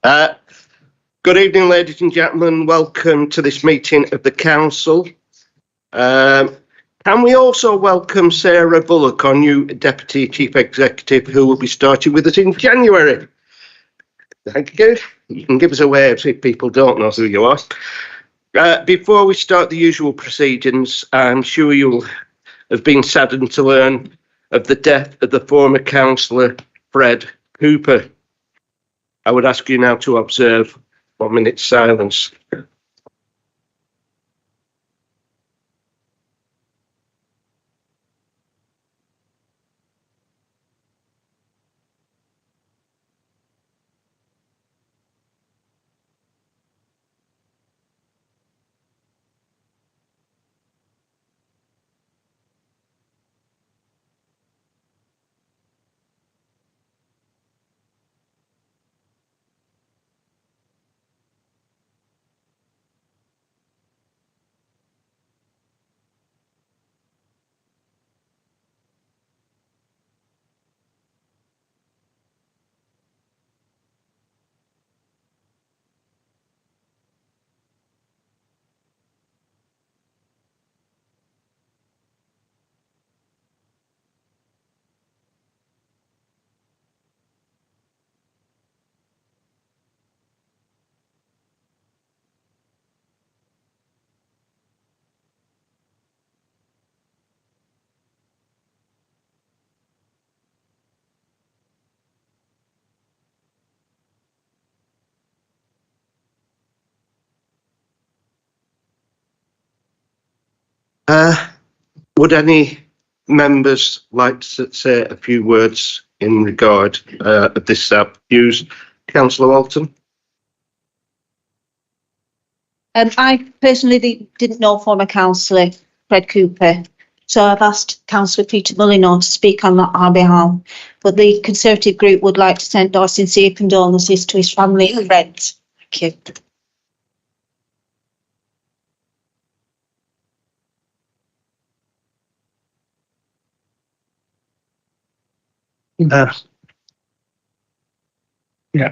Uh, Good evening, ladies and gentlemen. Welcome to this meeting of the council. Can we also welcome Sarah Bullock, our new Deputy Chief Executive, who will be starting with us in January? Thank you. You can give us a wave if people don't know who you are. Before we start the usual proceedings, I'm sure you'll have been saddened to learn of the death of the former councillor, Fred Cooper. I would ask you now to observe 1 minute's silence. Would any members like to say a few words in regard of this news? Councillor Walton. I personally didn't know former councillor Fred Cooper, so I've asked Councillor Peter Mullinor to speak on our behalf. But the Conservative group would like to send our sincere condolences to his family and friends. Thank you.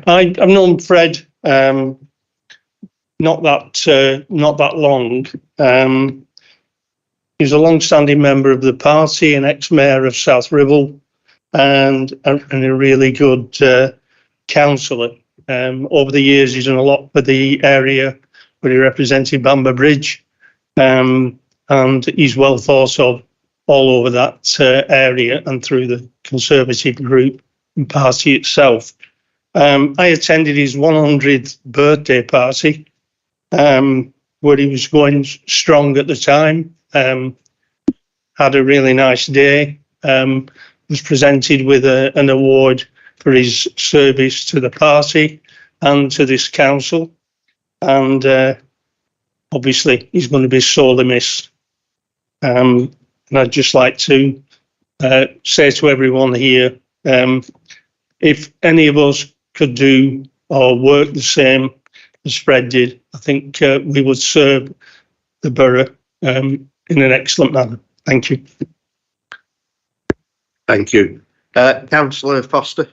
I've known Fred not that long. He's a long-standing member of the party, an ex-mayor of South Ribble, and a really good councillor. Over the years, he's done a lot for the area where he represented Bamber Bridge, and he's well thought of all over that area and through the Conservative group and party itself. I attended his 100th birthday party, where he was going strong at the time. Had a really nice day. Was presented with an award for his service to the party and to this council, and obviously he's going to be sorely missed. And I'd just like to say to everyone here, if any of us could do or work the same as Fred did, I think we would serve the borough in an excellent manner. Thank you. Thank you. Councillor Foster.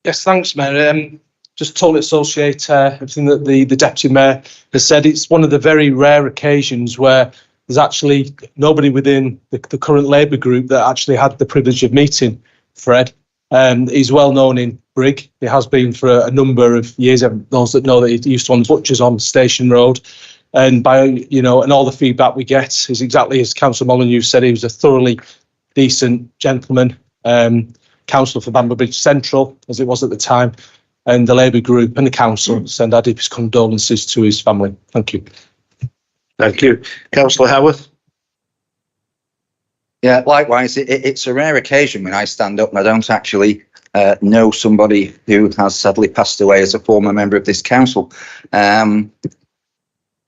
Yes, thanks, Mayor. Just totally associate everything that the Deputy Mayor has said. It's one of the very rare occasions where there's actually nobody within the current Labour group that actually had the privilege of meeting Fred. He's well known in Brigg. He has been for a number of years. Those that know that he used to own butchers on Station Road, and and all the feedback we get is exactly as Councillor Molyneux said. He was a thoroughly decent gentleman, councillor for Bamber Bridge Central, as it was at the time, and the Labour group and the council send our deepest condolences to his family. Thank you. Thank you. Councillor Howarth. Yeah, likewise, it's a rare occasion when I stand up and I don't actually know somebody who has sadly passed away as a former member of this council.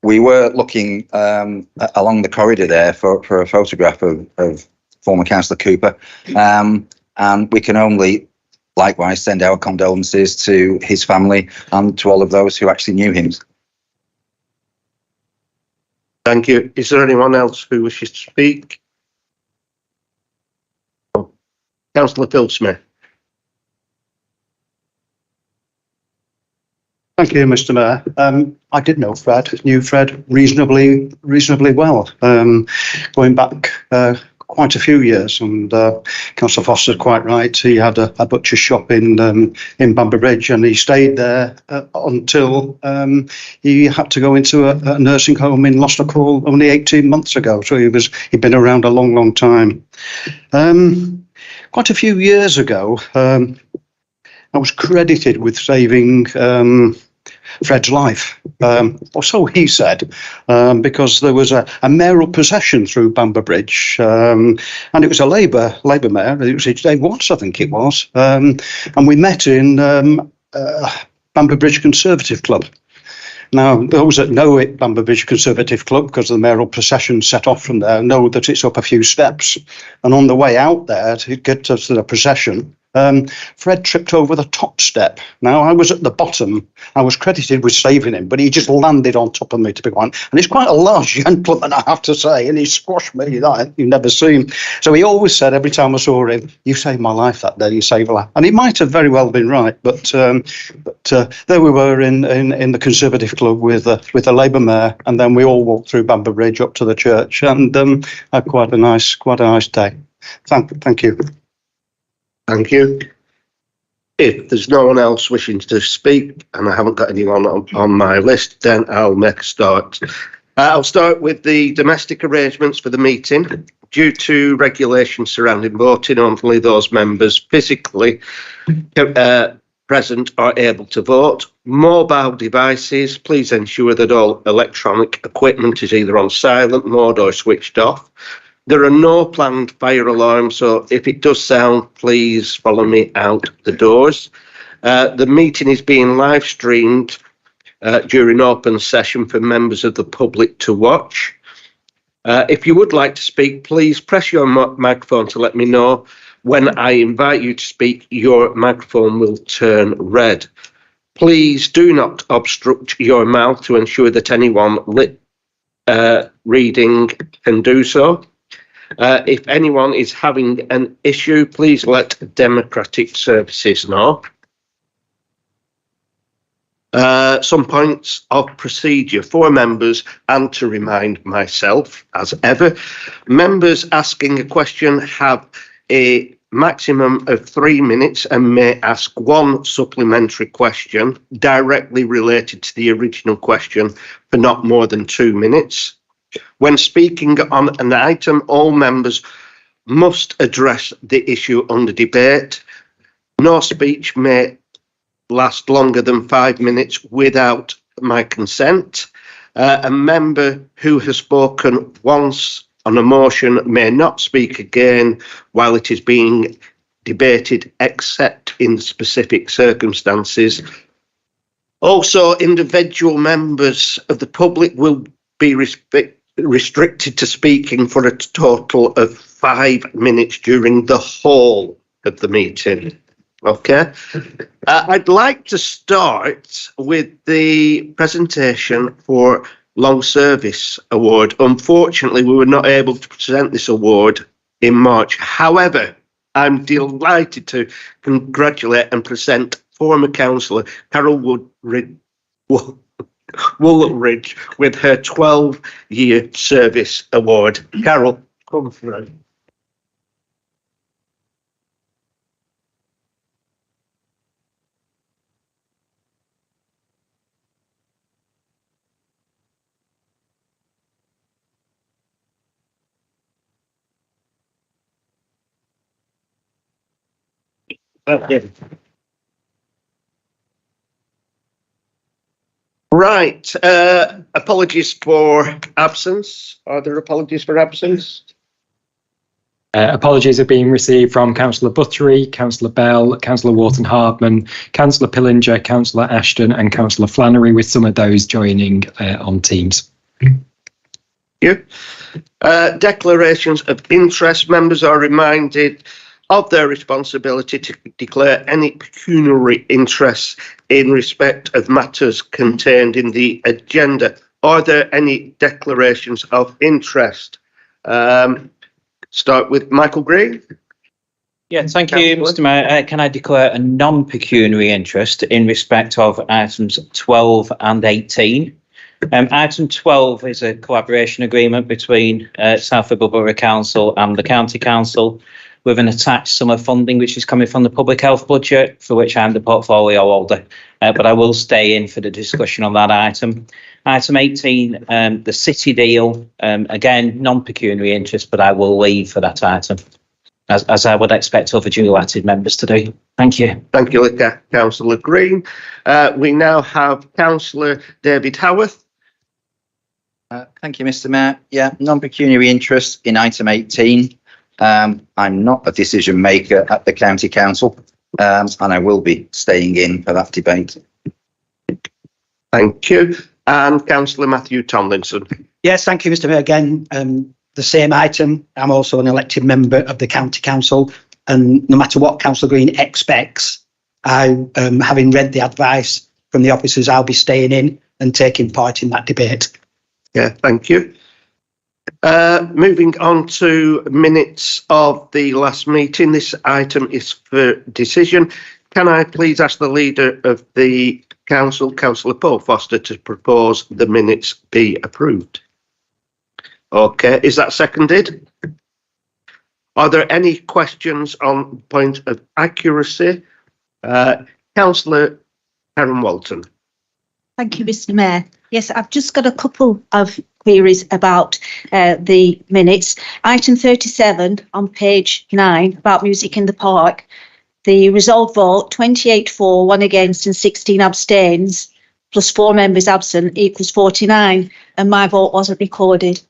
We were looking along the corridor there for a photograph of former Councillor Cooper, and we can only likewise send our condolences to his family and to all of those who actually knew him. Thank you. Is there anyone else who wishes to speak? Councillor Phil Smith. Thank you, Mr. Mayor. I did know Fred, knew Fred reasonably well, going back quite a few years. And Councillor Foster's quite right. He had a butcher's shop in Bamber Bridge, and he stayed there until he had to go into a nursing home in Lostock only 18 months ago. So he'd been around a long, long time. Quite a few years ago, I was credited with saving Fred's life, or so he said, because there was a mayoral procession through Bamber Bridge, and it was a Labour mayor. It was Dave Watts, I think it was, and we met in Bamber Bridge Conservative Club. Now, those that know it, Bamber Bridge Conservative Club, because the mayoral procession set off from there, know that it's up a few steps. And on the way out there to get to the procession, Fred tripped over the top step. Now, I was at the bottom. I was credited with saving him, but he just landed on top of me, to be quite. And he's quite a large gentleman, I have to say, and he squashed me like you've never seen. So he always said, every time I saw him, "You saved my life that day, you saved a life." And he might have very well been right, but there we were in the Conservative Club with the Labour mayor, and then we all walked through Bamber Bridge up to the church, and had quite a nice day. Thank you. Thank you. If there's no one else wishing to speak, and I haven't got anyone on my list, then I'll make a start. I'll start with the domestic arrangements for the meeting. Due to regulations surrounding voting, only those members physically present are able to vote. Mobile devices, please ensure that all electronic equipment is either on silent mode or switched off. There are no planned fire alarms, so if it does sound, please follow me out the doors. The meeting is being live streamed during open session for members of the public to watch. If you would like to speak, please press your microphone to let me know. When I invite you to speak, your microphone will turn red. Please do not obstruct your mouth to ensure that anyone reading can do so. If anyone is having an issue, please let Democratic Services know. Some points of procedure for members, and to remind myself, as ever, members asking a question have a maximum of 3 minutes and may ask one supplementary question directly related to the original question for not more than 2 minutes. When speaking on an item, all members must address the issue under debate. No speech may last longer than 5 minutes without my consent. A member who has spoken once on a motion may not speak again while it is being debated, except in specific circumstances. Also, individual members of the public will be restricted to speaking for a total of 5 minutes during the whole of the meeting. Okay. I'd like to start with the presentation for Long Service Award. Unfortunately, we were not able to present this award in March. However, I'm delighted to congratulate and present former councillor Carol Woolridge with her 12-year service award. Carol, come through. Okay. Right. Apologies for absence. Are there apologies for absence? Apologies are being received from Councillor Buttery, Councillor Bell, Councillor Wharton-Hardman, Councillor Pillinger, Councillor Ashton and Councillor Flannery, with some of those joining on Teams. Thank you. Declarations of interest. Members are reminded of their responsibility to declare any pecuniary interests in respect of matters contained in the agenda. Are there any declarations of interest? Start with Michael Green. Yeah, thank you, Councillor. Mr Mayor. Can I declare a non-pecuniary interest in respect of items 12 and 18? Item 12 is a collaboration agreement between South Ribble Borough Council and the County Council with an attached sum of funding which is coming from the public health budget, for which I'm the portfolio holder. But I will stay in for the discussion on that item. Item 18, the city deal, again, non-pecuniary interest, but I will leave for that item, as I would expect other duly elected members to do. Thank you. Thank you, Councillor Green. We now have Councillor David Howarth. Thank you, Mr Mayor. Yeah, non-pecuniary interest in item 18. I'm not a decision maker at the County Council, and I will be staying in for that debate. Thank you. And Councillor Matthew Tomlinson. Yes, thank you, Mr Mayor. Again, the same item. I'm also an elected member of the County Council, and no matter what Councillor Green expects, having read the advice from the officers, I'll be staying in and taking part in that debate. Yeah, thank you. Moving on to minutes of the last meeting. This item is for decision. Can I please ask the leader of the council, Councillor Paul Foster, to propose the minutes be approved? Okay, is that seconded? Are there any questions on point of accuracy? Councillor Karen Walton. Thank you, Mr Mayor. Yes, I've just got a couple of queries about the minutes. Item 37 on page 9 about music in the park. The resolved vote, 28 for, 1 against and 16 abstains, plus 4 members absent equals 49, and my vote wasn't recorded.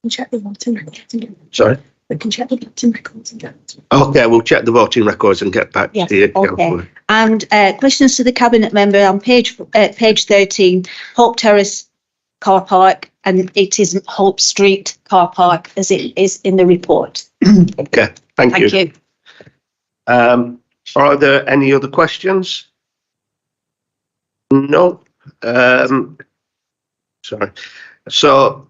Check the voting records and get. Sorry? We can check the voting records and get. Okay, we'll check the voting records and get back Yes, to you. okay. Councillor. And questions to the cabinet member on page 13, Hope Terrace car park, and it isn't Hope Street car park as it is in the report. Okay, thank you. Are there any other questions? No. Sorry. So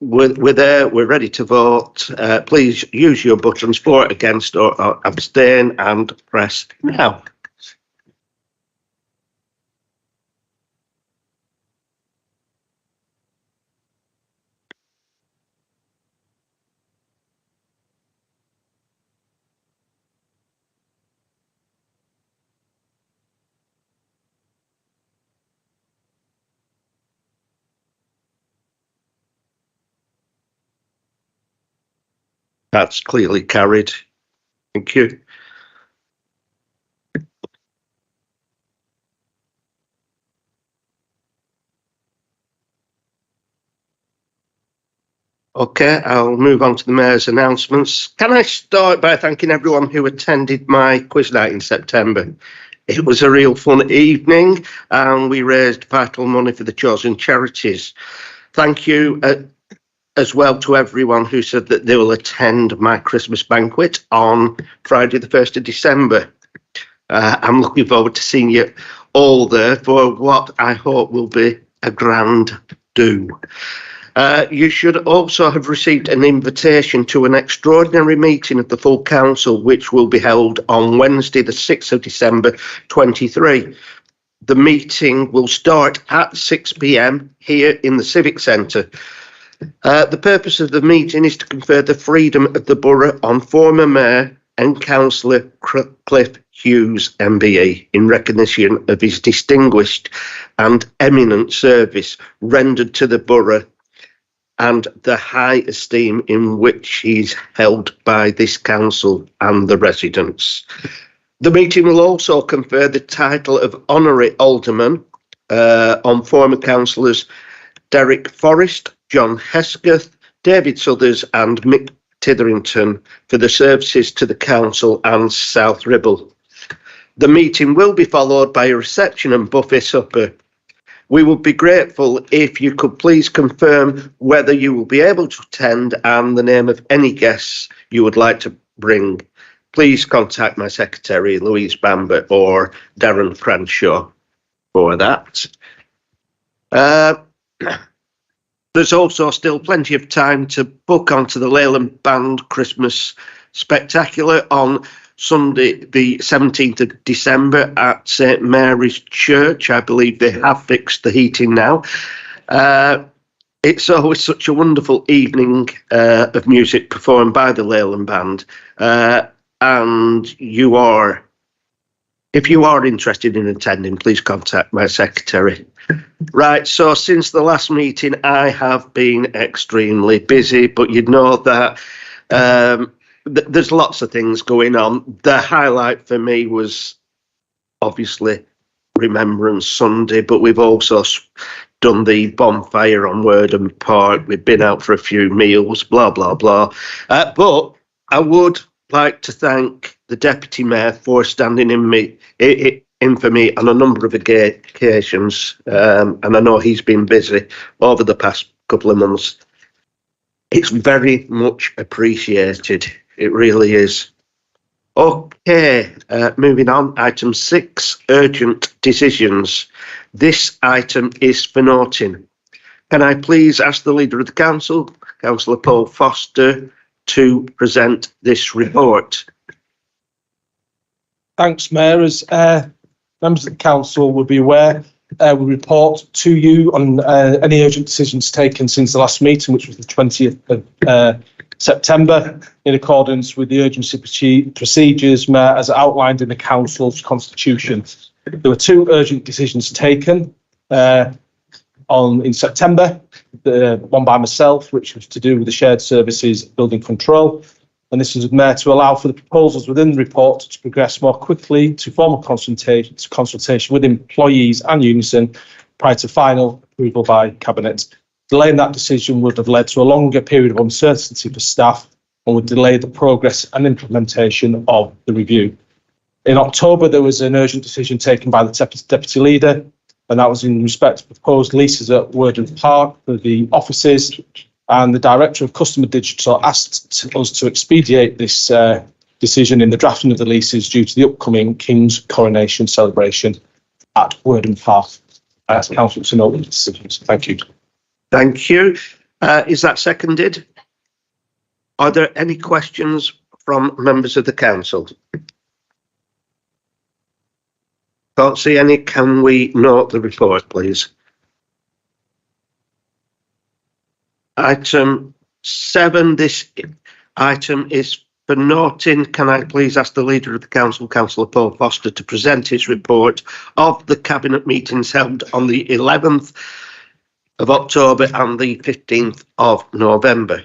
we're there. We're ready to vote. Please use your buttons for, against, or abstain, and press now. That's clearly carried. Thank you. Okay, I'll move on to the Mayor's announcements. Can I start by thanking everyone who attended my quiz night in September? It was a real fun evening and we raised vital money for the chosen charities. Thank you as well to everyone who said that they will attend my Christmas banquet on Friday the 1st of December. I'm looking forward to seeing you all there for what I hope will be a grand do. You should also have received an invitation to an extraordinary meeting of the full council, which will be held on Wednesday, the 6th of December 23. The meeting will start at 6 p.m. here in the Civic Centre. The purpose of the meeting is to confer the freedom of the borough on former Mayor and Councillor Cliff Hughes MBE in recognition of his distinguished and eminent service rendered to the borough and the high esteem in which he's held by this council and the residents. The meeting will also confer the title of Honorary Alderman on former councillors Derek Forrest, John Hesketh, David Southers and Mick Titherington for the services to the council and South Ribble. The meeting will be followed by a reception and buffet supper. We would be grateful if you could please confirm whether you will be able to attend and the name of any guests you would like to bring. Please contact my secretary, Louise Bamber, or Darren Cranshaw for that. There's also still plenty of time to book onto the Leyland Band Christmas spectacular on Sunday, the 17th of December at St Mary's Church. I believe they have fixed the heating now. It's always such a wonderful evening of music performed by the Leyland Band. And if you are interested in attending, please contact my secretary. Right, so since the last meeting, I have been extremely busy, but you know that there's lots of things going on. The highlight for me was obviously Remembrance Sunday, but we've also done the bonfire on Wordham Park. We've been out for a few meals, blah, blah, blah. But I would like to thank the Deputy Mayor for standing in for me on a number of occasions, and I know he's been busy over the past couple of months. It's very much appreciated. It really is. Okay, moving on. Item 6, urgent decisions. This item is for noting. Can I please ask the Leader of the Council, Councillor Paul Foster, to present this report? Thanks, Mayor. As members of the council will be aware, we report to you on any urgent decisions taken since the last meeting, which was the 20th of September, in accordance with the urgency procedures as outlined in the council's constitution. There were 2 urgent decisions taken in September, one by myself, which was to do with the shared services building control. And this was meant to allow for the proposals within the report to progress more quickly to formal consultation with employees and Unison prior to final approval by Cabinet. Delaying that decision would have led to a longer period of uncertainty for staff and would delay the progress and implementation of the review. In October, there was an urgent decision taken by the Deputy Leader, and that was in respect to proposed leases at Wordham Park for the offices. And the Director of Customer Digital asked us to expedite this decision in the drafting of the leases due to the upcoming King's coronation celebration at Wordham Park. I ask Council to note the decisions. Thank you. Thank you. Is that seconded? Are there any questions from members of the council? Can't see any. Can we note the report, please? Item 7, this item is for noting. Can I please ask the Leader of the Council, Councillor Paul Foster, to present his report of the Cabinet meetings held on the 11th of October and the 15th of November?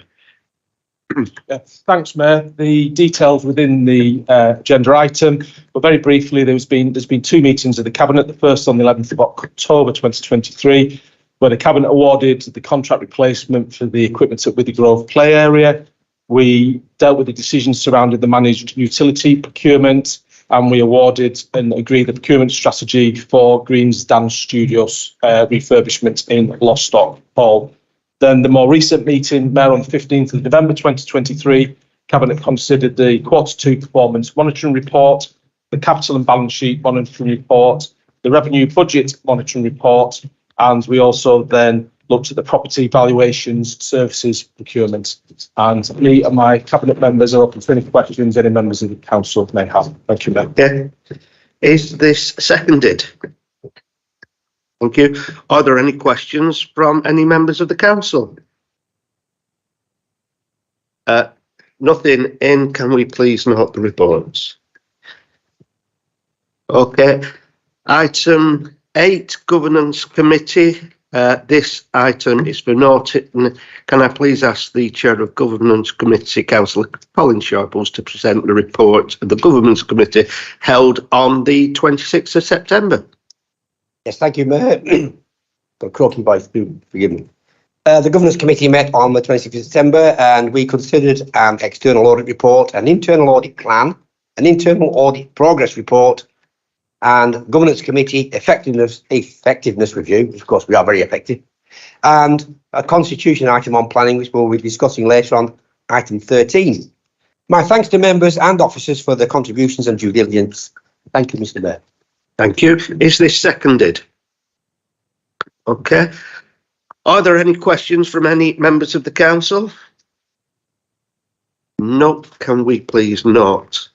Thanks, Mayor. The details within the agenda item, but very briefly, there's been 2 meetings of the Cabinet. The first on the 11th of October 2023, where the Cabinet awarded the contract replacement for the equipment at Withy Grove Play Area. We dealt with the decisions surrounding the managed utility procurement, and we awarded and agreed the procurement strategy for Green's Dance Studios refurbishment in Lostock Hall. Then the more recent meeting, Mayor, on the 15th of November 2023, Cabinet considered the Q2 performance monitoring report, the capital and balance sheet monitoring report, the revenue budget monitoring report, and we also then looked at the property valuations services procurement. And me and my Cabinet members are open to any questions any members of the council may have. Thank you, Mayor. Okay. Is this seconded? Thank you. Are there any questions from any members of the council? Nothing in. Can we please note the reports? Okay. Item 8, Governance Committee. This item is for noting. Can I please ask the Chair of Governance Committee, Councillor Colin Sharples, to present the report of the Governance Committee held on the 26th of September? Yes, thank you, Mayor. Got a croaky voice, do forgive me. The Governance Committee met on the 26th of September and we considered an external audit report, an internal audit plan, an internal audit progress report, and Governance Committee effectiveness review, which of course we are very effective, and a constitution item on planning, which we'll be discussing later on, item 13. My thanks to members and officers for their contributions and due diligence. Thank you, Mr. Mayor. Thank you. Is this seconded? Okay. Are there any questions from any members of the council? No, can we please note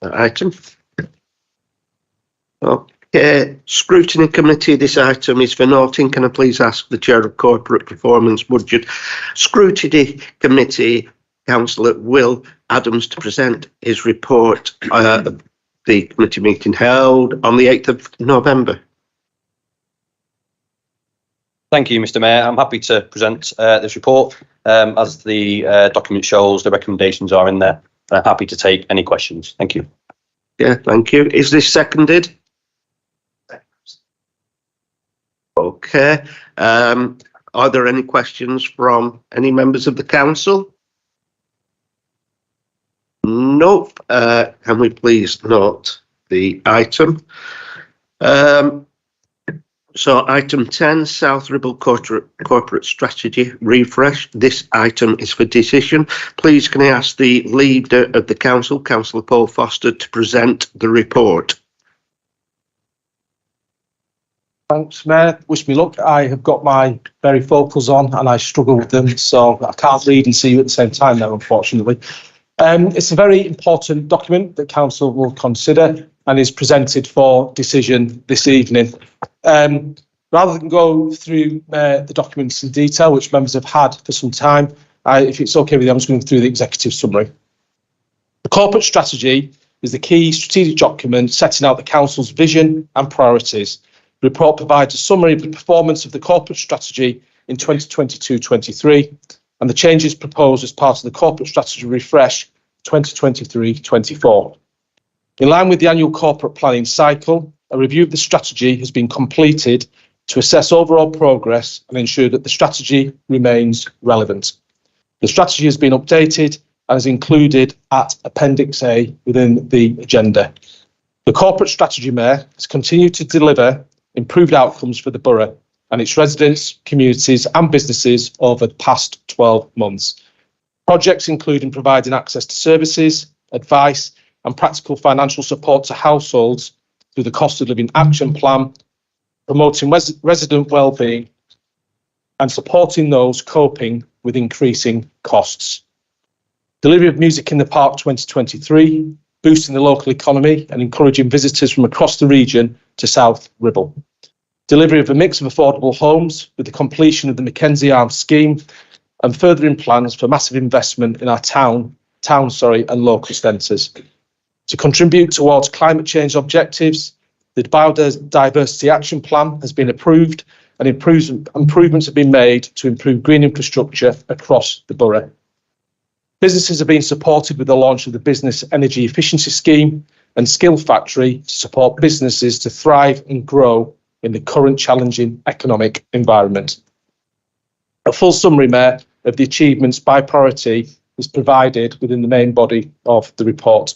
that item? Okay, scrutiny committee, this item is for noting. Can I please ask the Chair of Corporate Performance Budget Scrutiny Committee, Councillor Will Adams, to present his report of the committee meeting held on the 8th of November. Thank you, Mr. Mayor. I'm happy to present this report. As the document shows, the recommendations are in there. I'm happy to take any questions. Thank you. Yeah, thank you. Is this seconded? Okay. Are there any questions from any members of the council? Nope. Can we please note the item? So item 10, South Ribble Corporate Strategy Refresh. This item is for decision. Please can I ask the leader of the council, Councillor Paul Foster, to present the report. Thanks, Mayor. Wish me luck. I have got my varifocals on and I struggle with them, so I can't read and see you at the same time now, unfortunately. It's a very important document that Council will consider and is presented for decision this evening. Rather than go through the documents in detail, which members have had for some time, if it's okay with you, I'm just going through the executive summary. The corporate strategy is the key strategic document setting out the Council's vision and priorities. The report provides a summary of the performance of the corporate strategy in 2022-23 and the changes proposed as part of the corporate strategy refresh 2023-24. In line with the annual corporate planning cycle, a review of the strategy has been completed to assess overall progress and ensure that the strategy remains relevant. The strategy has been updated and is included at Appendix A within the agenda. The corporate strategy, Mayor, has continued to deliver improved outcomes for the borough and its residents, communities and businesses over the past 12 months. Projects including providing access to services, advice and practical financial support to households through the Cost of Living Action Plan, promoting resident wellbeing and supporting those coping with increasing costs. Delivery of Music in the Park 2023, boosting the local economy and encouraging visitors from across the region to South Ribble. Delivery of a mix of affordable homes with the completion of the Mackenzie Arms scheme and furthering plans for massive investment in our town and local centres. To contribute towards climate change objectives, the Biodiversity Action Plan has been approved and improvements have been made to improve green infrastructure across the borough. Businesses have been supported with the launch of the Business Energy Efficiency Scheme and Skill Factory to support businesses to thrive and grow in the current challenging economic environment. A full summary, Mayor, of the achievements by priority is provided within the main body of the report.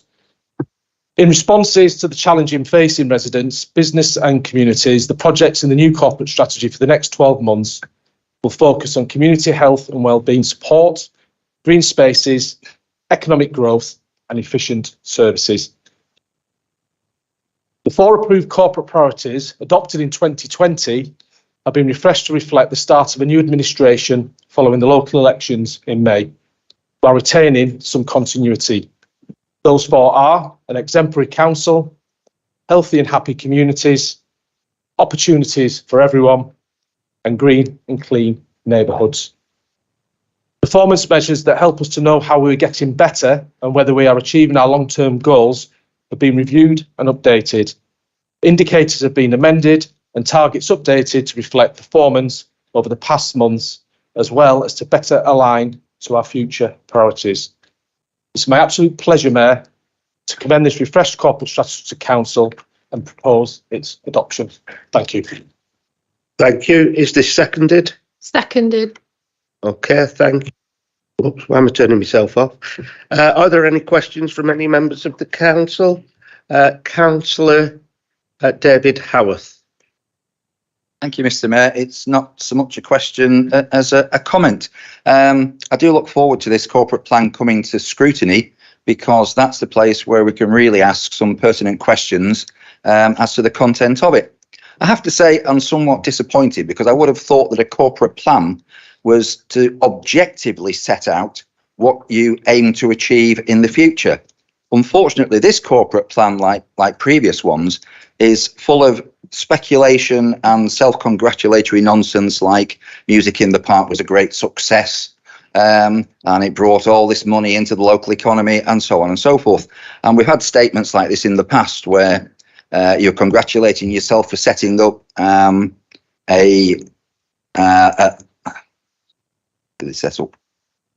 In responses to the challenging facing residents, business and communities, the projects in the new corporate strategy for the next 12 months will focus on community health and wellbeing support, green spaces, economic growth and efficient services. The 4 approved corporate priorities adopted in 2020 have been refreshed to reflect the start of a new administration following the local elections in May, while retaining some continuity. Those 4 are an exemplary council, healthy and happy communities, opportunities for everyone, and green and clean neighbourhoods. Performance measures that help us to know how we're getting better and whether we are achieving our long-term goals have been reviewed and updated. Indicators have been amended and targets updated to reflect performance over the past months, as well as to better align to our future priorities. It's my absolute pleasure, Mayor, to commend this refreshed corporate strategy to Council and propose its adoption. Thank you. Thank you. Is this seconded? Seconded. Okay, thank you. Oops, why am I turning myself off? Are there any questions from any members of the council? Councillor David Howarth. Thank you, Mr. Mayor. It's not so much a question as a comment. I do look forward to this corporate plan coming to scrutiny, because that's the place where we can really ask some pertinent questions as to the content of it. I have to say I'm somewhat disappointed, because I would have thought that a corporate plan was to objectively set out what you aim to achieve in the future. Unfortunately, this corporate plan, like previous ones, is full of speculation and self-congratulatory nonsense, like Music in the Park was a great success, and it brought all this money into the local economy, and so on and so forth. And we've had statements like this in the past where you're congratulating yourself for setting up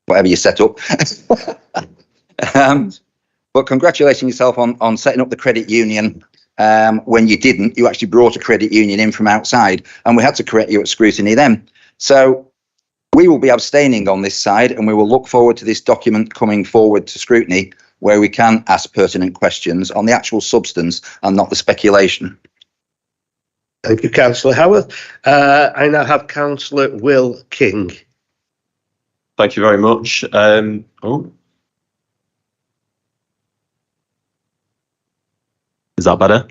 whatever you set up. But congratulating yourself on setting up the credit union when you didn't. You actually brought a credit union in from outside, and we had to correct you at scrutiny then. So we will be abstaining on this side, and we will look forward to this document coming forward to scrutiny, where we can ask pertinent questions on the actual substance and not the speculation. Thank you, Councillor Howard. I now have Councillor Will King. Thank you very much. Is that better?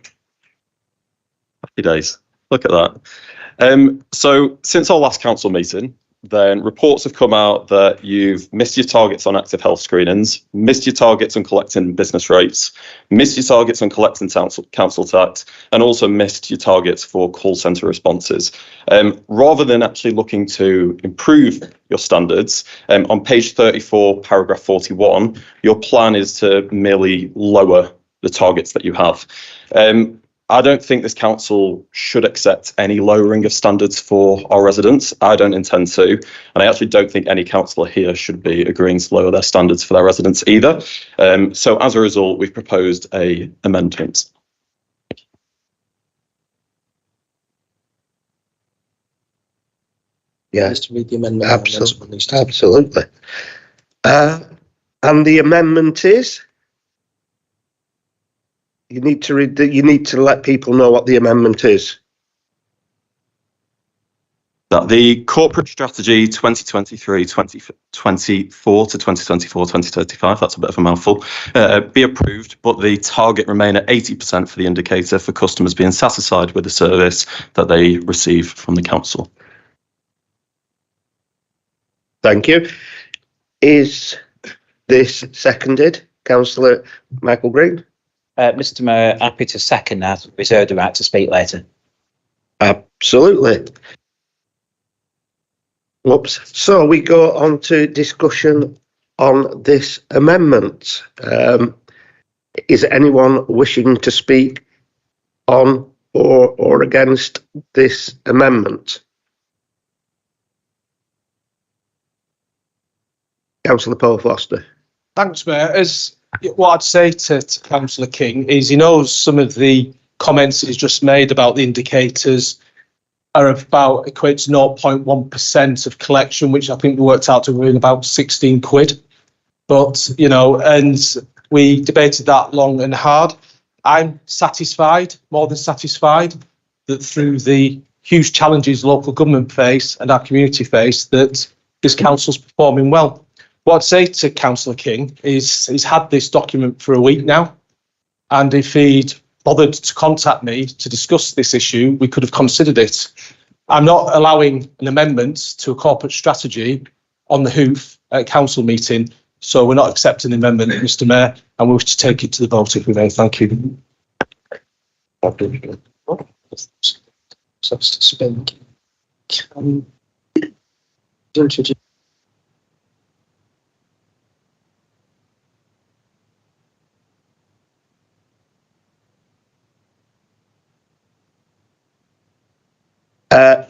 Happy days. Look at that. So since our last council meeting, then reports have come out that you've missed your targets on active health screenings, missed your targets on collecting business rates, missed your targets on collecting council tax, and also missed your targets for call centre responses. Rather than actually looking to improve your standards, on page 34, paragraph 41, your plan is to merely lower the targets that you have. I don't think this council should accept any lowering of standards for our residents. I don't intend to, and I actually don't think any councillor here should be agreeing to lower their standards for their residents either. So as a result, we've proposed a amendment. Yeah, Just to read the amendment. absolutely. And the amendment is? You need to read you need to let people know what the amendment is. That the corporate strategy 2023-2024 to 2024-2035, that's a bit of a mouthful, be approved, but the target remain at 80% for the indicator for customers being satisfied with the service that they receive from the council. Thank you. Is this seconded, Councillor Michael Green? Mr. Mayor, happy to second that. Reserve the right to speak later. Absolutely. Whoops. So we go on to discussion on this amendment. Is anyone wishing to speak on or against this amendment? Councillor Paul Foster. Thanks, Mayor. As what I'd say to Councillor King is he knows some of the comments he's just made about the indicators are about equates 0.1% of collection, which I think worked out to be about 16 quid. But, you know, and we debated that long and hard. I'm satisfied, more than satisfied, that through the huge challenges local government face and our community face, that this council's performing well. What I'd say to Councillor King is he's had this document for a week now, and if he'd bothered to contact me to discuss this issue, we could have considered it. I'm not allowing an amendment to a corporate strategy on the hoof at a council meeting, so we're not accepting the amendment, Mr. Mayor, and we wish to take it to the vote if we may. Thank you.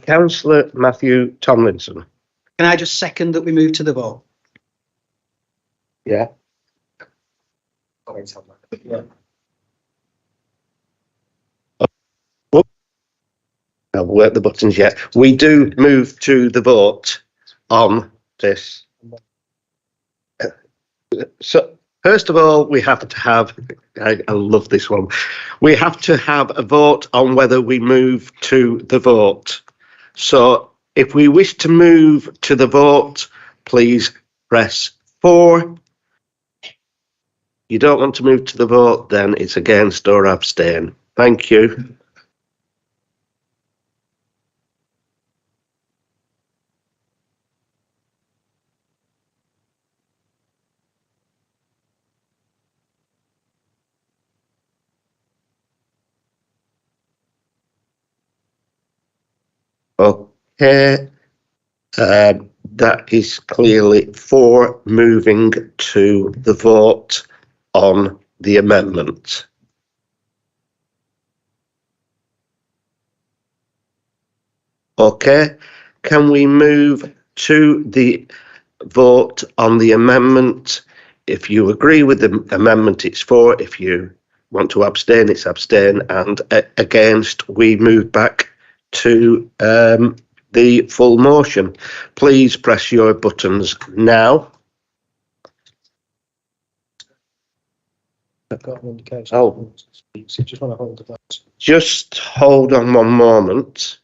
Councillor Matthew Tomlinson. Can I just second that we move to the vote? Yeah. I'll work the buttons yet. We do move to the vote on this. So, first of all, we have to have, I love this one. We have to have a vote on whether we move to the vote. So if we wish to move to the vote, please press 4. You don't want to move to the vote, then it's against or abstain. Thank you. Okay. That is clearly 4 moving to the vote on the amendment. Okay, can we move to the vote on the amendment? If you agree with the amendment, it's 4. If you want to abstain, it's abstain. And against, we move back to the full motion. Please press your buttons now. I've got an indication. Oh. So just want to hold the vote. Just hold on one moment.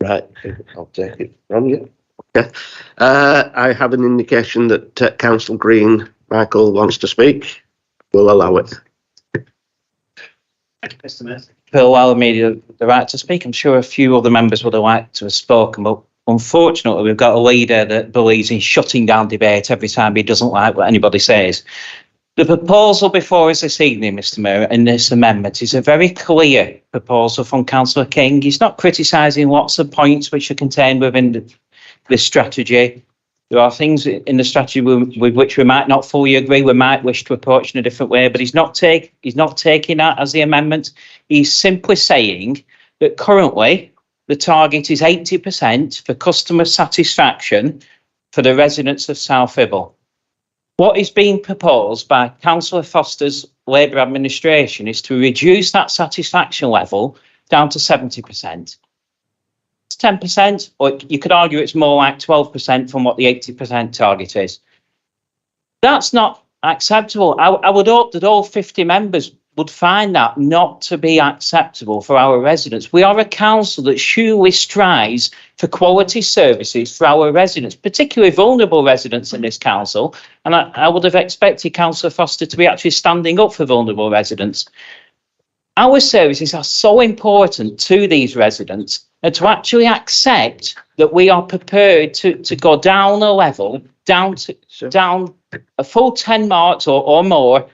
Right, I'll take it from you. Okay. I have an indication that Councillor Green, Michael, wants to speak. We'll allow it. Mr. Mayor. For allowing me the right to speak. I'm sure a few other members would have liked to have spoken, but unfortunately, we've got a leader that believes in shutting down debate every time he doesn't like what anybody says. The proposal before us this evening, Mr. Mayor, in this amendment is a very clear proposal from Councillor King. He's not criticising lots of points which are contained within this strategy. There are things in the strategy with which we might not fully agree. We might wish to approach in a different way, but he's not taking that as the amendment. He's simply saying that currently the target is 80% for customer satisfaction for the residents of South Ribble. What is being proposed by Councillor Foster's Labour administration is to reduce that satisfaction level down to 70%. It's 10%, or you could argue it's more like 12% from what the 80% target is. That's not acceptable. I would hope that all 50 members would find that not to be acceptable for our residents. We are a council that surely strives for quality services for our residents, particularly vulnerable residents in this council. And I would have expected Councillor Foster to be actually standing up for vulnerable residents. Our services are so important to these residents, and to actually accept that we are prepared to go down a level, down a full 10 marks or more,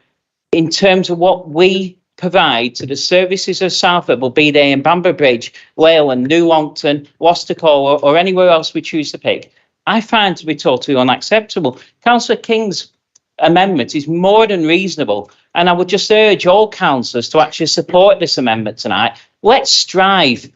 in terms of what we provide to the services of South Ribble, be they in Bamber Bridge, Leyland, New Longton, Gloucester or anywhere else we choose to pick, I find to be totally unacceptable. Councillor King's amendment is more than reasonable, and I would just urge all councillors to actually support this amendment tonight. Let's strive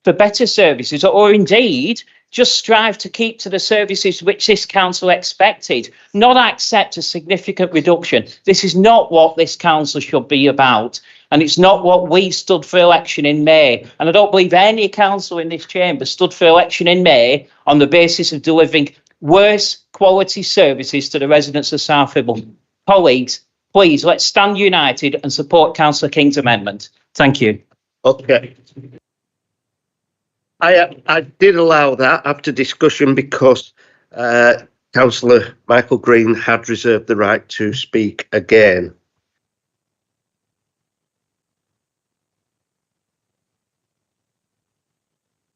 for better services, or indeed just strive to keep to the services which this council expected, not accept a significant reduction. This is not what this council should be about, and it's not what we stood for election in May. And I don't believe any council in this chamber stood for election in May on the basis of delivering worse quality services to the residents of South Ribble. Colleagues, please, let's stand united and support Councillor King's amendment. Thank you. Okay. I did allow that after discussion because Councillor Michael Green had reserved the right to speak again.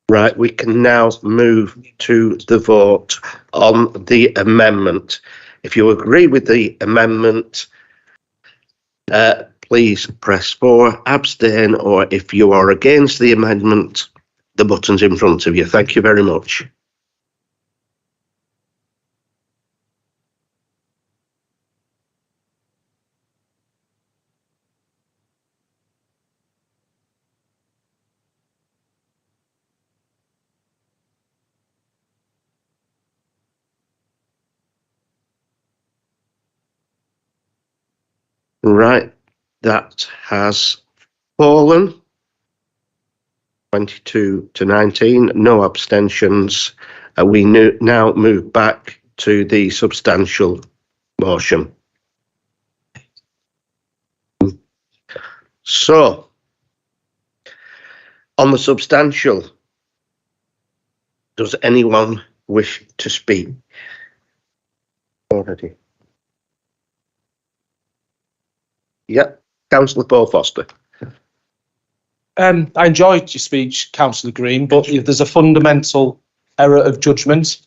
Right, we can now move to the vote on the amendment. If you agree with the amendment, please press 4, abstain, or if you are against the amendment, the buttons in front of you. Thank you very much. Right, that has fallen. 22 to 19, no abstentions. We now move back to the substantial motion. So, on the substantial, does anyone wish to speak? Already. Yep, Councillor Paul Foster. I enjoyed your speech, Councillor Green, but there's a fundamental error of judgment,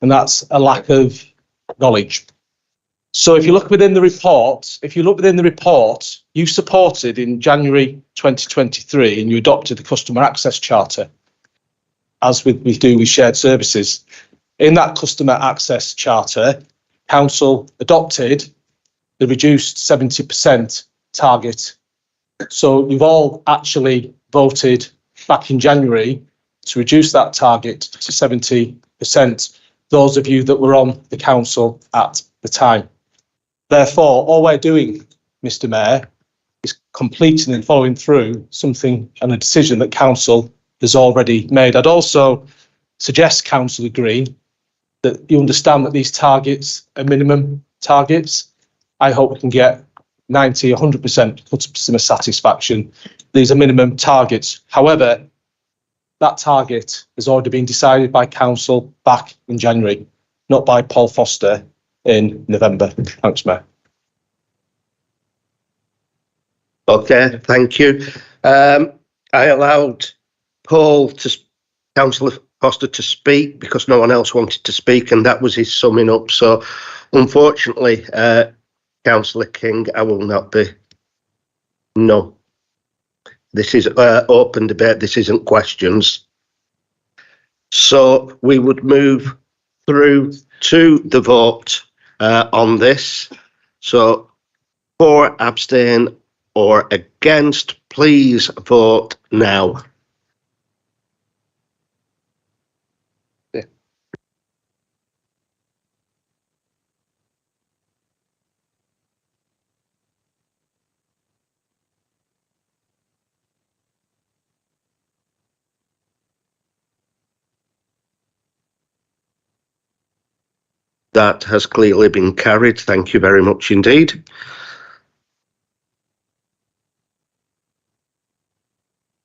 and that's a lack of knowledge. So if you look within the report, you supported in January 2023 and you adopted the Customer Access Charter, as we do with shared services. In that Customer Access Charter, Council adopted the reduced 70% target. So you've all actually voted back in January to reduce that target to 70%, those of you that were on the council at the time. Therefore, all we're doing, Mr. Mayor, is completing and following through something and a decision that council has already made. I'd also suggest, Councillor Green, that you understand that these targets are minimum targets. I hope we can get 90, 100% customer satisfaction. These are minimum targets. However, that target has already been decided by council back in January, not by Paul Foster in November. Thanks, Mayor. Okay, thank you. I allowed Councillor Foster to speak because no one else wanted to speak, and that was his summing up. So, unfortunately, Councillor King, I will not be. No. This is open debate. This isn't questions. So we would move through to the vote on this. So for, abstain or against, please vote now. That has clearly been carried. Thank you very much indeed.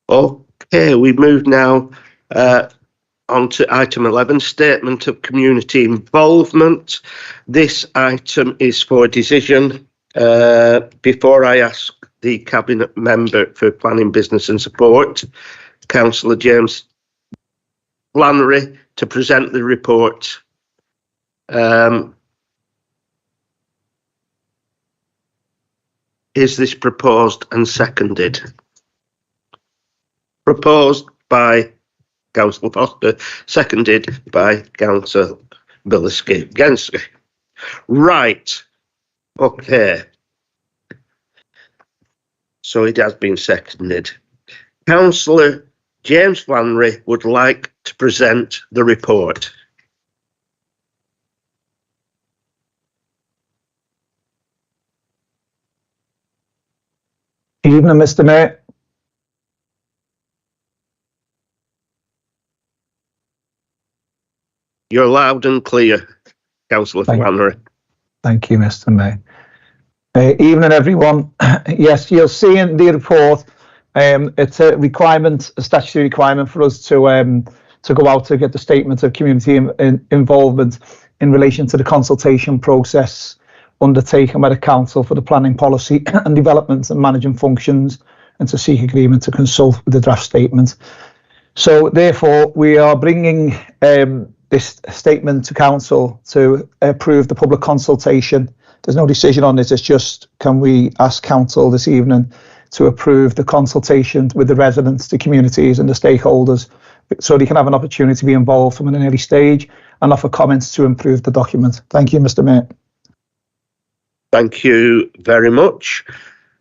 Okay, we move now on to item 11, Statement of Community Involvement. This item is for a decision. Before I ask the Cabinet Member for Planning, Business and Support, Councillor James Flannery, to present the report. Is this proposed and seconded? Proposed by Councillor Foster, seconded by Councillor Bielski-Gensky. Right. Okay. So it has been seconded. Councillor James Flannery would like to present the report. Evening, Mr. Mayor. You're loud and clear, Councillor Flannery. Thank you, Mr. Mayor. Evening, everyone. Yes, you'll see in the report, it's a requirement, a statutory requirement for us to go out to get the statement of community involvement in relation to the consultation process undertaken by the council for the planning policy and development and managing functions, and to seek agreement to consult with the draft statement. So therefore, we are bringing this statement to council to approve the public consultation. There's no decision on this. It's just, can we ask council this evening to approve the consultation with the residents, the communities and the stakeholders, so they can have an opportunity to be involved from an early stage and offer comments to improve the document. Thank you, Mr. Mayor. Thank you very much.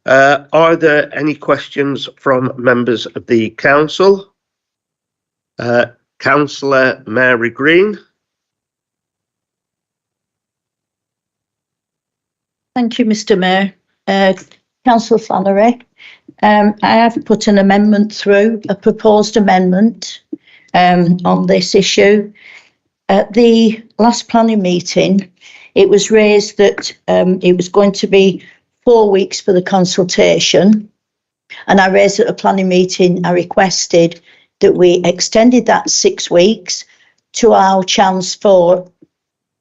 Are there any questions from members of the council? Councillor Mary Green. Thank you, Mr. Mayor. Councillor Flannery, I have put an amendment through, a proposed amendment on this issue. At the last planning meeting, it was raised that it was going to be 4 weeks for the consultation. And I raised at a planning meeting, I requested that we extended that 6 weeks to allow chance for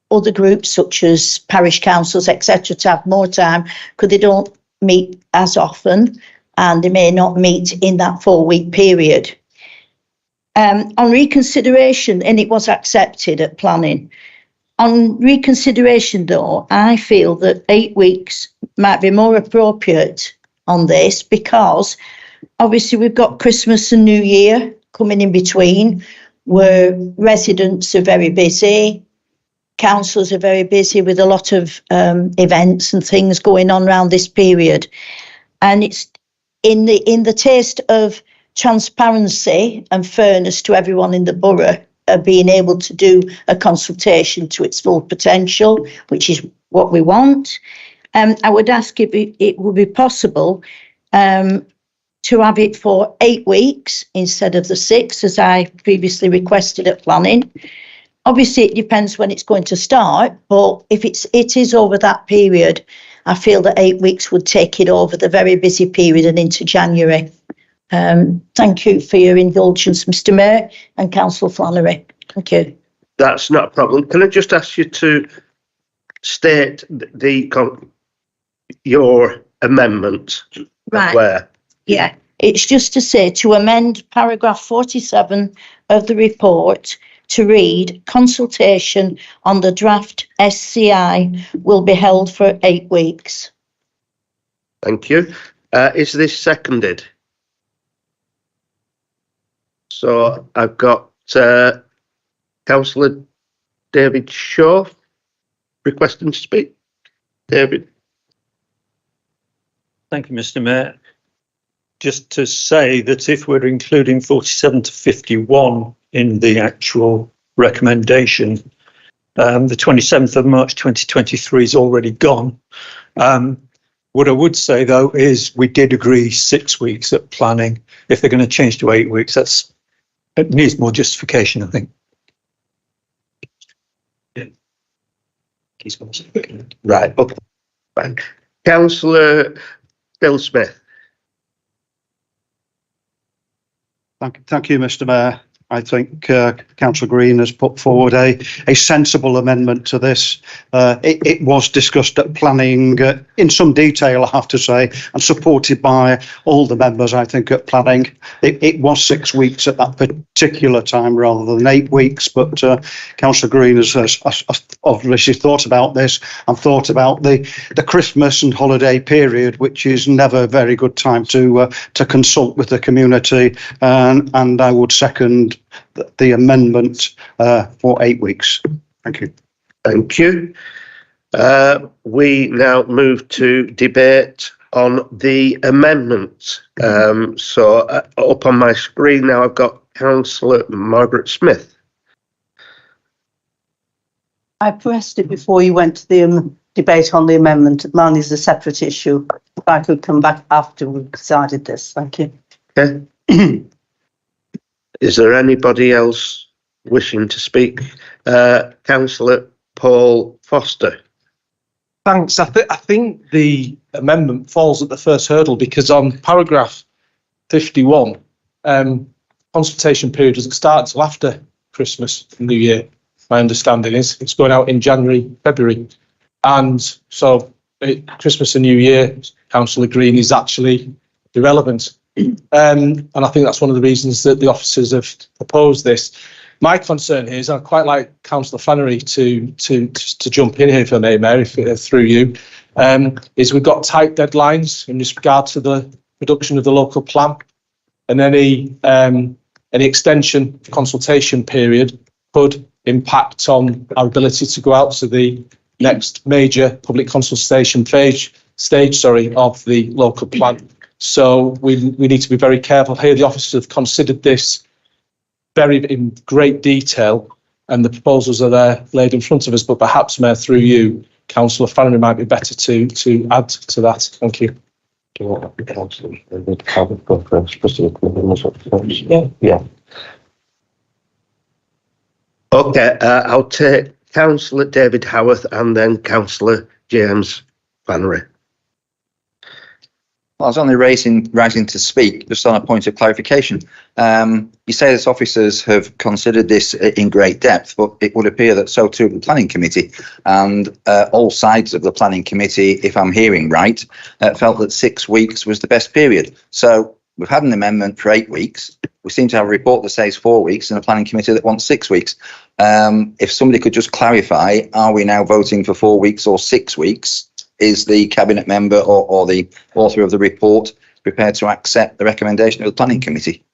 other groups such as parish councils, etc., to have more time, because they don't meet as often and they may not meet in that 4-week period. On reconsideration, and it was accepted at planning, On reconsideration, though, I feel that 8 weeks might be more appropriate on this because obviously we've got Christmas and New Year coming in between, where residents are very busy, councils are very busy with a lot of events and things going on around this period. And it's in the taste of transparency and fairness to everyone in the borough, being able to do a consultation to its full potential, which is what we want. I would ask if it would be possible to have it for 8 weeks instead of the 6, as I previously requested at planning. Obviously, it depends when it's going to start, but if it is over that period, I feel that 8 weeks would take it over the very busy period and into January. Thank you for your indulgence, Mr. Mayor and Councillor Flannery. Thank you. That's not a problem. Can I just ask you to state your amendment? Right. Where? Yeah, it's just to say to amend paragraph 47 of the report to read consultation on the draft SCI will be held for 8 weeks. Thank you. Is this seconded? So I've got Councillor David Shaw requesting to speak. David. Thank you, Mr. Mayor. Just to say that if we're including 47 to 51 in the actual recommendation, the 27th of March 2023 is already gone. What I would say, though, is we did agree 6 weeks at planning. If they're going to change to 8 weeks, it needs more justification, I think. Right. Okay. Fine. Councillor Bill Smith. Thank you, Mr. Mayor. I think Councillor Green has put forward a sensible amendment to this. It was discussed at planning in some detail, I have to say, and supported by all the members, I think, at planning. It was 6 weeks at that particular time rather than 8 weeks, but Councillor Green has obviously thought about this and thought about the Christmas and holiday period, which is never a very good time to consult with the community, and I would second the amendment for 8 weeks. Thank you. Thank you. We now move to debate on the amendment. So up on my screen now, I've got Councillor Margaret Smith. I pressed it before you went to the debate on the amendment. Mine is a separate issue. If I could come back after we've decided this. Thank you. Okay. Is there anybody else wishing to speak? Councillor Paul Foster. Thanks. I think the amendment falls at the first hurdle because on paragraph 51, consultation period doesn't start until after Christmas and New Year. My understanding is it's going out in January, February. And so Christmas and New Year, Councillor Green, is actually irrelevant. And I think that's one of the reasons that the officers have proposed this. My concern here is, I'd quite like Councillor Flannery to jump in here, if I may, Mayor, through you, is we've got tight deadlines in regard to the production of the local plan, and any extension consultation period could impact on our ability to go out to the next major public consultation stage of the local plan. So we need to be very careful here. The officers have considered this in great detail, and the proposals are there laid in front of us. But perhaps, Mayor, through you, Councillor Flannery might be better to add to that. Thank you. Yeah. Okay, I'll take Councillor David Howarth and then Councillor James Flannery. I was only rising to speak just on a point of clarification. You say that officers have considered this in great depth, but it would appear that so too the planning committee, and all sides of the planning committee, if I'm hearing right, felt that 6 weeks was the best period. So we've had an amendment for 8 weeks. we seem to have a report that says 4 weeks and a planning committee that wants 6 weeks. If somebody could just clarify, are we now voting for 4 weeks or 6 weeks? Is the cabinet member or the author of the report prepared to accept the recommendation of the planning committee?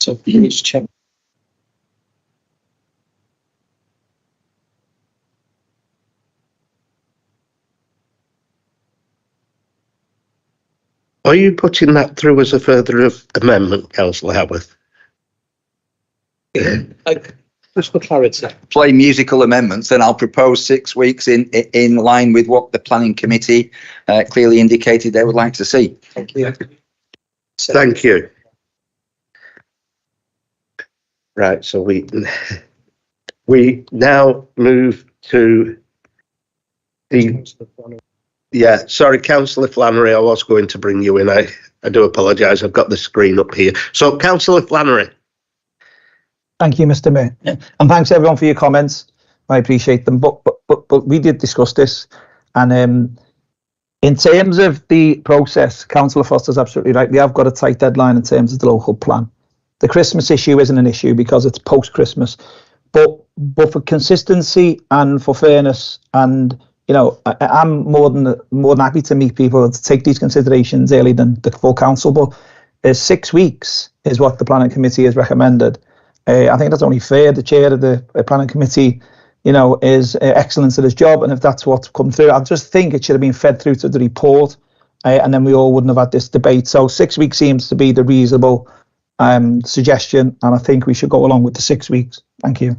So please check. Are you putting that through as a further amendment, Councillor Haworth? Just for clarity. Play musical amendments, then I'll propose 6 weeks in line with what the planning committee clearly indicated they would like to see. Thank you. Thank you. Right, so we now move to the sorry, Councillor Flannery, I was going to bring you in. I do apologise. I've got the screen up here. So, Councillor Flannery. Thank you, Mr. Mayor, and thanks everyone for your comments. I appreciate them. But we did discuss this, and in terms of the process, Councillor Foster's absolutely right. We have got a tight deadline in terms of the local plan. The Christmas issue isn't an issue because it's post-Christmas, but for consistency and for fairness, and you know, I'm more than happy to meet people to take these considerations early than the full council. But 6 weeks is what the planning committee has recommended. I think that's only fair. The chair of the planning committee, you know, is excellent at his job, and if that's what's come through, I just think it should have been fed through to the report, and then we all wouldn't have had this debate. So 6 weeks seems to be the reasonable suggestion, and I think we should go along with the 6 weeks. Thank you.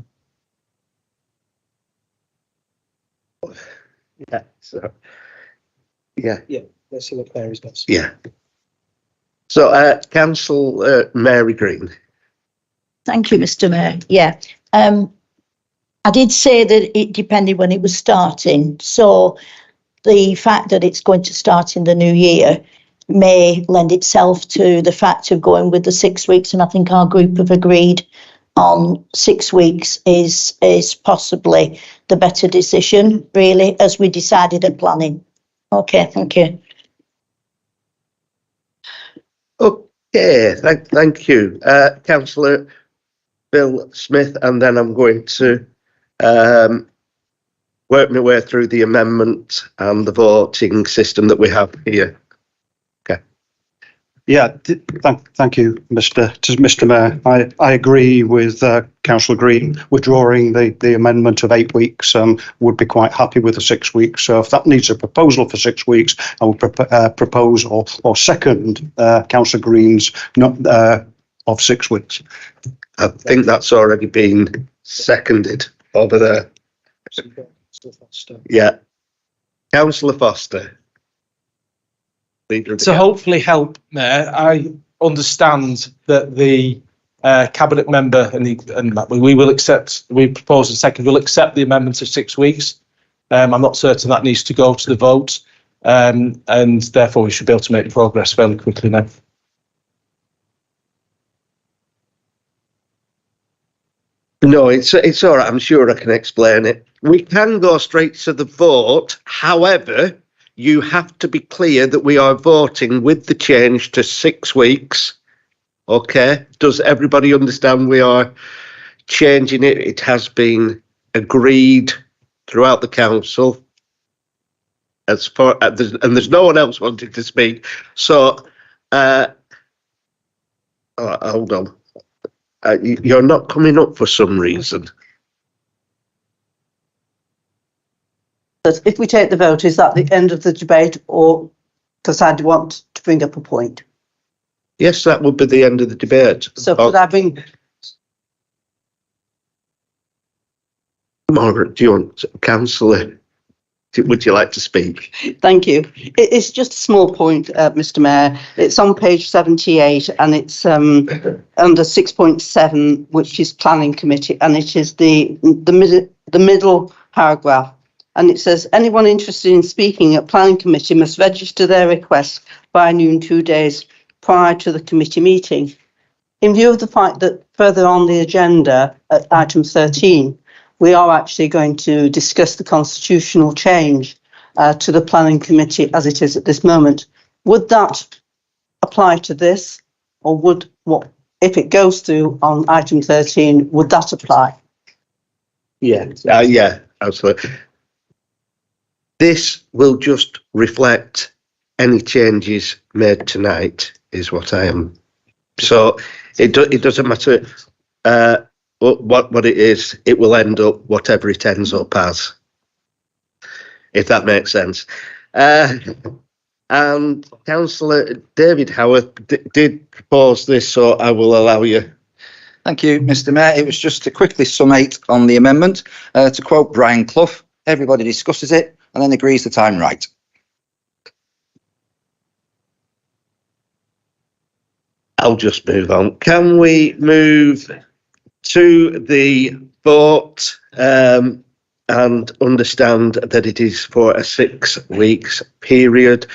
Yeah. So. Yeah. Yeah. Let's see what Mary's got. Yeah. So, Councillor Mary Green. Thank you, Mr. Mayor. Yeah. I did say that it depended when it was starting. So the fact that it's going to start in the new year may lend itself to the fact of going with the 6 weeks. And I think our group have agreed on 6 weeks is possibly the better decision, really, as we decided at planning. Okay, thank you. Okay, thank you. Councillor Bill Smith, and then I'm going to work my way through the amendment and the voting system that we have here. Okay. Yeah, thank you, Mr. Mayor. I agree with Councillor Green. Withdrawing the amendment of 8 weeks, would be quite happy with the 6 weeks. So if that needs a proposal for 6 weeks, I would propose or second Councillor Green's of 6 weeks. I think that's already been seconded over there. Yeah. Councillor Foster. To hopefully help, Mayor, I understand that the cabinet member and we propose a second, we'll accept the amendment of 6 weeks. I'm not certain that needs to go to the vote, and therefore we should be able to make progress fairly quickly now. No, it's all right. I'm sure I can explain it. We can go straight to the vote. However, you have to be clear that we are voting with the change to 6 weeks. Okay. Does everybody understand we are changing it? It has been agreed throughout the council. As far and there's no one else wanting to speak. So, hold on. You're not coming up for some reason. If we take the vote, is that the end of the debate, or because I want to bring up a point? Yes, that would be the end of the debate. So could I bring... Margaret, do you want Councillor? Would you like to speak? Thank you. It's just a small point, Mr. Mayor. It's on page 78 and it's under 6.7, which is planning committee, and it is the middle paragraph. And it says, anyone interested in speaking at planning committee must register their request by noon 2 days prior to the committee meeting. In view of the fact that further on the agenda at item 13, we are actually going to discuss the constitutional change to the planning committee as it is at this moment. Would that apply to this, or would what if it goes through on item 13? Would that apply? Yeah, yeah, absolutely. This will just reflect any changes made tonight, is what I am. So it doesn't matter what it is. It will end up whatever it ends up as, if that makes sense. And Councillor David Howard did propose this, so I will allow you. Thank you, Mr. Mayor. It was just to quickly summate on the amendment. To quote Brian Clough, everybody discusses it and then agrees that I'm right. I'll just move on. Can we move to the vote and understand that it is for a 6 weeks period?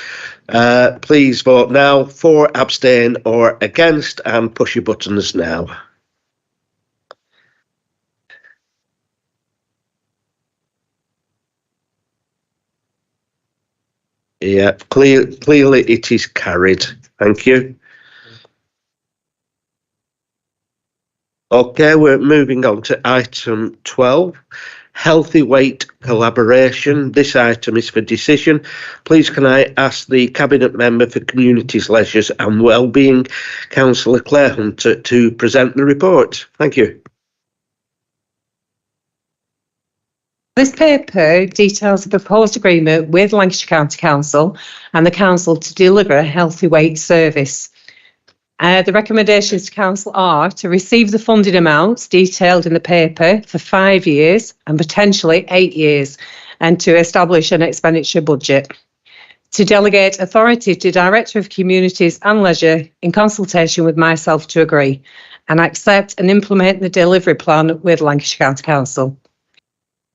Please vote now, for, abstain or against, and push your buttons now. Yeah, clearly it is carried. Thank you. Okay, we're moving on to item 12, healthy weight collaboration. This item is for decision. Please can I ask the Cabinet Member for Communities, Leisures and Wellbeing, Councillor Claire Hunter, to present the report. Thank you. This paper details a proposed agreement with Lancashire County Council and the Council to deliver a healthy weight service. The recommendations to Council are to receive the funding amounts detailed in the paper for 5 years and potentially 8 years, and to establish an expenditure budget. To delegate authority to Director of Communities and Leisure in consultation with myself to agree and accept and implement the delivery plan with Lancashire County Council.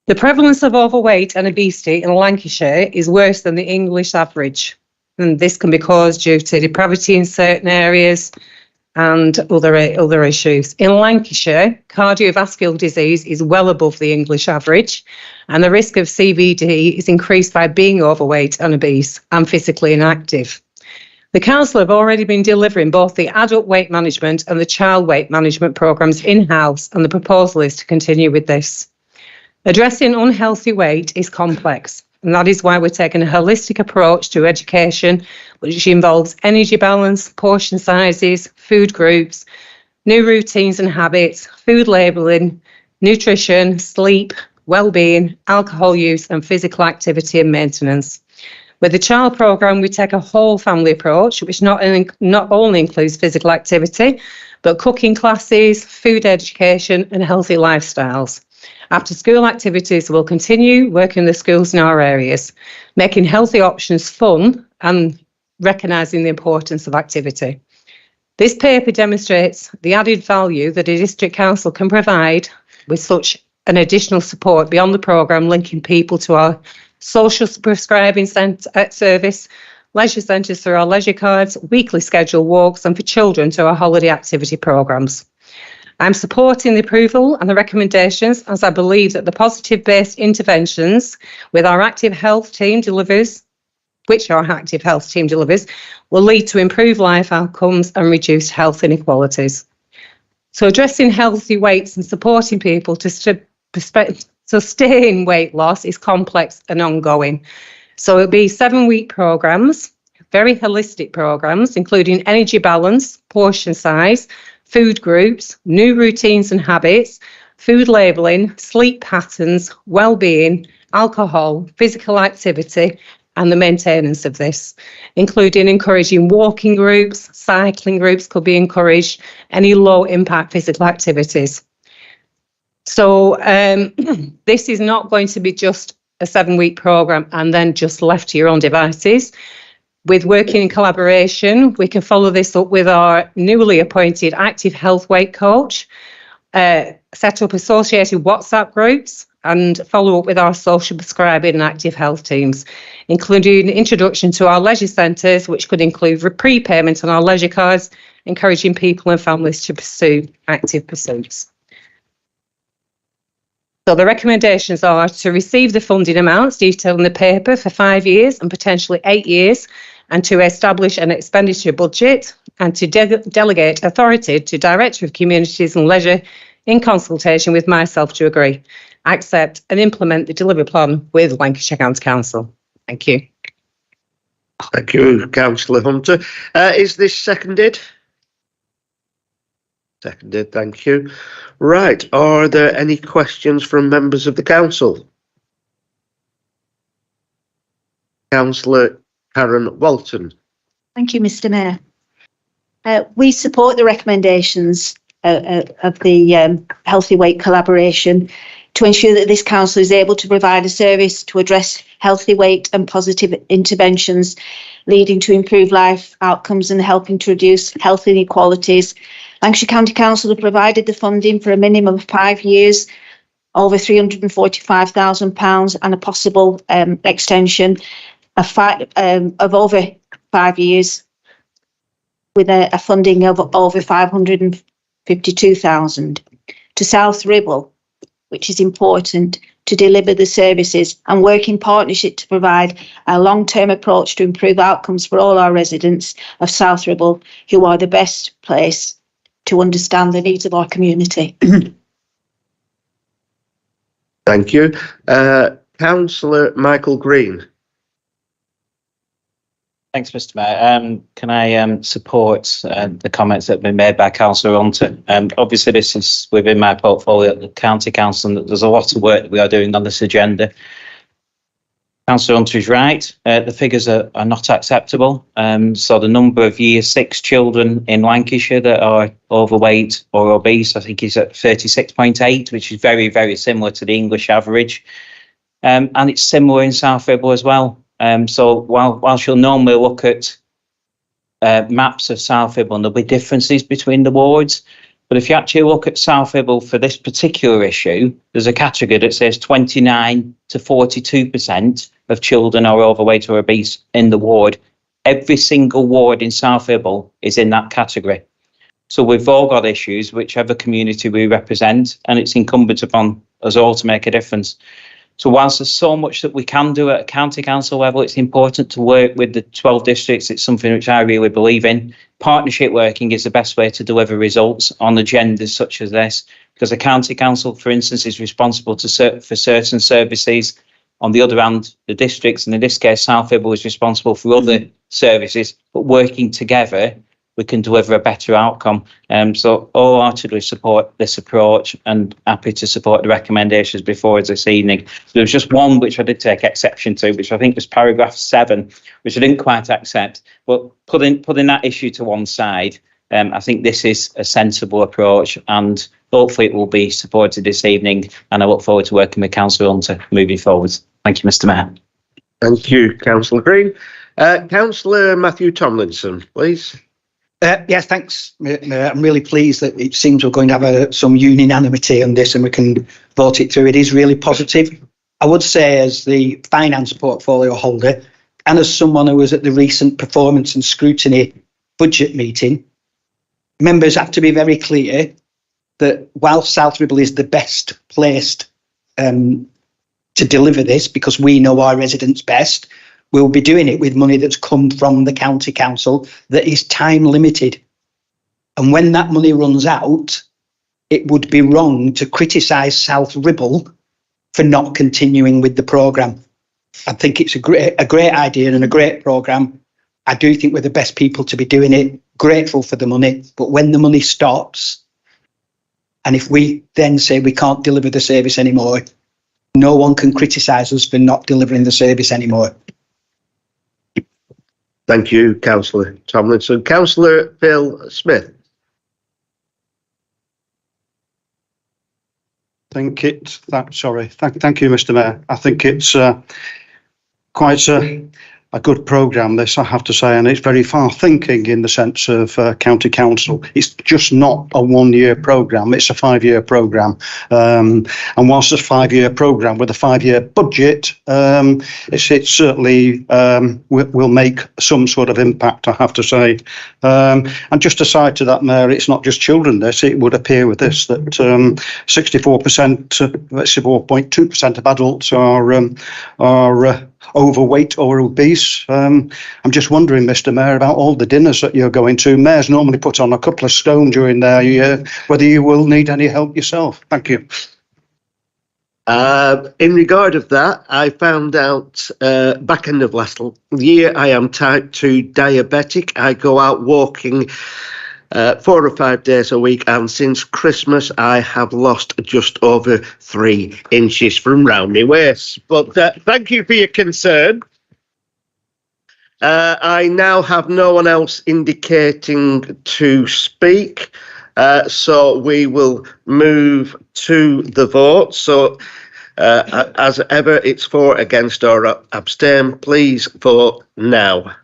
The prevalence of overweight and obesity in Lancashire is worse than the English average, and this can be caused due to depravity in certain areas and other issues. In Lancashire, cardiovascular disease is well above the English average, and the risk of CVD is increased by being overweight and obese and physically inactive. The Council have already been delivering both the adult weight management and the child weight management programmes in-house, and the proposal is to continue with this. Addressing unhealthy weight is complex, and that is why we're taking a holistic approach to education, which involves energy balance, portion sizes, food groups, new routines and habits, food labelling, nutrition, sleep, well-being, alcohol use and physical activity and maintenance. With the child programme, we take a whole family approach, which not only includes physical activity, but cooking classes, food education and healthy lifestyles. After school activities will continue working the schools in our areas, making healthy options fun and recognising the importance of activity. This paper demonstrates the added value that a district council can provide with such an additional support beyond the programme, linking people to our social prescribing service, leisure centres through our leisure cards, weekly scheduled walks, and for children to our holiday activity programmes. I'm supporting the approval and the recommendations, as I believe that the positive-based interventions with our active health team delivers, will lead to improved life outcomes and reduced health inequalities. So addressing healthy weights and supporting people to sustain weight loss is complex and ongoing. So it'll be 7-week programmes, very holistic programmes, including energy balance, portion size, food groups, new routines and habits, food labelling, sleep patterns, well-being, alcohol, physical activity, and the maintenance of this, including encouraging walking groups, cycling groups could be encouraged, any low-impact physical activities. So this is not going to be just a 7-week programme and then just left to your own devices. With working in collaboration, we can follow this up with our newly appointed active health weight coach, set up associated WhatsApp groups, and follow up with our social prescribing and active health teams, including introduction to our leisure centres, which could include prepayment on our leisure cards, encouraging people and families to pursue active pursuits. So the recommendations are to receive the funding amounts detailed in the paper for 5 years and potentially 8 years, and to establish an expenditure budget and to delegate authority to Director of Communities and Leisure in consultation with myself to agree, accept and implement the delivery plan with Lancashire County Council. Thank you. Thank you, Councillor Hunter. Is this seconded? Seconded, thank you. Right, are there any questions from members of the council? Councillor Karen Walton. Thank you, Mr. Mayor. We support the recommendations of the Healthy Weight collaboration to ensure that this council is able to provide a service to address healthy weight and positive interventions leading to improved life outcomes and helping to reduce health inequalities. Lancashire County Council have provided the funding for a minimum of 5 years, over £345,000, and a possible extension of over 5 years with a funding of over 552,000 to South Ribble, which is important to deliver the services and work in partnership to provide a long-term approach to improve outcomes for all our residents of South Ribble, who are the best place to understand the needs of our community. Thank you. Councillor Michael Green. Thanks, Mr. Mayor. Can I support the comments that have been made by Councillor Hunter? Obviously, this is within my portfolio at the County Council, and there's a lot of work that we are doing on this agenda. Councillor Hunter is right. The figures are not acceptable. So the number of Year 6 children in Lancashire that are overweight or obese, I think, is at 36.8, which is very, very similar to the English average. And it's similar in South Ribble as well. So whilst you'll normally look at maps of South Ribble, and there'll be differences between the wards, but if you actually look at South Ribble for this particular issue, there's a category that says 29 to 42% of children are overweight or obese in the ward. Every single ward in South Ribble is in that category. So we've all got issues, whichever community we represent, and it's incumbent upon us all to make a difference. So whilst there's so much that we can do at a county council level, it's important to work with the 12 districts. It's something which I really believe in. Partnership working is the best way to deliver results on agendas such as this, because a county council, for instance, is responsible for certain services. On the other hand, the districts, and in this case, South Ribble, is responsible for other services, but working together, we can deliver a better outcome. So wholeheartedly support this approach and happy to support the recommendations before us this evening. There was just one which I did take exception to, which I think was paragraph 7, which I didn't quite accept. But putting that issue to one side, I think this is a sensible approach, and hopefully it will be supported this evening. And I look forward to working with Councillor Hunter moving forward. Thank you, Mr. Mayor. Thank you, Councillor Green. Councillor Matthew Tomlinson, please. Yes, thanks. I'm really pleased that it seems we're going to have some unanimity on this and we can vote it through. It is really positive. I would say, as the finance portfolio holder and as someone who was at the recent performance and scrutiny budget meeting, members have to be very clear that while South Ribble is the best placed to deliver this, because we know our residents best, we'll be doing it with money that's come from the county council that is time limited. And when that money runs out, it would be wrong to criticise South Ribble for not continuing with the programme. I think it's a great idea and a great programme. I do think we're the best people to be doing it, grateful for the money. But when the money stops, and if we then say we can't deliver the service anymore, no one can criticise us for not delivering the service anymore. Thank you, Councillor Tomlinson. Councillor Phil Smith. Thank you, Mr. Mayor. I think it's quite a good programme, this, I have to say, and it's very far-thinking in the sense of county council. It's just not a one-year programme, it's a 5-year programme. And whilst it's a 5-year programme with a 5-year budget, it certainly will make some sort of impact, I have to say. And just aside to that, Mayor, it's not just children, this. It would appear with this that 64%, 64.2% of adults are overweight or obese. I'm just wondering, Mr. Mayor, about all the dinners that you're going to. Mayors normally put on a couple of stone during their year, whether you will need any help yourself. Thank you. In regard of that, I found out back end of last year I am type 2 diabetic. I go out walking 4 or 5 days a week, and since Christmas I have lost just over 3 inches from round my waist. But thank you for your concern. I now have no one else indicating to speak. So we will move to the vote. So as ever, it's for, against, or abstain. Please vote now.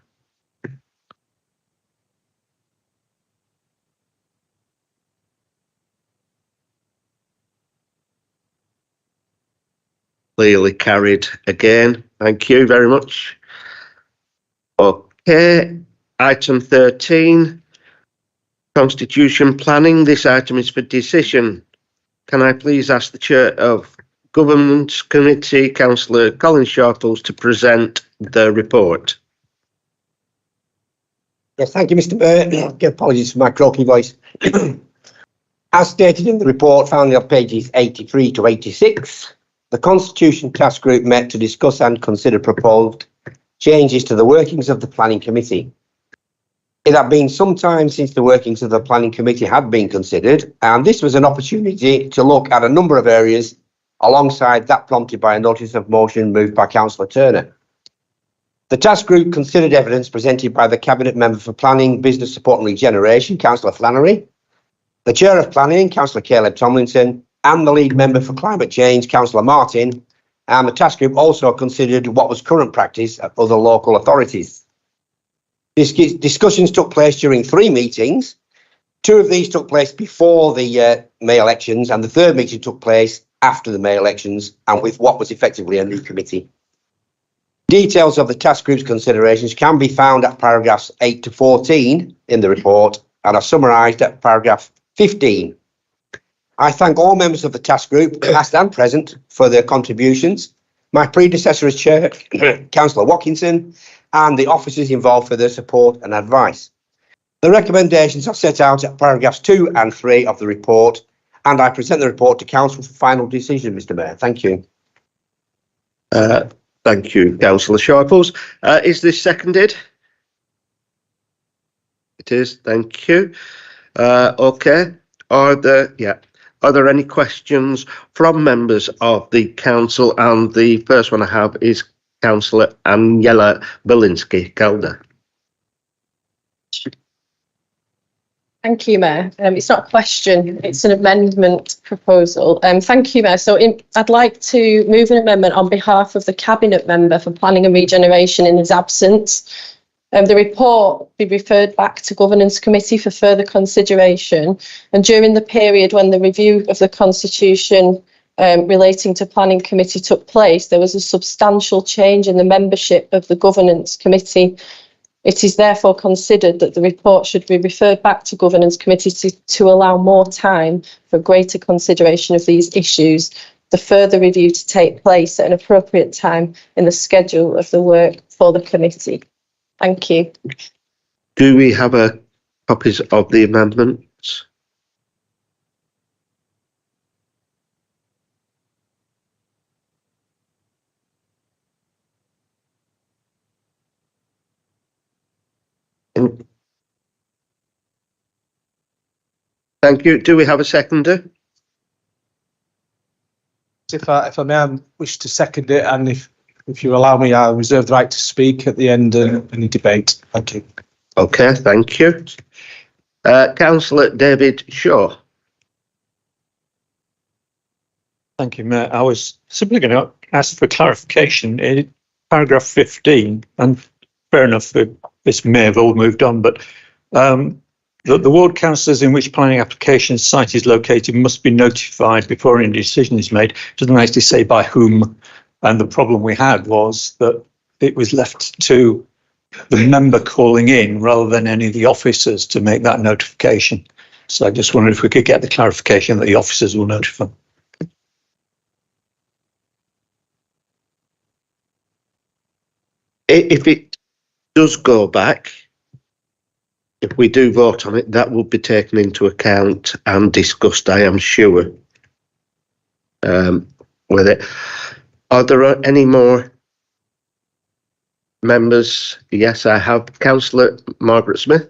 Clearly carried again. Thank you very much. Okay, item 13. Constitution planning. This item is for decision. Can I please ask the Chair of Governance Committee, Councillor Colin Sharples, to present the report? Yes, thank you, Mr. Mayor. Apologies for my croaky voice. As stated in the report found on pages 83 to 86, the Constitution Task Group met to discuss and consider proposed changes to the workings of the Planning Committee. It had been some time since the workings of the Planning Committee had been considered, and this was an opportunity to look at a number of areas alongside that prompted by a notice of motion moved by Councillor Turner. The task group considered evidence presented by the Cabinet Member for Planning, Business Support and Regeneration, Councillor Flannery, the Chair of Planning, Councillor Caleb Tomlinson, and the Lead Member for Climate Change, Councillor Martin, and the task group also considered what was current practice at other local authorities. Discussions took place during 3 meetings. 2 of these took place before the May elections, and the 3rd meeting took place after the May elections, and with what was effectively a new committee. Details of the task group's considerations can be found at paragraphs 8 to 14 in the report and are summarised at paragraph 15. I thank all members of the task group, past and present, for their contributions, my predecessor as chair, Councillor Watkinson, and the officers involved for their support and advice. The recommendations are set out at paragraphs 2 and 3 of the report, and I present the report to Council for final decision, Mr. Mayor. Thank you. Thank you, Councillor Sharples. Is this seconded? It is. Thank you. Okay. Are there any questions from members of the council? And the first one I have is Councillor Aniela Belinsky-Calder. Thank you, Mayor. It's not a question, it's an amendment proposal. Thank you, Mayor. So I'd like to move an amendment on behalf of the Cabinet Member for Planning and Regeneration in his absence. The report be referred back to Governance Committee for further consideration. And during the period when the review of the Constitution relating to Planning Committee took place, there was a substantial change in the membership of the Governance Committee. It is therefore considered that the report should be referred back to Governance Committee to allow more time for greater consideration of these issues, the further review to take place at an appropriate time in the schedule of the work for the committee. Thank you. Do we have copies of the amendments? Thank you. Do we have a seconder? If I may, I wish to second it, and if you allow me, I'll reserve the right to speak at the end of any debate. Thank you. Okay, thank you. Councillor David Shaw. Thank you, Mayor. I was simply going to ask for clarification in paragraph 15, and fair enough, this may have all moved on, but the ward councillors in which planning application site is located must be notified before any decision is made. It doesn't actually say by whom, and the problem we had was that it was left to the member calling in rather than any of the officers to make that notification. So I just wondered if we could get the clarification that the officers will notify. If it does go back, if we do vote on it, that will be taken into account and discussed, I am sure, with it. Are there any more members? Yes, I have. Councillor Margaret Smith.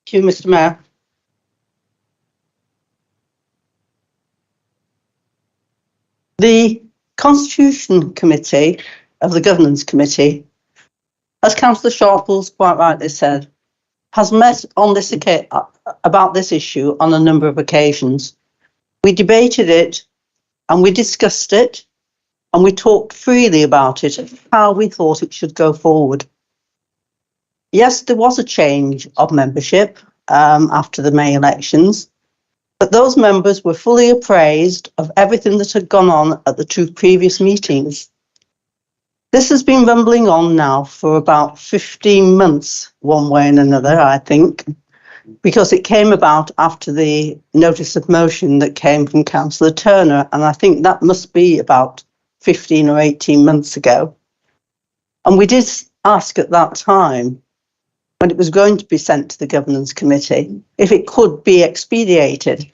Thank you, Mr. Mayor. The Constitution Committee of the Governance Committee, as Councillor Sharples quite rightly said, has met on this about this issue on a number of occasions. We debated it and we discussed it and we talked freely about it, how we thought it should go forward. Yes, there was a change of membership after the May elections, but those members were fully appraised of everything that had gone on at the 2 previous meetings. This has been rumbling on now for about 15 months, one way and another, I think, because it came about after the notice of motion that came from Councillor Turner, and I think that must be about 15 or 18 months ago. And we did ask at that time, when it was going to be sent to the Governance Committee, if it could be expedited.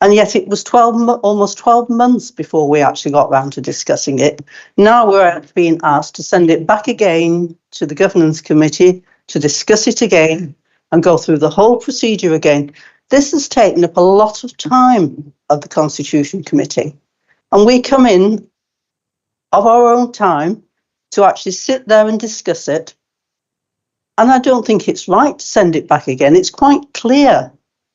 And yet it was almost 12 months before we actually got round to discussing it. Now we're being asked to send it back again to the Governance Committee to discuss it again and go through the whole procedure again. This has taken up a lot of time of the Constitution Committee. And we come in of our own time to actually sit there and discuss it. And I don't think it's right to send it back again. It's quite clear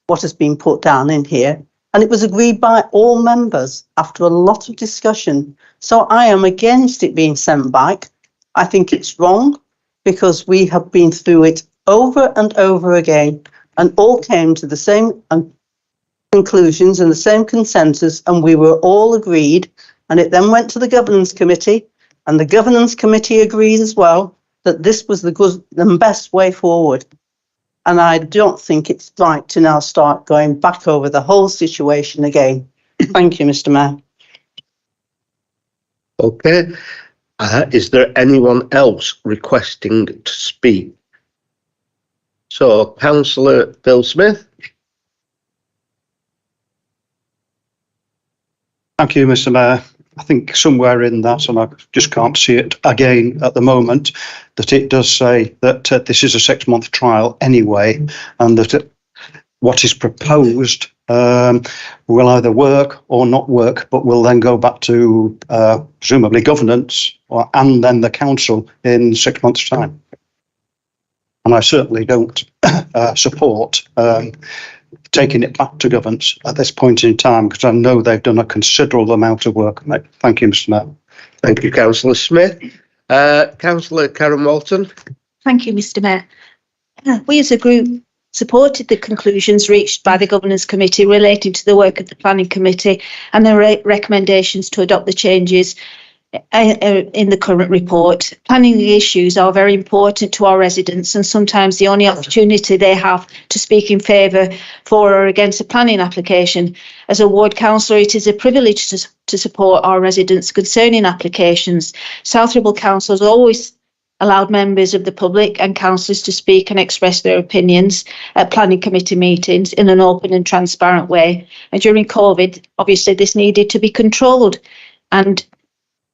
what has been put down in here. And it was agreed by all members after a lot of discussion. So I am against it being sent back. I think it's wrong because we have been through it over and over again and all came to the same conclusions and the same consensus, and we were all agreed. And it then went to the Governance Committee, and the Governance Committee agreed as well that this was the good and best way forward. And I don't think it's right to now start going back over the whole situation again. Thank you, Mr. Mayor. Okay. Is there anyone else requesting to speak? So, Councillor Phil Smith. Thank you, Mr. Mayor. I think somewhere in that, and I just can't see it again at the moment, that it does say that this is a 6-month trial anyway, and that what is proposed will either work or not work, but will then go back to presumably governance and then the council in 6 months' time. And I certainly don't support taking it back to governance at this point in time, because I know they've done a considerable amount of work on it. Thank you, Mr. Mayor. Thank you, Councillor Smith. Councillor Karen Walton. Thank you, Mr. Mayor. We as a group supported the conclusions reached by the Governance Committee relating to the work of the Planning Committee and the recommendations to adopt the changes in the current report. Planning issues are very important to our residents, and sometimes the only opportunity they have to speak in favour for or against a planning application. As a ward councillor, it is a privilege to support our residents concerning applications. South Ribble Council has always allowed members of the public and councillors to speak and express their opinions at planning committee meetings in an open and transparent way. And during COVID, obviously this needed to be controlled and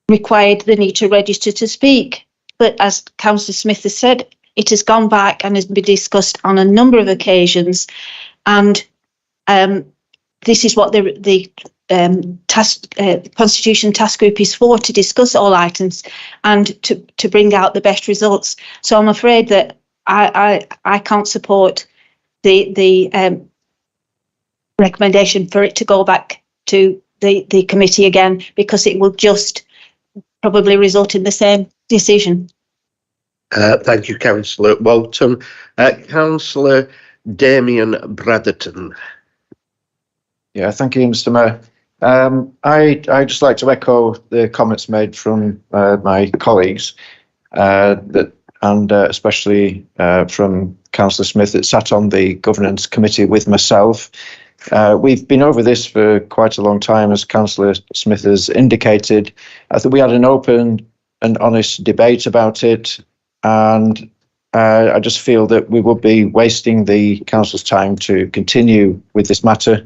required the need to register to speak. But as Councillor Smith has said, it has gone back and has been discussed on a number of occasions. And this is what the Constitution Task Group is for, to discuss all items and to bring out the best results. So I'm afraid that I can't support the recommendation for it to go back to the committee again, because it will just probably result in the same decision. Thank you, Councillor Walton. Councillor Damien Bratherton. Yeah, thank you, Mr. Mayor. I'd just like to echo the comments made from my colleagues, and especially from Councillor Smith, that sat on the Governance Committee with myself. We've been over this for quite a long time, as Councillor Smith has indicated. I think we had an open and honest debate about it, and I just feel that we would be wasting the council's time to continue with this matter.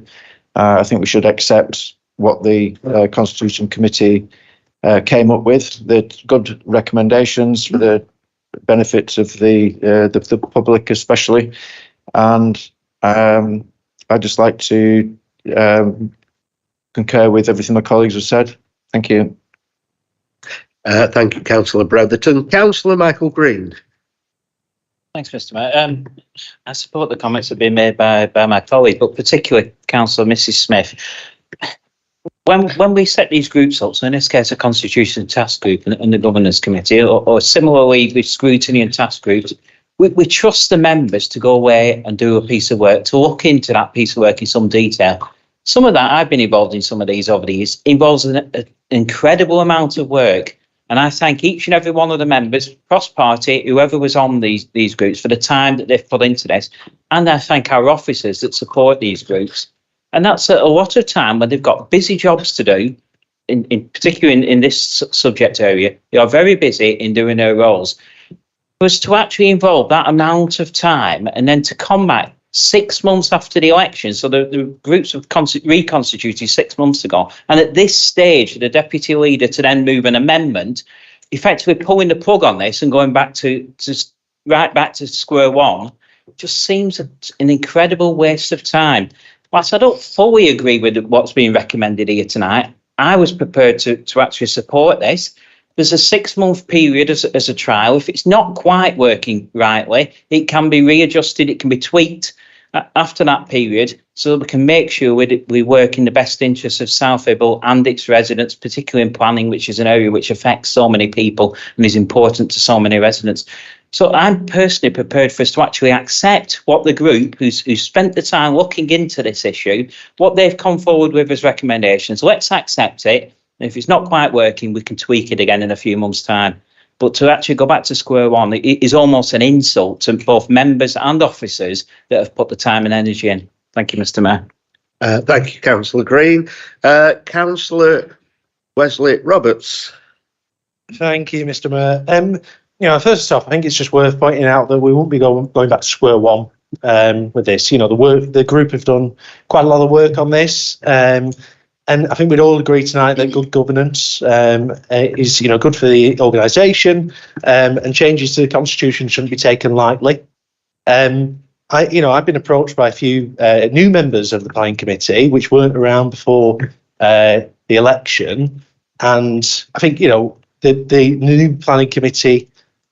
I think we should accept what the Constitution Committee came up with, the good recommendations for the benefit of the public especially, and I'd just like to concur with everything my colleagues have said. Thank you. Thank you, Councillor Brotherton. Councillor Michael Green. Thanks, Mr. Mayor. I support the comments that have been made by my colleague, but particularly Councillor Mrs. Smith. When we set these groups up, so in this case a Constitution Task Group and the Governance Committee, or similarly with scrutiny and task groups, we trust the members to go away and do a piece of work, to look into that piece of work in some detail. Some of that, I've been involved in some of these over the years, involves an incredible amount of work. And I thank each and every one of the members, cross-party, whoever was on these groups, for the time that they've put into this. And I thank our officers that support these groups. And that's a lot of time when they've got busy jobs to do, particularly in this subject area. They are very busy in doing their roles. For us to actually involve that amount of time and then to come back 6 months after the election, so the groups have reconstituted 6 months ago, and at this stage, the deputy leader to then move an amendment, effectively pulling the plug on this and going back to right back to square one, just seems an incredible waste of time. Whilst I don't fully agree with what's being recommended here tonight, I was prepared to actually support this. There's a 6 month period as a trial. If it's not quite working rightly, it can be readjusted, it can be tweaked after that period, so that we can make sure we work in the best interests of South Hibble and its residents, particularly in planning, which is an area which affects so many people and is important to so many residents. So I'm personally prepared for us to actually accept what the group who's spent the time looking into this issue, what they've come forward with as recommendations. Let's accept it. And if it's not quite working, we can tweak it again in a few months' time. But to actually go back to square one, it is almost an insult to both members and officers that have put the time and energy in. Thank you, Mr. Mayor. Thank you, Councillor Green. Councillor Wesley Roberts. Thank you, Mr. Mayor. First off, I think it's just worth pointing out that we won't be going back to square one with this. The group have done quite a lot of work on this. And I think we'd all agree tonight that good governance is, good for the organisation, and changes to the constitution shouldn't be taken lightly. I've been approached by a few new members of the planning committee, which weren't around before the election, and I think the new planning committee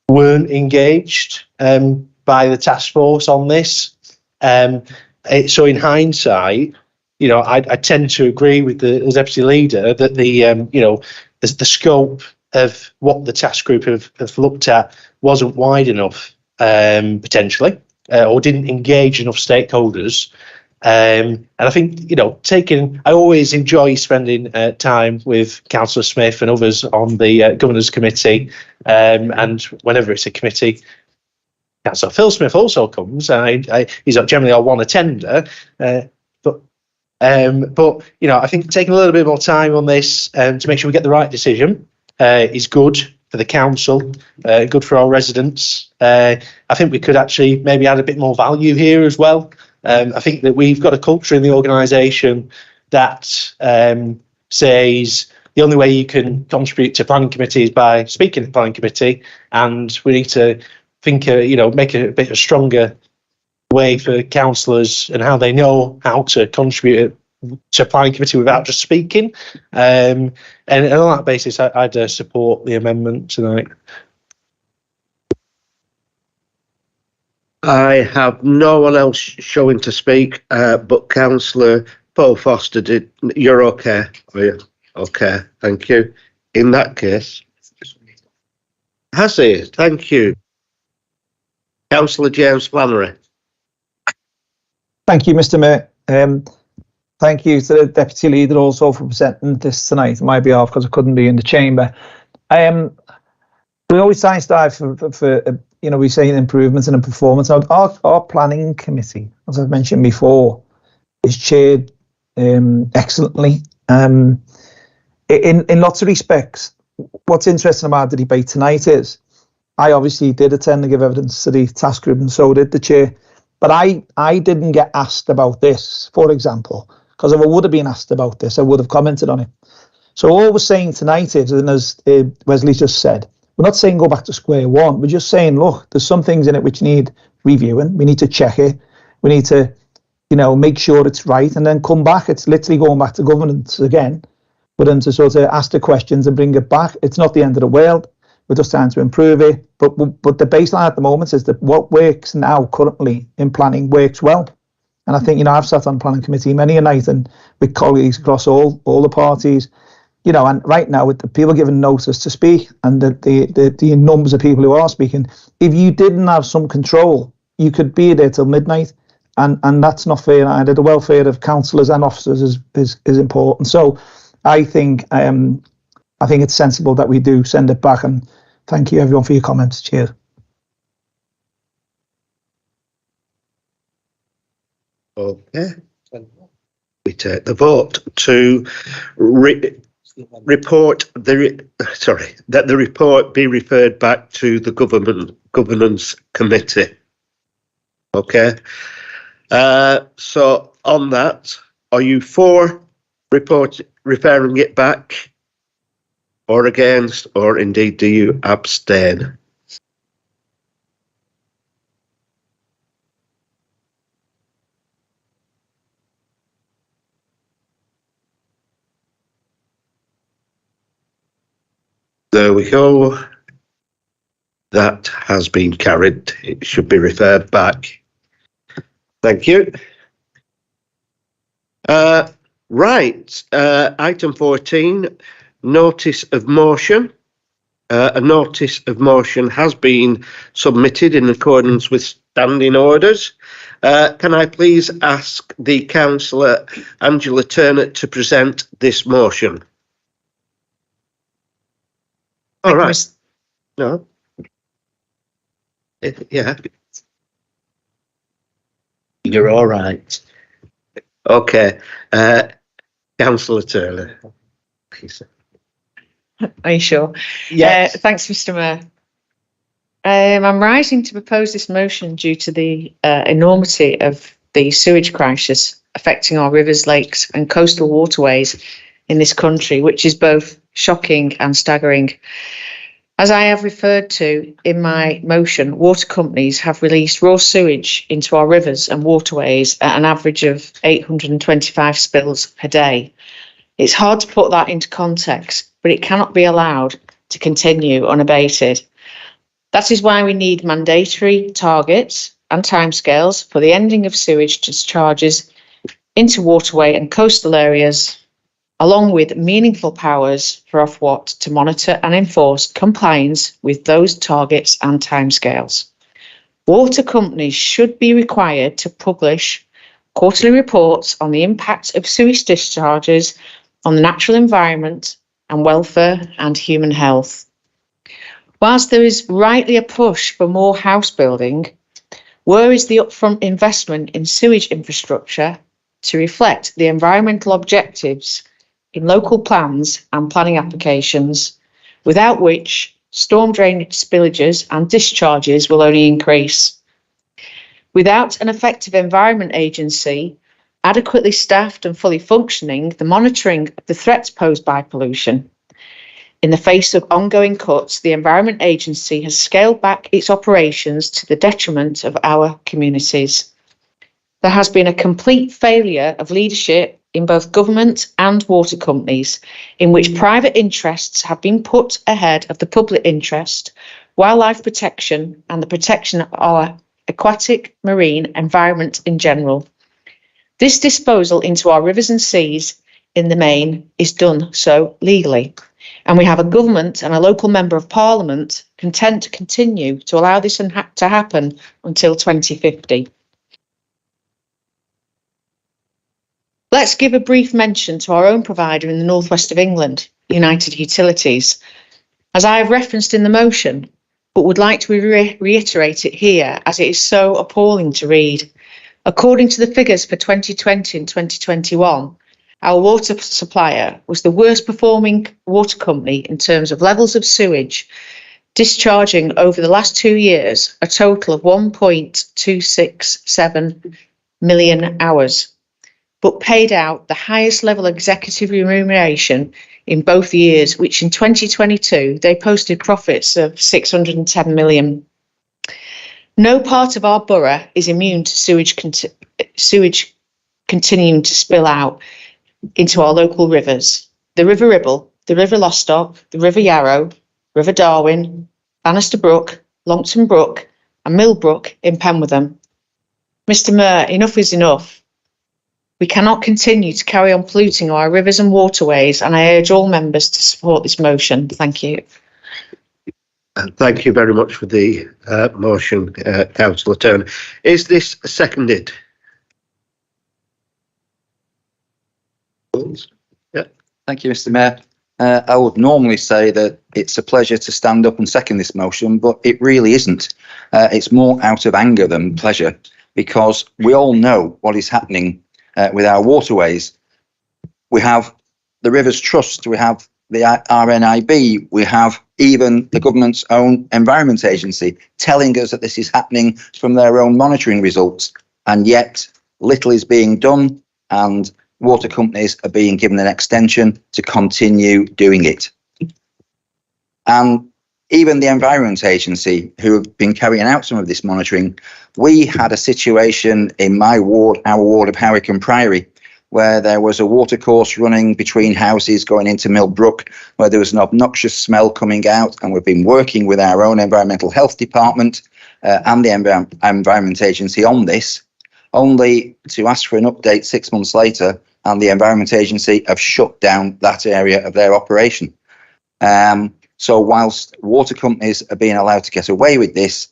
weren't engaged by the task force on this. So in hindsight, I tend to agree with the deputy leader that the scope of what the task group have looked at wasn't wide enough, potentially, or didn't engage enough stakeholders. And I think, I always enjoy spending time with Councillor Smith and others on the Governance Committee. And whenever it's a committee, Councillor Phil Smith also comes. He's generally our one attender. But I think taking a little bit more time on this to make sure we get the right decision is good for the council, good for our residents. I think we could actually maybe add a bit more value here as well. I think that we've got a culture in the organisation that says the only way you can contribute to planning committee is by speaking at the planning committee, and we need to think, make a bit of stronger way for councillors and how they know how to contribute to planning committee without just speaking. And on that basis, I'd support the amendment tonight. I have no one else showing to speak, but Councillor Paul Foster did. You're okay? Are you? Okay, thank you. In that case, has he? Thank you. Councillor James Flannery. Thank you, Mr. Mayor. Thank you to the Deputy Leader also for presenting this tonight on my behalf, because I couldn't be in the chamber. We always try and strive for we say improvements in performance. Our planning committee, as I've mentioned before, is chaired excellently. In lots of respects, what's interesting about the debate tonight is I obviously did attend to give evidence to the task group, and so did the chair. But I didn't get asked about this, for example, because if I would have been asked about this, I would have commented on it. So all we're saying tonight is, and as Wesley just said, we're not saying go back to square one. We're just saying, look, there's some things in it which need reviewing. We need to check it. We need to, make sure it's right, and then come back. It's literally going back to governance again, for them to sort of ask the questions and bring it back. It's not the end of the world. We're just trying to improve it. But the baseline at the moment is that what works now currently in planning works well. And I think, I've sat on planning committee many a night and with colleagues across all the parties, and right now with the people given notice to speak and the numbers of people who are speaking, if you didn't have some control, you could be there till midnight. And that's not fair either. The welfare of councillors and officers is important. So I think it's sensible that we do send it back, and thank you everyone for your comments. Cheers. Okay. We take the vote to report that the report be referred back to the governance committee. Okay. So on that, are you for referring it back, or against, or indeed do you abstain? There we go. That has been carried. It should be referred back. Thank you. Right. Item 14, notice of motion. A notice of motion has been submitted in accordance with standing orders. Can I please ask the councillor Angela Turner to present this motion? All right. No. Yeah. You're all right. Okay. Councillor Turner. Please. Are you sure? Yes. Thanks, Mr. Mayor. I'm rising to propose this motion due to the enormity of the sewage crisis affecting our rivers, lakes and coastal waterways in this country, which is both shocking and staggering. As I have referred to in my motion, water companies have released raw sewage into our rivers and waterways at an average of 825 spills per day. It's hard to put that into context, but it cannot be allowed to continue unabated. That is why we need mandatory targets and timescales for the ending of sewage discharges into waterway and coastal areas, along with meaningful powers for Ofwat to monitor and enforce compliance with those targets and timescales. Water companies should be required to publish quarterly reports on the impact of sewage discharges on the natural environment and welfare and human health. Whilst there is rightly a push for more house building, where is the upfront investment in sewage infrastructure to reflect the environmental objectives in local plans and planning applications, without which storm drainage spillages and discharges will only increase? Without an effective environment agency, adequately staffed and fully functioning, the monitoring of the threats posed by pollution. In the face of ongoing cuts, the Environment Agency has scaled back its operations to the detriment of our communities. There has been a complete failure of leadership in both government and water companies, in which private interests have been put ahead of the public interest, wildlife protection and the protection of our aquatic marine environment in general. This disposal into our rivers and seas in the main is done so legally, and we have a government and a local member of parliament content to continue to allow this to happen until 2050. Let's give a brief mention to our own provider in the northwest of England, United Utilities, as I have referenced in the motion, but would like to reiterate it here as it is so appalling to read. According to the figures for 2020 and 2021, our water supplier was the worst performing water company in terms of levels of sewage, discharging over the last 2 years a total of 1.267 million hours, but paid out the highest level executive remuneration in both years, which in 2022 they posted profits of 610 million. No part of our borough is immune to sewage continuing to spill out into our local rivers. The River Ribble, the River Lostock, the River Yarrow, River Darwen, Bannister Brook, Longton Brook and Millbrook in Penwitham. Mr Mayor, enough is enough. We cannot continue to carry on polluting our rivers and waterways, and I urge all members to support this motion. Thank you. Thank you very much for the motion, Councillor Turner. Is this seconded? Yeah. Thank you, Mr Mayor. I would normally say that it's a pleasure to stand up and second this motion, but it really isn't. It's more out of anger than pleasure, because we all know what is happening with our waterways. We have the Rivers Trust, we have the RNIB, we have even the government's own Environment Agency telling us that this is happening from their own monitoring results, and yet little is being done, and water companies are being given an extension to continue doing it. And even the Environment Agency, who have been carrying out some of this monitoring, we had a situation in my ward, our ward of Howickham Priory, where there was a watercourse running between houses going into Millbrook, where there was an obnoxious smell coming out, and we've been working with our own Environmental Health Department and the Environment Agency on this, only to ask for an update 6 months later, and the Environment Agency have shut down that area of their operation. So whilst water companies are being allowed to get away with this,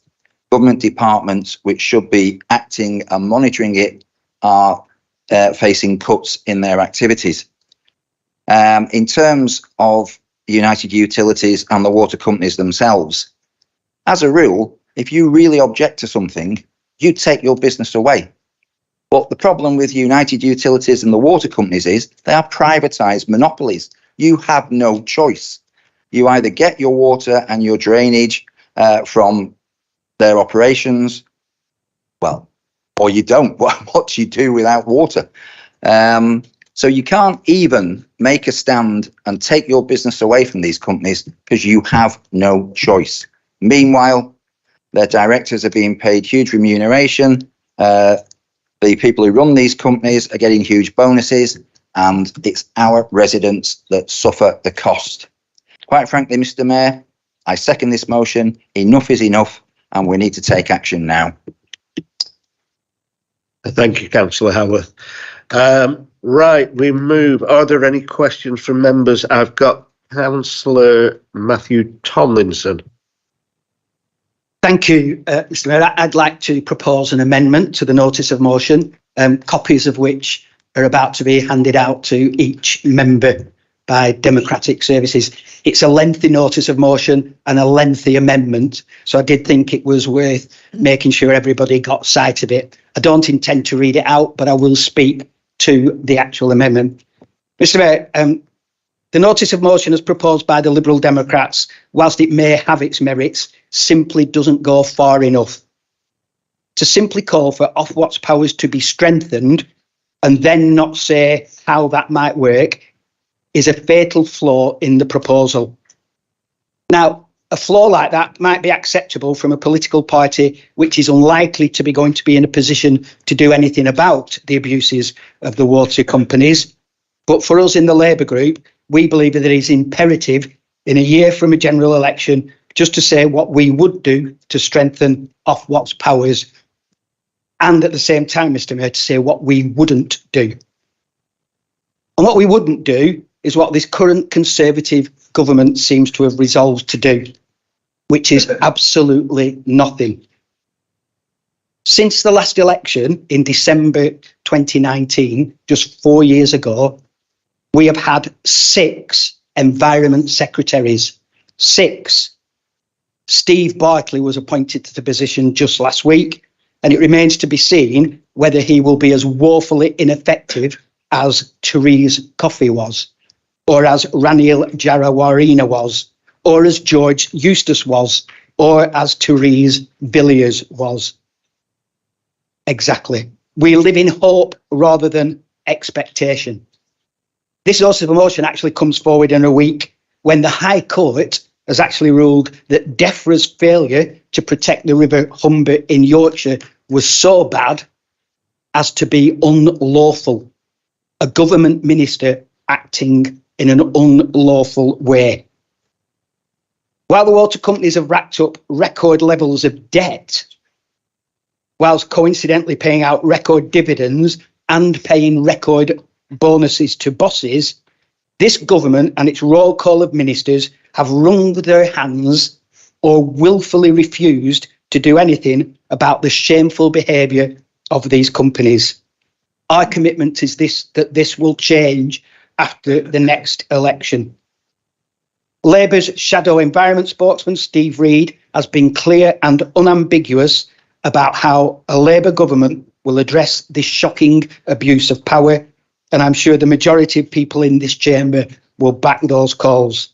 government departments which should be acting and monitoring it are facing cuts in their activities. In terms of United Utilities and the water companies themselves, as a rule, if you really object to something, you take your business away. But the problem with United Utilities and the water companies is they are privatised monopolies. You have no choice. You either get your water and your drainage from their operations, well, or you don't. What do you do without water? So you can't even make a stand and take your business away from these companies because you have no choice. Meanwhile, their directors are being paid huge remuneration. The people who run these companies are getting huge bonuses, and it's our residents that suffer the cost. Quite frankly, Mr Mayor, I second this motion. Enough is enough, and we need to take action now. Thank you, Councillor Howarth. Right, we move. Are there any questions from members? I've got Councillor Matthew Tomlinson. Thank you, Mr Mayor. I'd like to propose an amendment to the notice of motion, copies of which are about to be handed out to each member by Democratic Services. It's a lengthy notice of motion and a lengthy amendment, so I did think it was worth making sure everybody got sight of it. I don't intend to read it out, but I will speak to the actual amendment. Mr Mayor, the notice of motion as proposed by the Liberal Democrats, whilst it may have its merits, simply doesn't go far enough. To simply call for Ofwat's powers to be strengthened and then not say how that might work is a fatal flaw in the proposal. Now, a flaw like that might be acceptable from a political party which is unlikely to be going to be in a position to do anything about the abuses of the water companies. But for us in the Labour group, we believe that it is imperative in a year from a general election just to say what we would do to strengthen Ofwat's powers, and at the same time, Mr Mayor, to say what we wouldn't do. And what we wouldn't do is what this current Conservative government seems to have resolved to do, which is absolutely nothing. Since the last election in December 2019, just 4 years ago, we have had 6 environment secretaries. 6. Steve Barclay was appointed to the position just last week, and it remains to be seen whether he will be as woefully ineffective as Therese Coffey was, or as Ranil Jarawarina was, or as George Eustace was, or as Therese Villiers was. Exactly. We live in hope rather than expectation. This notice of motion actually comes forward in a week when the High Court has actually ruled that DEFRA's failure to protect the River Humber in Yorkshire was so bad as to be unlawful. A government minister acting in an unlawful way. While the water companies have racked up record levels of debt, whilst coincidentally paying out record dividends and paying record bonuses to bosses, this government and its roll call of ministers have wrung their hands or willfully refused to do anything about the shameful behaviour of these companies. Our commitment is that this will change after the next election. Labour's shadow environment spokesman, Steve Reid, has been clear and unambiguous about how a Labour government will address this shocking abuse of power, and I'm sure the majority of people in this chamber will back those calls.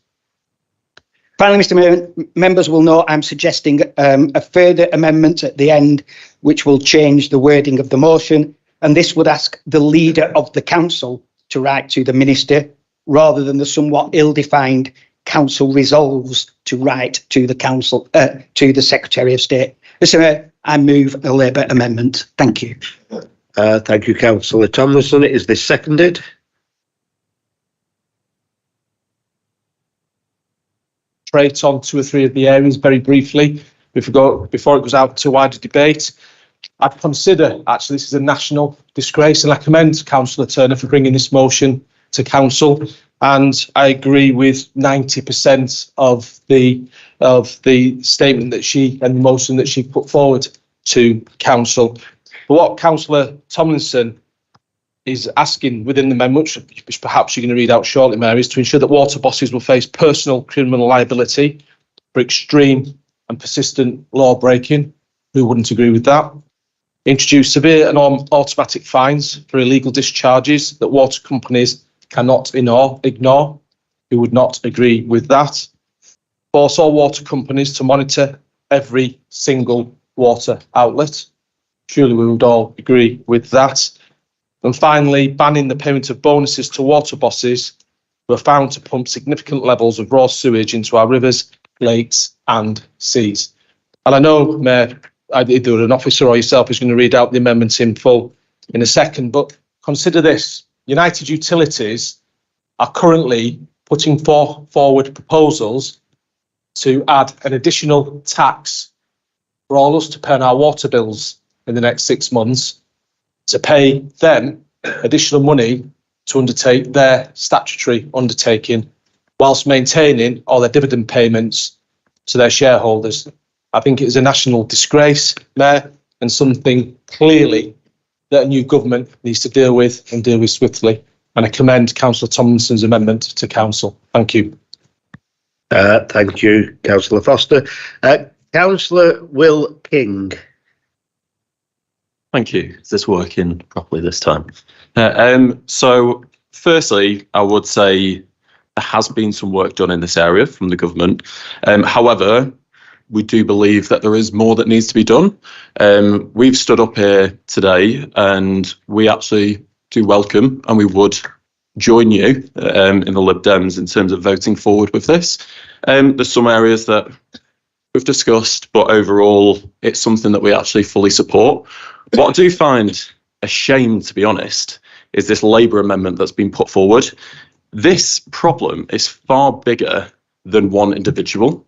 Finally, Mr Mayor, members will know I'm suggesting a further amendment at the end, which will change the wording of the motion, and this would ask the leader of the council to write to the minister, rather than the somewhat ill-defined council resolves to write to the council, to the Secretary of State. Mr Mayor, I move a Labour amendment. Thank you. Thank you, Councillor Tomlinson. Is this seconded? Trade on two or three of the areas very briefly before it goes out to wider debate. I'd consider actually this is a national disgrace, and I commend Councillor Turner for bringing this motion to council. And I agree with 90% of the statement that she and the motion that she put forward to council. But what Councillor Tomlinson is asking within the amendment, which perhaps you're going to read out shortly, Mary, is to ensure that water bosses will face personal criminal liability for extreme and persistent law breaking. Who wouldn't agree with that? Introduce severe and automatic fines for illegal discharges that water companies cannot ignore. Who would not agree with that? Force all water companies to monitor every single water outlet. Surely we would all agree with that. And finally, banning the payment of bonuses to water bosses who are found to pump significant levels of raw sewage into our rivers, lakes and seas. And I know, Mayor, either an officer or yourself is going to read out the amendments in full in a second, but consider this. United Utilities are currently putting forward proposals to add an additional tax for all us to pay on our water bills in the next 6 months, to pay them additional money to undertake their statutory undertaking whilst maintaining all their dividend payments to their shareholders. I think it is a national disgrace, Mayor, and something clearly that a new government needs to deal with and deal with swiftly. And I commend Councillor Tomlinson's amendment to council. Thank you. Thank you, Councillor Foster. Councillor Will King. Thank you. Is this working properly this time? So firstly, I would say there has been some work done in this area from the government. However, we do believe that there is more that needs to be done. We've stood up here today and we actually do welcome, and we would join you in the Lib Dems in terms of voting forward with this. There's some areas that we've discussed, but overall it's something that we actually fully support. What I do find a shame, to be honest, is this Labour amendment that's been put forward. This problem is far bigger than one individual.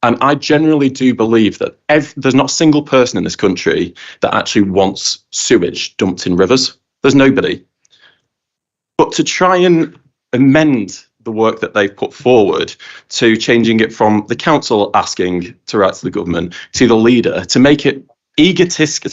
And I generally do believe that there's not a single person in this country that actually wants sewage dumped in rivers. There's nobody. But to try and amend the work that they've put forward to changing it from the council asking to write to the government to the leader, to make it egotistic.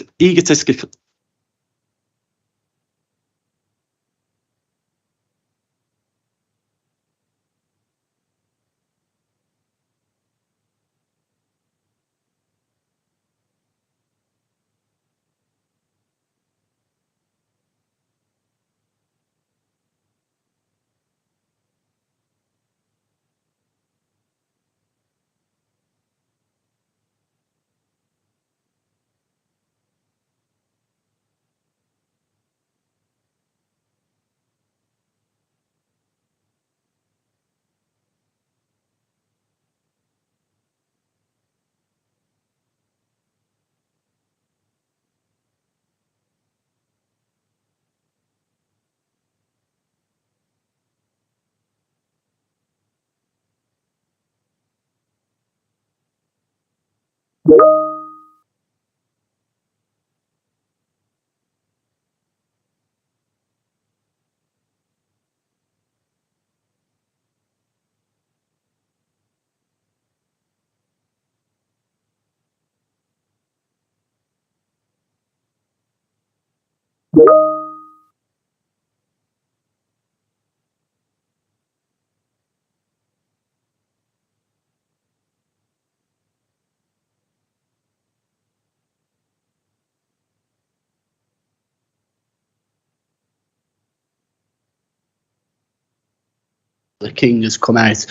The King has come out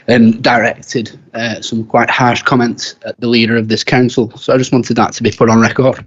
and directed some quite harsh comments at the leader of this council. So I just wanted that to be put on record.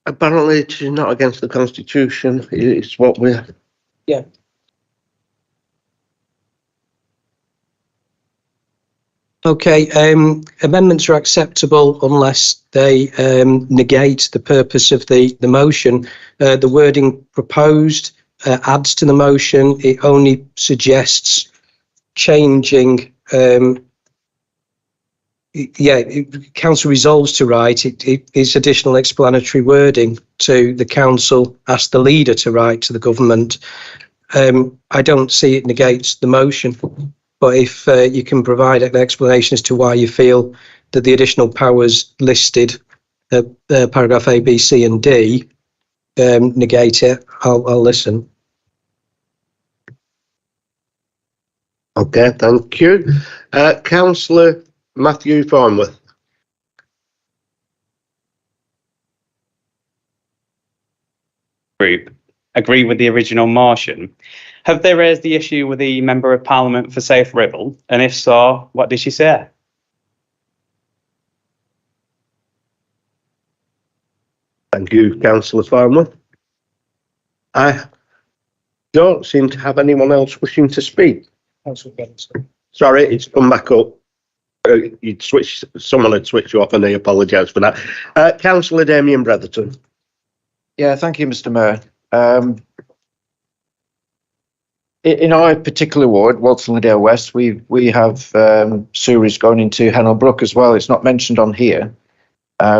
Apparently it is not against the Constitution. It's what we're... Yeah. Okay, amendments are acceptable unless they negate the purpose of the motion. The wording proposed adds to the motion. It only suggests changing council resolves to write. It is additional explanatory wording to the council, ask the leader to write to the government. I don't see it negates the motion, but if you can provide an explanation as to why you feel that the additional powers listed, paragraph A, B, C and D, negate it, I'll listen. Okay, thank you. Councillor Matthew Farnworth. Group agree with the original motion. Have they raised the issue with the Member of Parliament for South Ribble? And if so, what did she say? Thank you, Councillor Farnworth. I don't seem to have anyone else wishing to speak. Sorry, it's come back up. Someone had switched you off and I apologise for that. Councillor Damien Bretherton. Yeah, thank you, Mr. Mayor. In our particular ward, Walton Liddell West, we have sewerage going into Hennell Brook as well. It's not mentioned on here.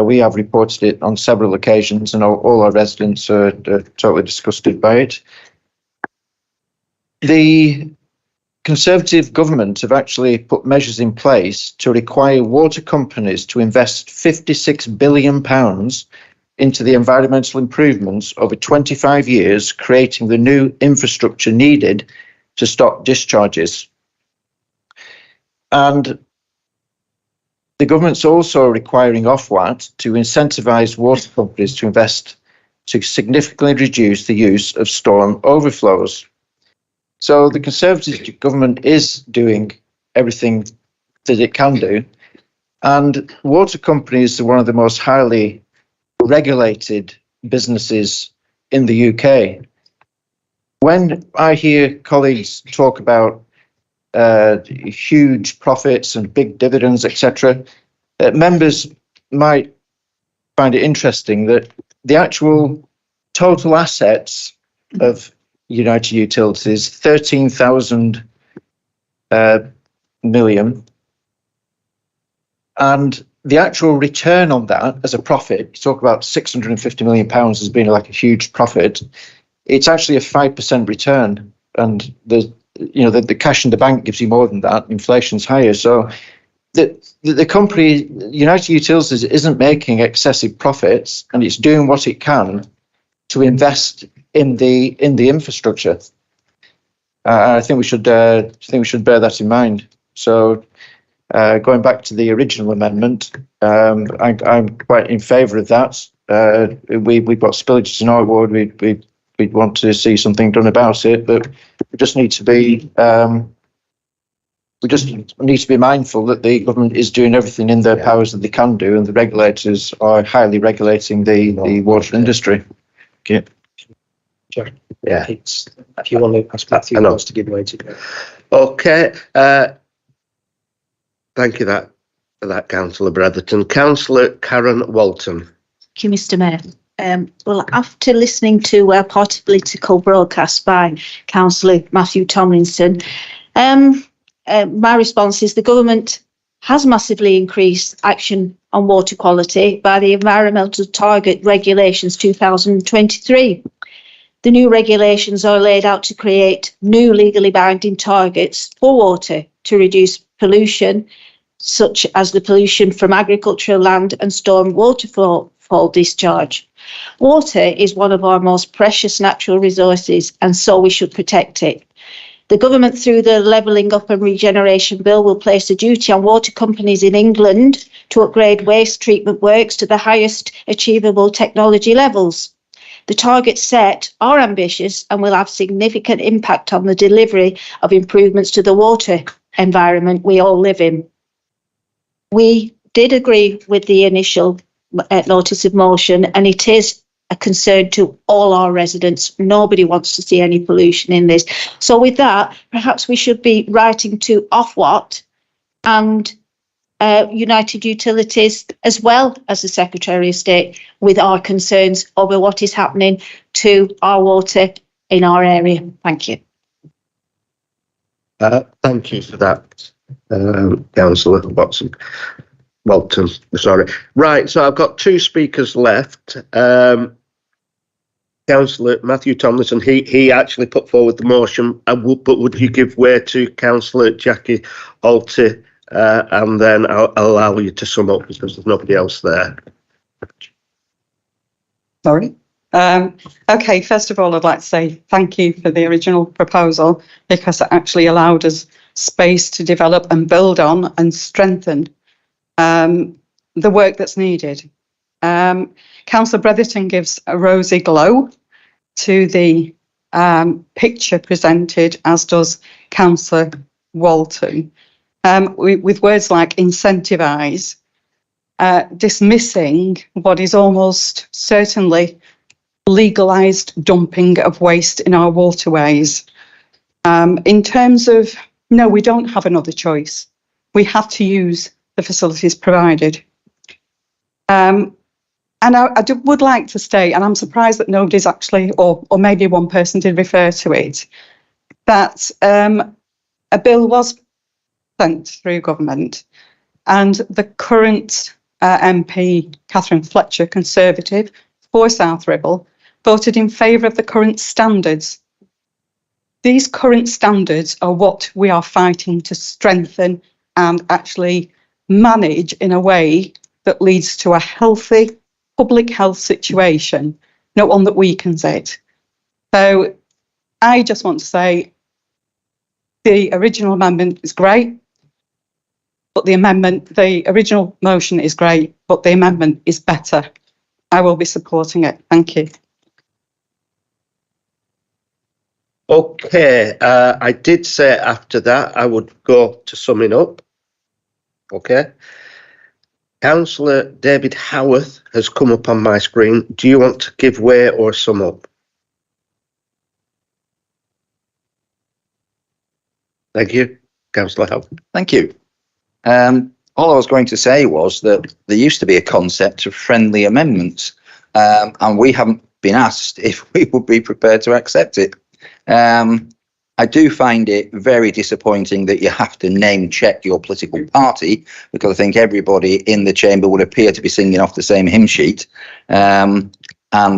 We have reported it on several occasions, and all our residents are totally disgusted by it. The Conservative government have actually put measures in place to require water companies to invest £56 billion into the environmental improvements over 25 years, creating the new infrastructure needed to stop discharges. And the government's also requiring Ofwat to incentivise water companies to invest to significantly reduce the use of storm overflows. So the Conservative government is doing everything that it can do. And water companies are one of the most highly regulated businesses in the UK. When I hear colleagues talk about huge profits and big dividends, etc., members might find it interesting that the actual total assets of United Utilities, 13,000 million, and the actual return on that as a profit, you talk about £650 million as being like a huge profit, it's actually a 5% return, and the cash in the bank gives you more than that. Inflation's higher, so the company United Utilities isn't making excessive profits, and it's doing what it can to invest in the infrastructure. I think we should bear that in mind. So going back to the original amendment, I'm quite in favour of that. We've got spillages in our ward. We'd want to see something done about it, but we just need to be we just need to be mindful that the government is doing everything in their powers that they can do, and the regulators are highly regulating the water industry. Okay. Yeah. It's, if you want to ask Matthew I know. wants to give way to. Okay, thank you for that, Councillor Bretherton. Councillor Karen Walton. Thank you, Mr. Mayor. Well, after listening to a party political broadcast by Councillor Matthew Tomlinson, my response is the government has massively increased action on water quality by the Environmental Target Regulations 2023. The new regulations are laid out to create new legally binding targets for water to reduce pollution, such as the pollution from agricultural land and storm waterfall discharge. Water is one of our most precious natural resources, and so we should protect it. The government, through the Levelling Up and Regeneration Bill, will place a duty on water companies in England to upgrade waste treatment works to the highest achievable technology levels. The targets set are ambitious and will have significant impact on the delivery of improvements to the water environment we all live in. We did agree with the initial notice of motion, and it is a concern to all our residents. Nobody wants to see any pollution in this. So with that, perhaps we should be writing to Ofwat and United Utilities, as well as the Secretary of State, with our concerns over what is happening to our water in our area. Thank you. Thank you for that, Councillor Walton. Sorry. Right, so I've got two speakers left. Councillor Matthew Tomlinson, he actually put forward the motion, but would you give way to Councillor Jackie Alty, and then I'll allow you to sum up because there's nobody else there. Sorry. Okay, first of all, I'd like to say thank you for the original proposal, because it actually allowed us space to develop and build on and strengthen the work that's needed. Councillor Bretherton gives a rosy glow to the picture presented, as does Councillor Walton, with words like incentivise, dismissing what is almost certainly legalised dumping of waste in our waterways. In terms of, no, we don't have another choice. We have to use the facilities provided. And I would like to state, and I'm surprised that nobody's actually, or maybe one person did refer to it, that a bill was sent through government, and the current MP, Catherine Fletcher, Conservative, for South Ribble, voted in favour of the current standards. These current standards are what we are fighting to strengthen and actually manage in a way that leads to a healthy public health situation, not one that weakens it. So I just want to say the original amendment is great, but the original motion is great, but the amendment is better. I will be supporting it. Thank you. Okay, I did say after that I would go to summing up. Okay. Councillor David Howarth has come up on my screen. Do you want to give way or sum up? Thank you. Councillor Howarth. Thank you. All I was going to say was that there used to be a concept of friendly amendments, and we haven't been asked if we would be prepared to accept it. I do find it very disappointing that you have to name check your political party, because I think everybody in the chamber would appear to be singing off the same hymn sheet. And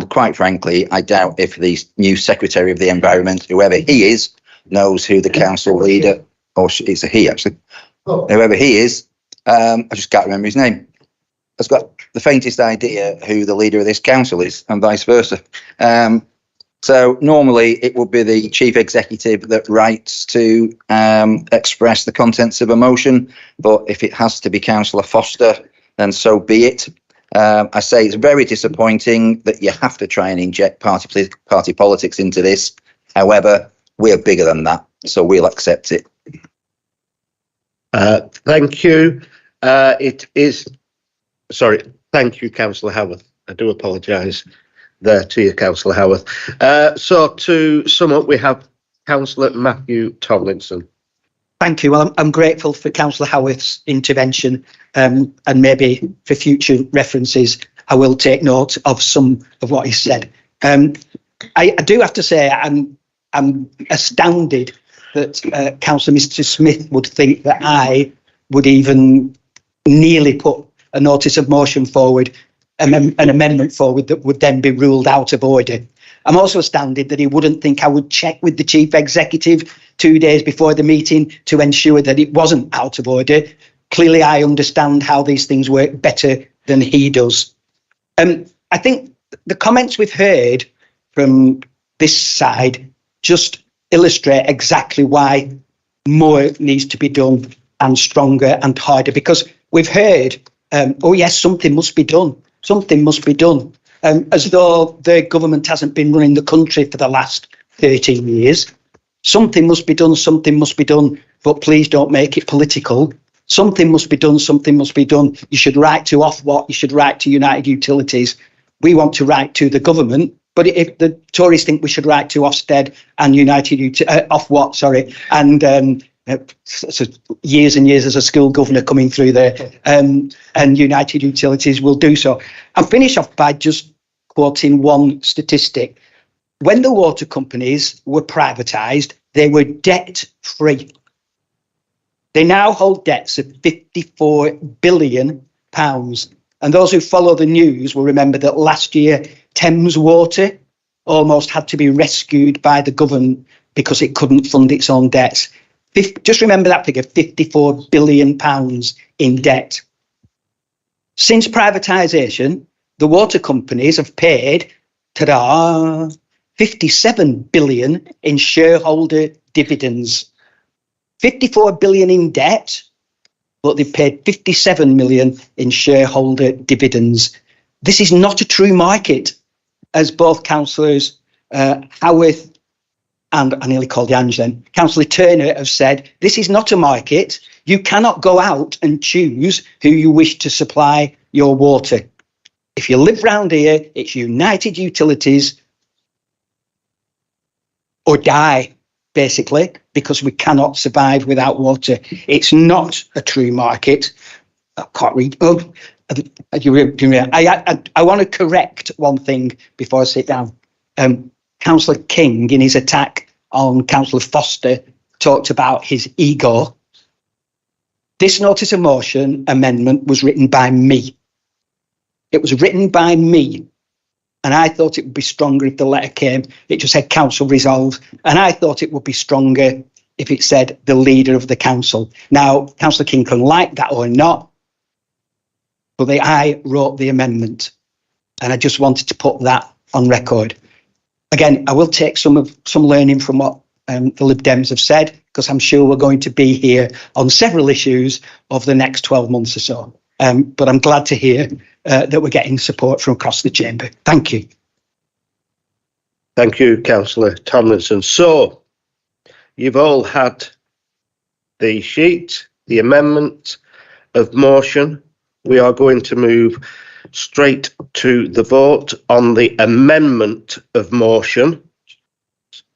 quite frankly, I doubt if the new Secretary of the Environment, whoever he is, knows who the council leader, or it's a he actually, whoever he is, I just can't remember his name, has got the faintest idea who the leader of this council is, and vice versa. So normally it would be the chief executive that writes to express the contents of a motion, but if it has to be Councillor Foster, then so be it. I say it's very disappointing that you have to try and inject party politics into this. However, we're bigger than that, so we'll accept it. Thank you. Thank you, Councillor Howarth. I do apologise there to you, Councillor Howarth. So to sum up, we have Councillor Matthew Tomlinson. Thank you. Well, I'm grateful for Councillor Howarth's intervention, and maybe for future references, I will take note of some of what he said. I do have to say I'm astounded that Councillor Mr. Smith would think that I would even nearly put a notice of motion forward, an amendment forward that would then be ruled out of order. I'm also astounded that he wouldn't think I would check with the Chief Executive 2 days before the meeting to ensure that it wasn't out of order. Clearly, I understand how these things work better than he does. I think the comments we've heard from this side just illustrate exactly why more needs to be done and stronger and harder, because we've heard, oh yes, something must be done. Something must be done. As though the government hasn't been running the country for the last 13 years. Something must be done, something must be done, but please don't make it political. Something must be done, something must be done. You should write to Ofwat, you should write to United Utilities. We want to write to the government, but if the Tories think we should write to Ofsted and Ofwat, sorry, and so years and years as a school governor coming through there, and United Utilities will do so. I'll finish off by just quoting one statistic. When the water companies were privatised, they were debt-free. They now hold debts of £54 billion. And those who follow the news will remember that last year, Thames Water almost had to be rescued by the government because it couldn't fund its own debts. Just remember that figure, £54 billion in debt. Since privatisation, the water companies have paid, ta-da, 57 billion in shareholder dividends. 54 billion in debt, but they've paid 57 million in shareholder dividends. This is not a true market, as both councillors Howarth and I nearly called you Ange then, Councillor Turner have said, this is not a market. You cannot go out and choose who you wish to supply your water. If you live round here, it's United Utilities or die, basically, because we cannot survive without water. It's not a true market. I can't read. Oh, I want to correct one thing before I sit down. Councillor King, in his attack on Councillor Foster, talked about his ego. This notice of motion amendment was written by me. It was written by me. And I thought it would be stronger if the letter came. It just said council resolved. And I thought it would be stronger if it said the leader of the council. Now, Councillor King can like that or not, but I wrote the amendment. And I just wanted to put that on record. Again, I will take some learning from what the Lib Dems have said, because I'm sure we're going to be here on several issues over the next 12 months or so. But I'm glad to hear that we're getting support from across the chamber. Thank you. Thank you, Councillor Tomlinson. So, you've all had the sheet, the amendment of motion. We are going to move straight to the vote on the amendment of motion.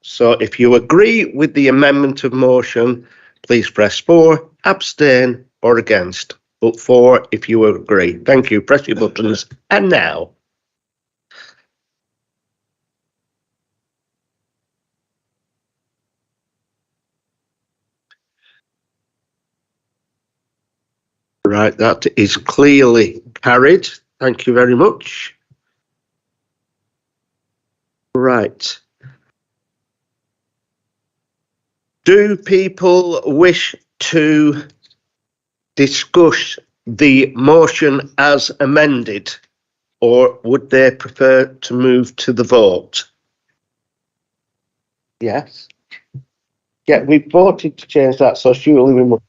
So, if you agree with the amendment of motion, please press for, abstain, or against. Vote for if you agree. Thank you. Press your buttons. And now. Right, that is clearly carried. Thank you very much. Right. Do people wish to discuss the motion as amended, or would they prefer to move to the vote? Yes. Yeah, we voted to change that, so surely we must.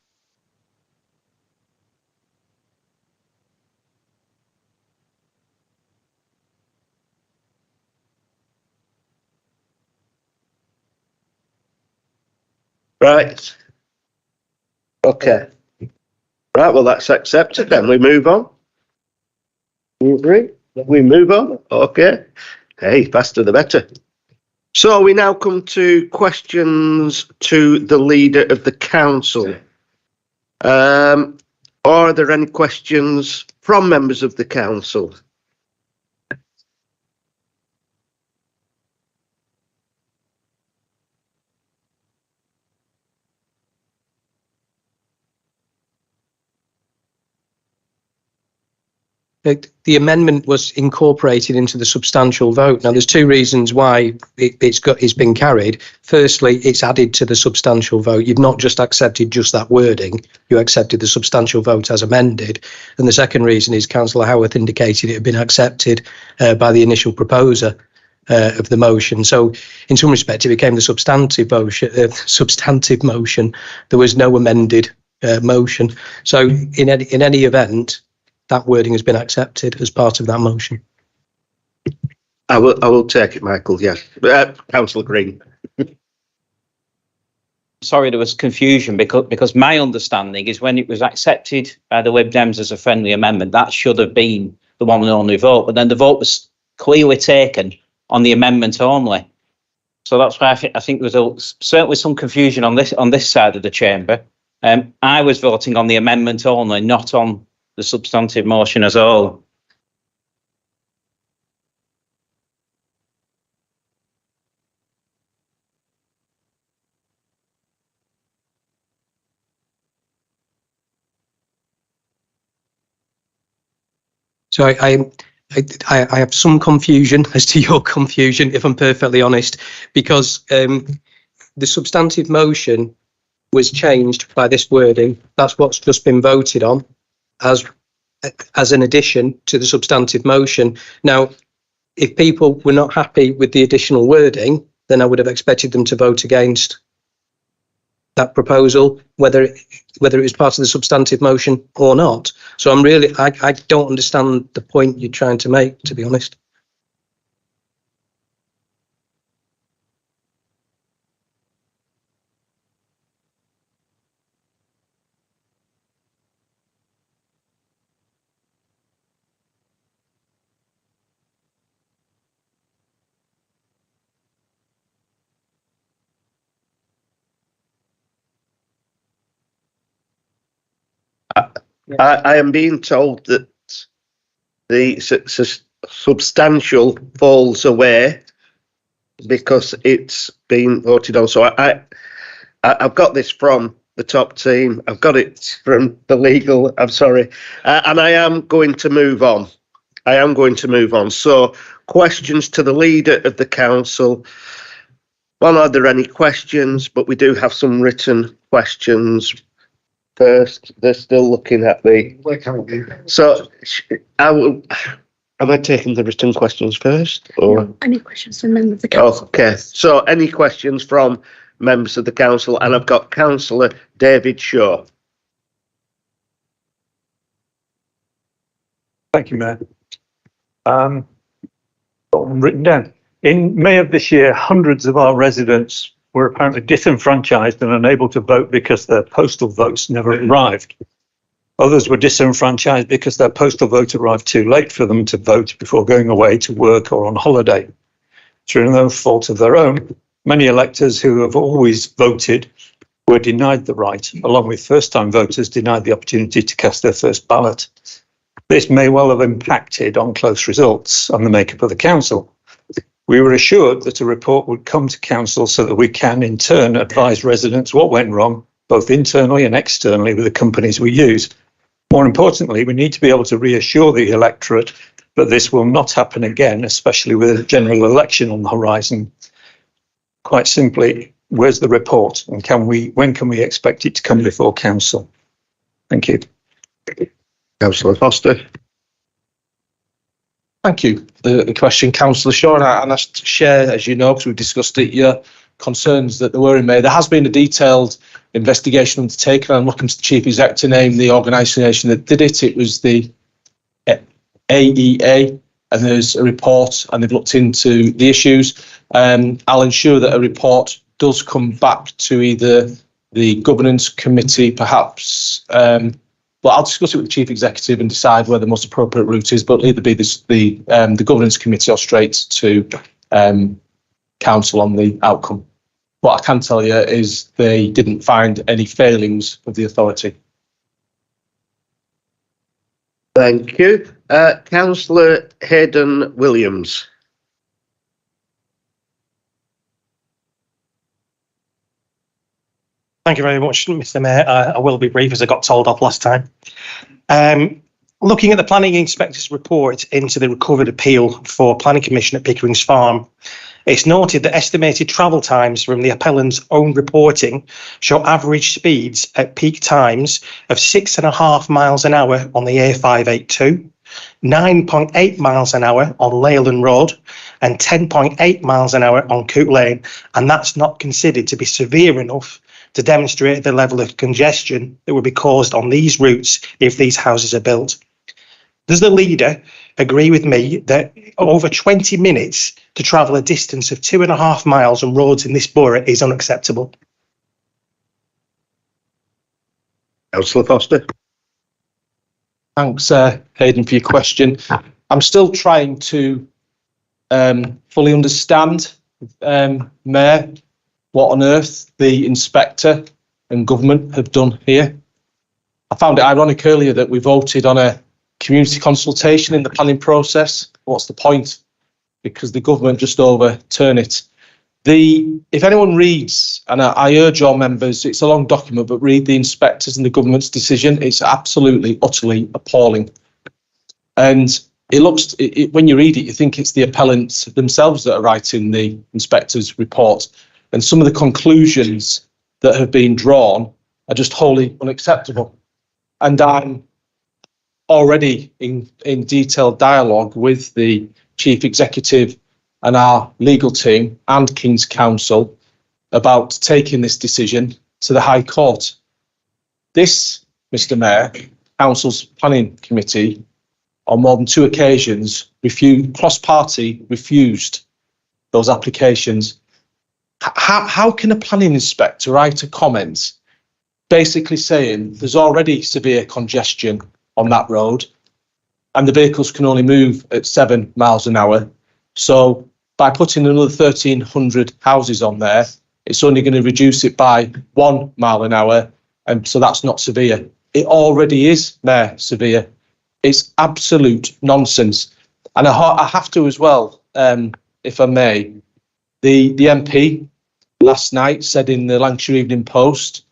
Right. Okay. Right, well, that's accepted then. We move on. You agree? We move on? Okay. Hey, faster the better. So we now come to questions to the leader of the council. Are there any questions from members of the council? The amendment was incorporated into the substantial vote. Now, there's two reasons why it's been carried. Firstly, it's added to the substantial vote. You've not just accepted just that wording, you accepted the substantial vote as amended. And the second reason is Councillor Howarth indicated it had been accepted by the initial proposer of the motion. So in some respect, it became the substantive motion. There was no amended motion. So in any event, that wording has been accepted as part of that motion. I will take it, Michael. Yes, Councillor Green. Sorry, there was confusion because my understanding is when it was accepted by the Lib Dems as a friendly amendment, that should have been the one and only vote. But then the vote was clearly taken on the amendment only. So that's why I think there was certainly some confusion on this side of the chamber. I was voting on the amendment only, not on the substantive motion as a whole. So I have some confusion as to your confusion, if I'm perfectly honest, because the substantive motion was changed by this wording. That's what's just been voted on as an addition to the substantive motion. Now, if people were not happy with the additional wording, then I would have expected them to vote against that proposal, whether it was part of the substantive motion or not. So I don't understand the point you're trying to make, to be honest. I am being told that the substantial falls away because it's been voted on. So I've got this from the top team. I've got it from the legal. I'm sorry, and I am going to move on. So questions to the leader of the council. Well, are there any questions? But we do have some written questions. First, they're still looking at the. So, am I taking the written questions first, or any questions from members of the council? Okay. So, any questions from members of the council? And I've got Councillor David Shaw. Thank you, Mayor. Written down. In May of this year, hundreds of our residents were apparently disenfranchised and unable to vote because their postal votes never arrived. Others were disenfranchised because their postal vote arrived too late for them to vote before going away to work or on holiday. Through no fault of their own, many electors who have always voted were denied the right, along with first-time voters denied the opportunity to cast their first ballot. This may well have impacted on close results and the makeup of the council. We were assured that a report would come to council so that we can in turn advise residents what went wrong, both internally and externally with the companies we use. More importantly, we need to be able to reassure the electorate that this will not happen again, especially with a general election on the horizon. Quite simply, where's the report and when can we expect it to come before council? Thank you. Councillor Foster. Thank you. The question, Councillor Shaw, and I share, as you know, because we've discussed it, your concerns that there were in May. There has been a detailed investigation undertaken. I'm looking to the Chief Exec to name the organisation that did it. It was the AEA, and there's a report, and they've looked into the issues. I'll ensure that a report does come back to either the governance committee, perhaps But I'll discuss it with the chief executive and decide where the most appropriate route is. But it'll either be the governance committee or straight to council on the outcome. What I can tell you is they didn't find any failings of the authority. Thank you. Councillor Hayden Williams. Thank you very much, Mr. Mayor. I will be brief as I got told off last time. Looking at the planning inspector's report into the recovered appeal for planning commission at Pickering's Farm, it's noted that estimated travel times from the appellant's own reporting show average speeds at peak times of 6.5 miles an hour on the A582, 9.8 miles an hour on Leyland Road, and 10.8 miles an hour on Coot Lane, and that's not considered to be severe enough to demonstrate the level of congestion that would be caused on these routes if these houses are built. Does the leader agree with me that over 20 minutes to travel a distance of 2.5 miles on roads in this borough is unacceptable? Councillor Foster. Thanks, Hayden, for your question. I'm still trying to fully understand, Mayor, what on earth the inspector and government have done here. I found it ironic earlier that we voted on a community consultation in the planning process. What's the point? Because the government just overturn it. If anyone reads, and I urge all members, it's a long document, but read the inspectors and the government's decision. It's absolutely, utterly appalling. And it looks, when you read it, you think it's the appellants themselves that are writing the inspector's report. And some of the conclusions that have been drawn are just wholly unacceptable. And I'm already in detailed dialogue with the chief executive and our legal team and King's Counsel about taking this decision to the High Court. This, Mr. Mayor, Council's Planning Committee on more than 2 occasions cross-party refused those applications. How can a planning inspector write a comment basically saying there's already severe congestion on that road and the vehicles can only move at 7 miles an hour? So by putting another 1,300 houses on there, it's only going to reduce it by 1 mile an hour. And so that's not severe. It already is, Mayor, severe. It's absolute nonsense. And I have to as well, if I may, the MP last night said in the Lancashire Evening Post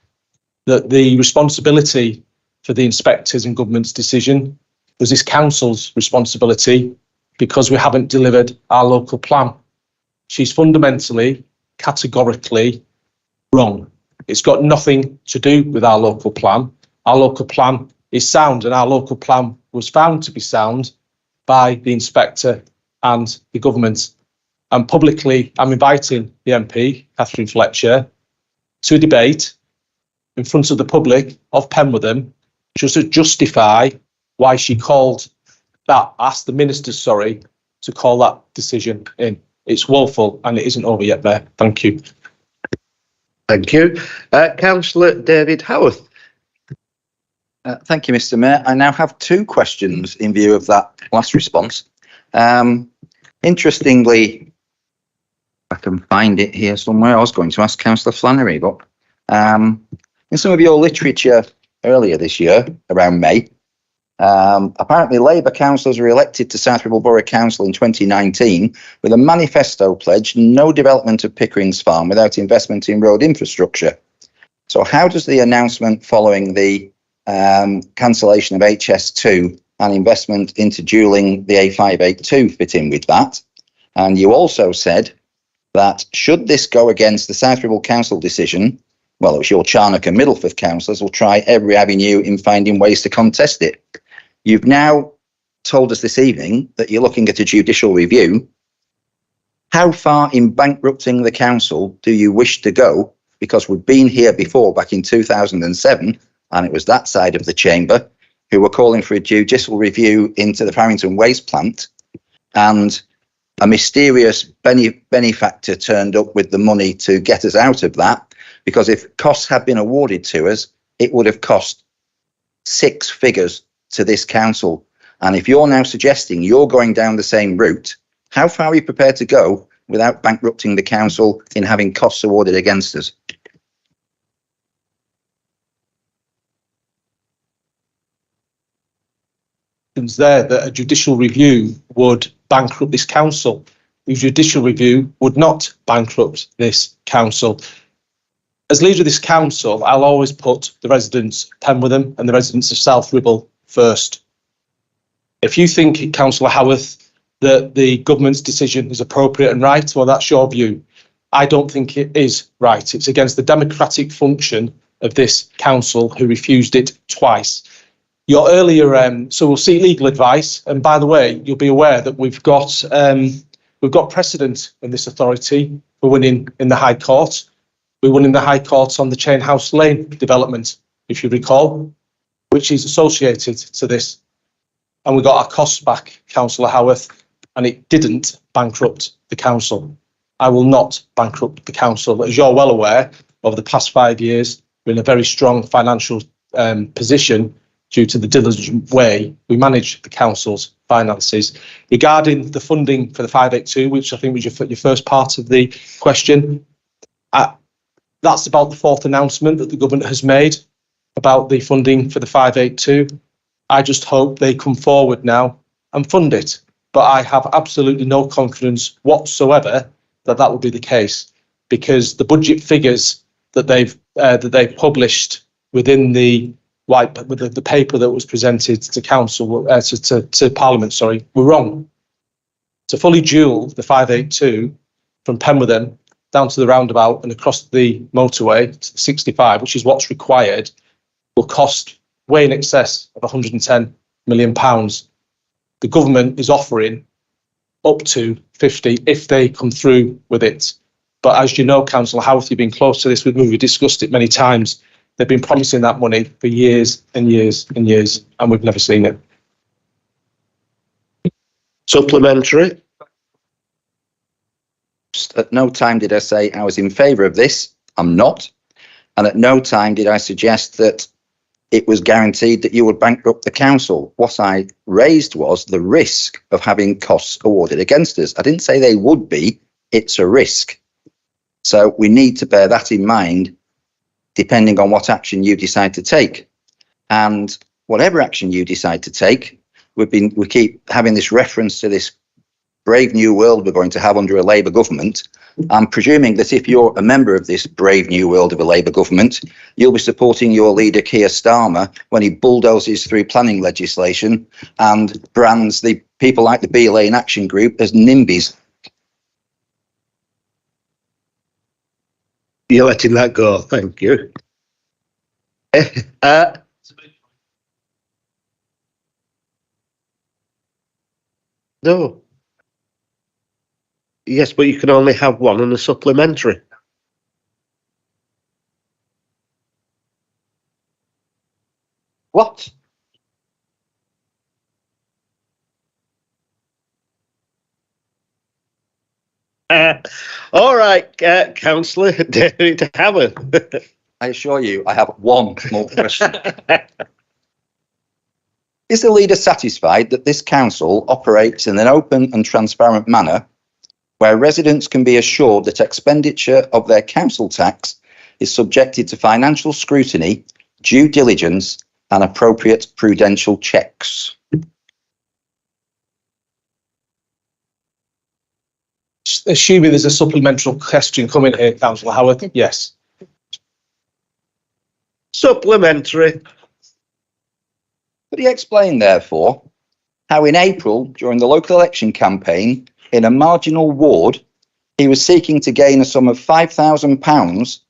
that the responsibility for the inspectors and government's decision was this council's responsibility because we haven't delivered our local plan. She's fundamentally, categorically wrong. It's got nothing to do with our local plan. Our local plan is sound, and our local plan was found to be sound by the inspector and the government. And publicly, I'm inviting the MP, Catherine Fletcher, to a debate in front of the public of Penwortham just to justify why she asked the minister, to call that decision in. It's woeful and it isn't over yet, Mayor. Thank you. Thank you. Councillor David Howarth. Thank you, Mr. Mayor. I now have 2 questions in view of that last response. Interestingly, I can find it here somewhere. I was going to ask Councillor Flannery, but in some of your literature earlier this year, around May, apparently Labour councillors were elected to South Ribble Borough Council in 2019 with a manifesto pledge, no development of Pickering's Farm without investment in road infrastructure. So how does the announcement following the cancellation of HS2 and investment into dualling the A582 fit in with that? And you also said that should this go against the South Ribble Council decision, well, it was your Charnock and Middleford councillors will try every avenue in finding ways to contest it. You've now told us this evening that you're looking at a judicial review. How far in bankrupting the council do you wish to go? Because we've been here before, back in 2007, and it was that side of the chamber who were calling for a judicial review into the Farrington waste plant, and a mysterious benefactor turned up with the money to get us out of that, because if costs had been awarded to us, it would have cost six figures to this council. And if you're now suggesting you're going down the same route, how far are you prepared to go without bankrupting the council in having costs awarded against us? There that a judicial review would bankrupt this council. The judicial review would not bankrupt this council. As leader of this council, I'll always put the residents of Penwortham and the residents of South Ribble first. If you think, Councillor Howarth, that the government's decision is appropriate and right, well, that's your view. I don't think it is right. It's against the democratic function of this council, who refused it twice. Your earlier, so we'll seek legal advice. And by the way, you'll be aware that we've got precedent in this authority for winning in the High Court. We won in the High Court on the Chain House Lane development, if you recall, which is associated to this. And we got our costs back, Councillor Howarth, and it didn't bankrupt the council. I will not bankrupt the council. As you're well aware, over the past 5 years, we're in a very strong financial position due to the diligent way we manage the council's finances. Regarding the funding for the 582, which I think was your first part of the question, that's about the fourth announcement that the government has made about the funding for the 582. I just hope they come forward now and fund it. But I have absolutely no confidence whatsoever that that will be the case, because the budget figures that they've published within the with the paper that was presented to council to Parliament, were wrong. To fully dual the 582 from Penwortham down to the roundabout and across the motorway to the 65, which is what's required, will cost way in excess of £110 million. The government is offering up to 50 if they come through with it. But as you know, Councillor Howarth, you've been close to this with me, we discussed it many times. They've been promising that money for years and years and years, and we've never seen it. Supplementary. At no time did I say I was in favour of this. I'm not. And at no time did I suggest that it was guaranteed that you would bankrupt the council. What I raised was the risk of having costs awarded against us. I didn't say they would be. It's a risk. So we need to bear that in mind, depending on what action you decide to take. And whatever action you decide to take, we keep having this reference to this brave new world we're going to have under a Labour government. I'm presuming that if you're a member of this brave new world of a Labour government, you'll be supporting your leader Keir Starmer when he bulldozes through planning legislation and brands the people like the Bee Lane Action Group as NIMBYs. You're letting that go, thank you. No. Yes, but you can only have one and a supplementary. What? All right, Councillor David Hammond. I assure you, I have one more question. Is the leader satisfied that this council operates in an open and transparent manner where residents can be assured that expenditure of their council tax is subjected to financial scrutiny, due diligence and appropriate prudential checks? Assuming there's a supplementary question coming here, Councillor Howard, yes. Supplementary. Could he explain, therefore, how in April, during the local election campaign, in a marginal ward, he was seeking to gain a sum of £5,000,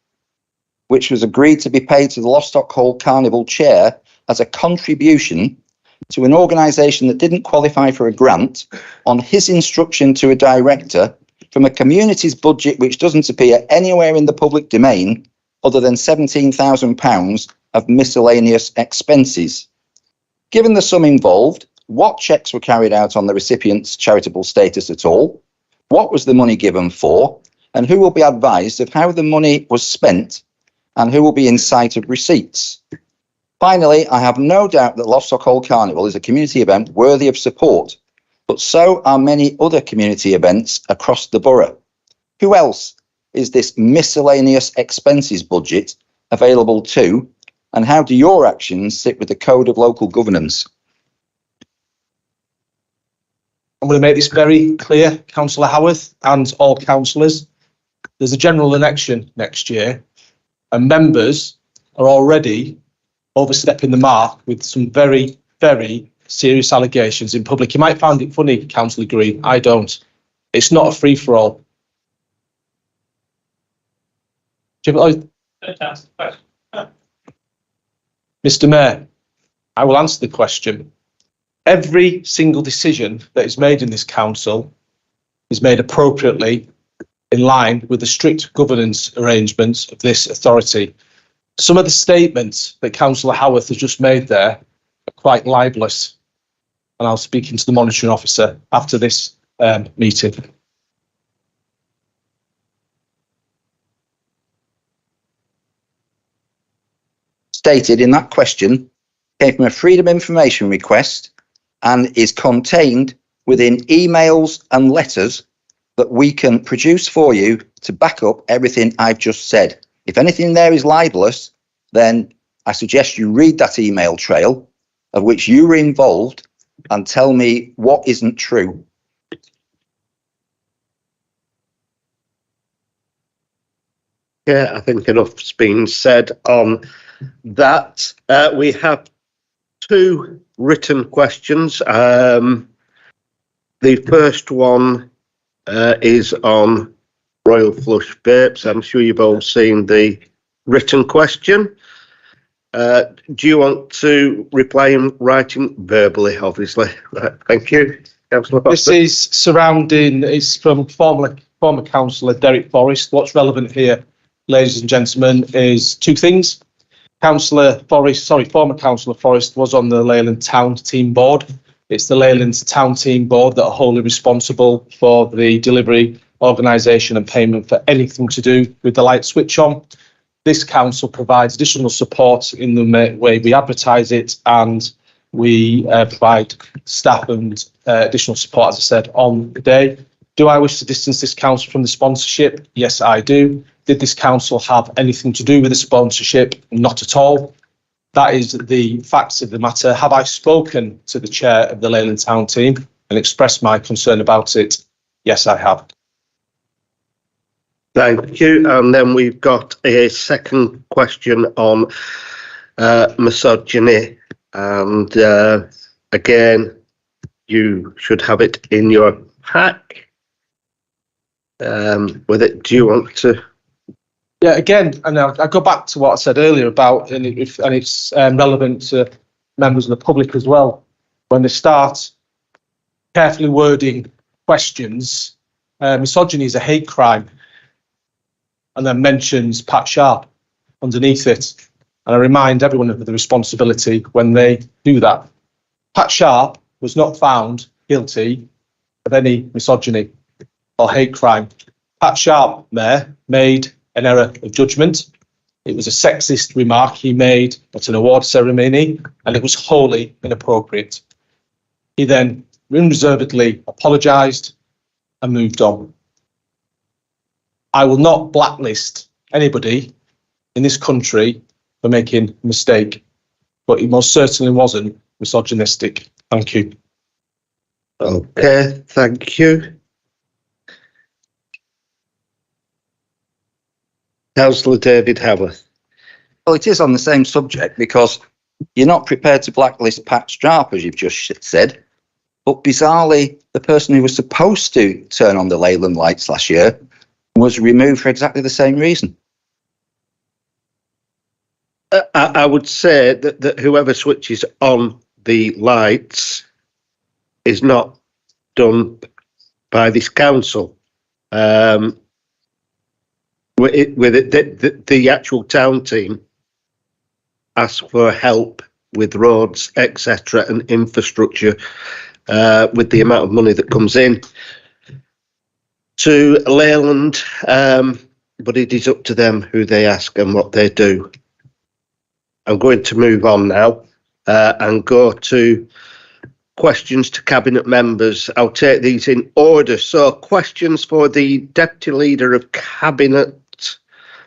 which was agreed to be paid to the Lostock Hall Carnival chair as a contribution to an organisation that didn't qualify for a grant on his instruction to a director from a community's budget which doesn't appear anywhere in the public domain other than £17,000 of miscellaneous expenses. Given the sum involved, what checks were carried out on the recipient's charitable status at all? What was the money given for? And who will be advised of how the money was spent and who will be in sight of receipts? Finally, I have no doubt that Lostock Hall Carnival is a community event worthy of support, but so are many other community events across the borough. Who else is this miscellaneous expenses budget available to, and how do your actions sit with the Code of Local Governance? I'm going to make this very clear, Councillor Howarth and all councillors. There's a general election next year, and members are already overstepping the mark with some very, very serious allegations in public. You might find it funny, Councillor Green. I don't. It's not a free-for-all. Mr. Mayor, I will answer the question. Every single decision that is made in this council is made appropriately in line with the strict governance arrangements of this authority. Some of the statements that Councillor Howarth has just made there are quite libelous, and I'll speak into the monitoring officer after this meeting. Stated in that question came from a Freedom of Information request and is contained within emails and letters that we can produce for you to back up everything I've just said. If anything there is libelous, then I suggest you read that email trail of which you were involved and tell me what isn't true. Yeah, I think enough's been said on that. We have two written questions. The first one is on Royal Flush Vapes. I'm sure you've all seen the written question. Do you want to reply in writing? Verbally, obviously. Thank you, Councillor This Foster. is surrounding, it's from former councillor Derek Forrest. What's relevant here, ladies and gentlemen, is two things. Former councillor Forrest was on the Leyland Town Team Board. It's the Leyland Town Team Board that are wholly responsible for the delivery, organisation and payment for anything to do with the light switch on. This council provides additional support in the way we advertise it, and we provide staff and additional support, as I said, on the day. Do I wish to distance this council from the sponsorship? Yes, I do. Did this council have anything to do with the sponsorship? Not at all. That is the facts of the matter. Have I spoken to the chair of the Leyland Town team and expressed my concern about it? Yes, I have. Thank you. And then we've got a second question on misogyny. And again, you should have it in your pack. With it, do you want to? Yeah, again, and I go back to what I said earlier about, and it's relevant to members of the public as well. When they start carefully wording questions, misogyny is a hate crime, and then mentions Pat Sharp underneath it. And I remind everyone of the responsibility when they do that. Pat Sharp was not found guilty of any misogyny or hate crime. Pat Sharp, Mayor, made an error of judgment. It was a sexist remark he made at an award ceremony, and it was wholly inappropriate. He then unreservedly apologised and moved on. I will not blacklist anybody in this country for making a mistake, but he most certainly wasn't misogynistic. Thank you. Okay, thank you. Councillor David Howarth. Well, it is on the same subject because you're not prepared to blacklist Pat Sharp, as you've just said. But bizarrely, the person who was supposed to turn on the Leyland lights last year was removed for exactly the same reason. I would say that whoever switches on the lights is not done by this council. The actual town team ask for help with roads, etc., and infrastructure with the amount of money that comes in to Leyland, but it is up to them who they ask and what they do. I'm going to move on now and go to questions to Cabinet members. I'll take these in order. So questions for the Deputy Leader of Cabinet,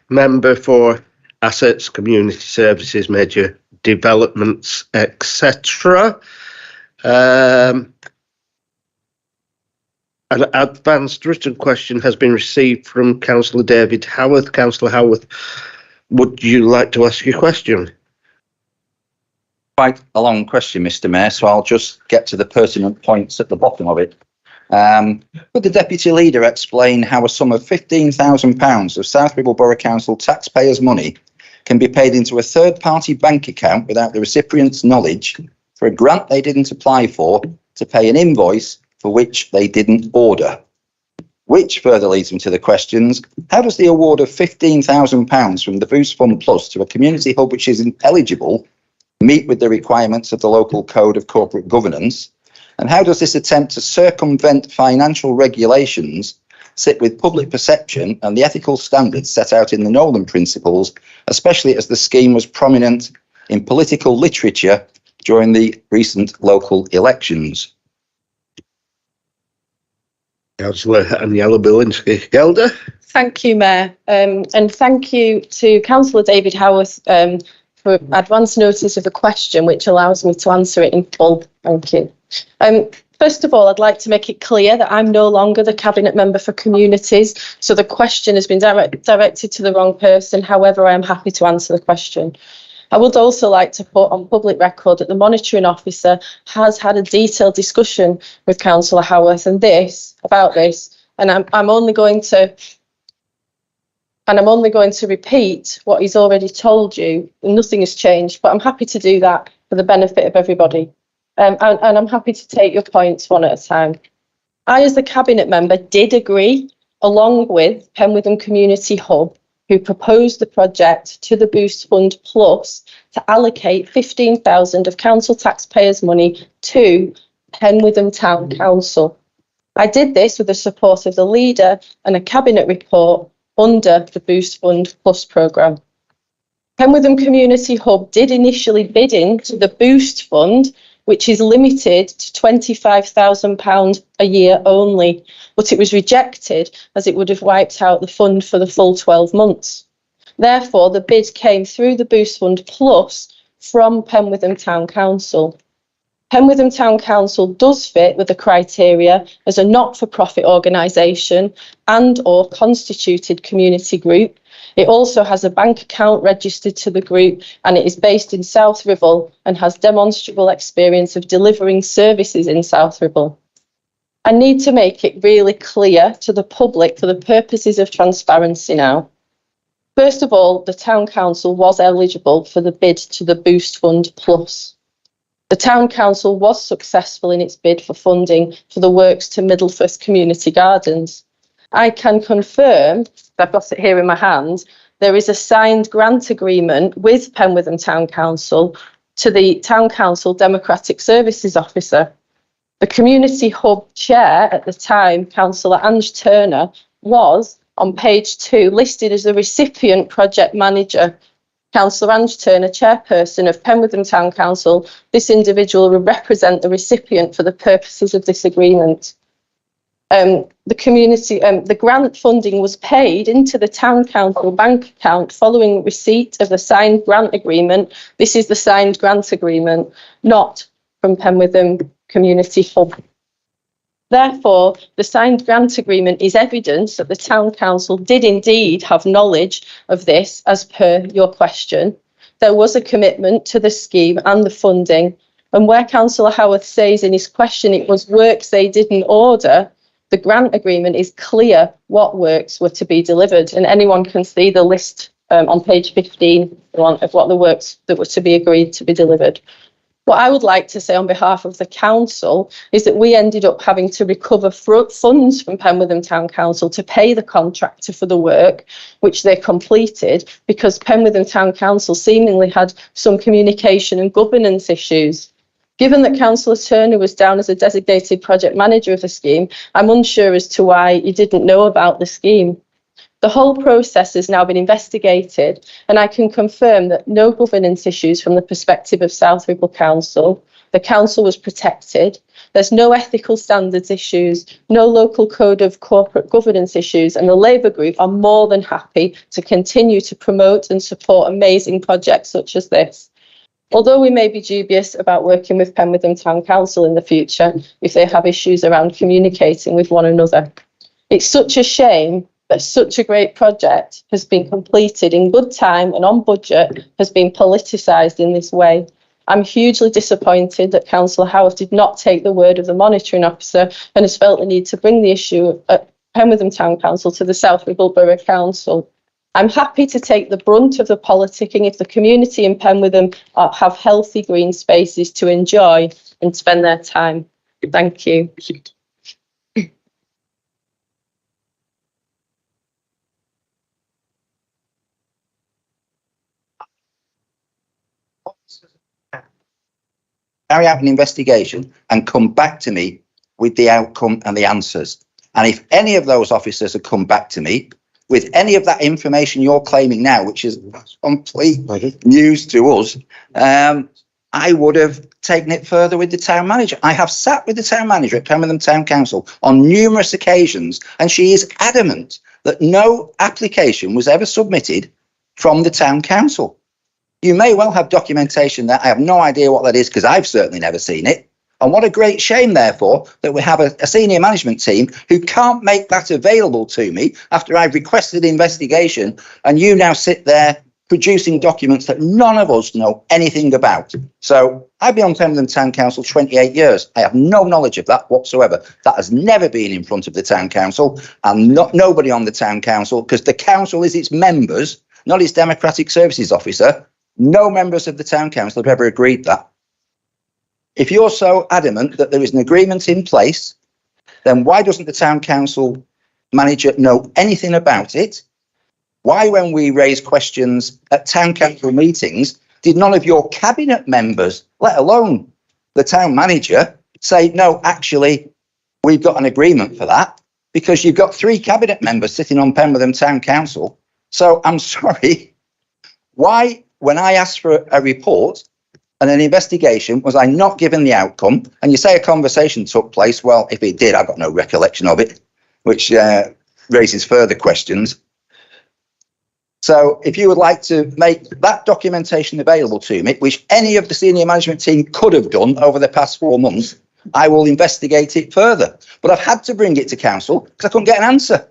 Member for Assets, Community Services, Major Developments, etc. An advanced written question has been received from Councillor David Howarth. Councillor Howarth, would you like to ask your question? Quite a long question, Mr. Mayor, so I'll just get to the pertinent points at the bottom of it. Could the Deputy Leader explain how a sum of £15,000 of South Ribble Borough Council taxpayers' money can be paid into a third-party bank account without the recipient's knowledge for a grant they didn't apply for to pay an invoice for which they didn't order? Which further leads me to the questions: how does the award of £15,000 from the Boost Fund Plus to a community hub which is ineligible meet with the requirements of the local code of corporate governance? And how does this attempt to circumvent financial regulations sit with public perception and the ethical standards set out in the Nolan Principles, especially as the scheme was prominent in political literature during the recent local elections? Councillor Aniela Bilinski-Gelder. Thank you, Mayor, and thank you to Councillor David Howarth for advance notice of the question, which allows me to answer it in full. Thank you. First of all, I'd like to make it clear that I'm no longer the Cabinet Member for Communities, so the question has been directed to the wrong person. However, I am happy to answer the question. I would also like to put on public record that the Monitoring Officer has had a detailed discussion with Councillor Howarth about this, and I'm only going to repeat what he's already told you. Nothing has changed, but I'm happy to do that for the benefit of everybody. And I'm happy to take your points one at a time. I, as the Cabinet Member, did agree, along with Penwitham Community Hub, who proposed the project to the Boost Fund Plus, to allocate £15,000 of council taxpayers' money to Penwitham Town Council. I did this with the support of the Leader and a Cabinet report under the Boost Fund Plus programme. Penwitham Community Hub did initially bid into the Boost Fund, which is limited to £25,000 a year only, but it was rejected as it would have wiped out the fund for the full 12 months. Therefore, the bid came through the Boost Fund Plus from Penwitham Town Council. Penwitham Town Council does fit with the criteria as a not-for-profit organisation and or constituted community group. It also has a bank account registered to the group, and it is based in South Ribble and has demonstrable experience of delivering services in South Ribble. I need to make it really clear to the public for the purposes of transparency now. First of all, the Town Council was eligible for the bid to the Boost Fund Plus. The Town Council was successful in its bid for funding for the works to Middlefirth Community Gardens. I can confirm, I've got it here in my hand, there is a signed grant agreement with Penwitham Town Council to the Town Council Democratic Services Officer. The Community Hub Chair at the time, Councillor Ange Turner, was on page 2 listed as the recipient project manager. Councillor Ange Turner, chairperson of Penwitham Town Council, this individual will represent the recipient for the purposes of this agreement. The grant funding was paid into the Town Council bank account following receipt of the signed grant agreement. This is the signed grant agreement, not from Penwitham Community Hub. Therefore, the signed grant agreement is evidence that the Town Council did indeed have knowledge of this, as per your question. There was a commitment to the scheme and the funding, and where Councillor Howarth says in his question it was works they didn't order, the grant agreement is clear what works were to be delivered, and anyone can see the list on page 15 of what the works that were to be agreed to be delivered. What I would like to say on behalf of the council is that we ended up having to recover funds from Penwitham Town Council to pay the contractor for the work, which they completed, because Penwitham Town Council seemingly had some communication and governance issues. Given that Councillor Turner was down as a designated project manager of the scheme, I'm unsure as to why he didn't know about the scheme. The whole process has now been investigated, and I can confirm that no governance issues from the perspective of South Ribble Council. The council was protected. There's no ethical standards issues, no local code of corporate governance issues, and the Labour Group are more than happy to continue to promote and support amazing projects such as this. Although we may be dubious about working with Penwitham Town Council in the future if they have issues around communicating with one another. It's such a shame that such a great project has been completed in good time and on budget has been politicised in this way. I'm hugely disappointed that Councillor Howarth did not take the word of the monitoring officer and has felt the need to bring the issue at Penwitham Town Council to the South Ribble Borough Council. I'm happy to take the brunt of the politicking if the community in Penwitham have healthy green spaces to enjoy and spend their time. Thank you. Carry out an investigation and come back to me with the outcome and the answers. And if any of those officers had come back to me with any of that information you're claiming now, which is complete news to us, I would have taken it further with the town manager. I have sat with the town manager at Penwitham Town Council on numerous occasions, and she is adamant that no application was ever submitted from the town council. You may well have documentation that I have no idea what that is, because I've certainly never seen it. And what a great shame, therefore, that we have a senior management team who can't make that available to me after I've requested an investigation, and you now sit there producing documents that none of us know anything about. So I've been on Penwitham Town Council 28 years. I have no knowledge of that whatsoever. That has never been in front of the town council, and nobody on the town council, because the council is its members, not its democratic services officer. No members of the town council have ever agreed that. If you're so adamant that there is an agreement in place, then why doesn't the town council manager know anything about it? Why, when we raise questions at town council meetings, did none of your cabinet members, let alone the town manager, say, no, actually, we've got an agreement for that? Because you've got 3 cabinet members sitting on Penwitham Town Council. So I'm sorry, why, when I asked for a report and an investigation, was I not given the outcome? And you say a conversation took place. Well, if it did, I've got no recollection of it, which raises further questions. So if you would like to make that documentation available to me, which any of the senior management team could have done over the past 4 months, I will investigate it further. But I've had to bring it to council because I couldn't get an answer.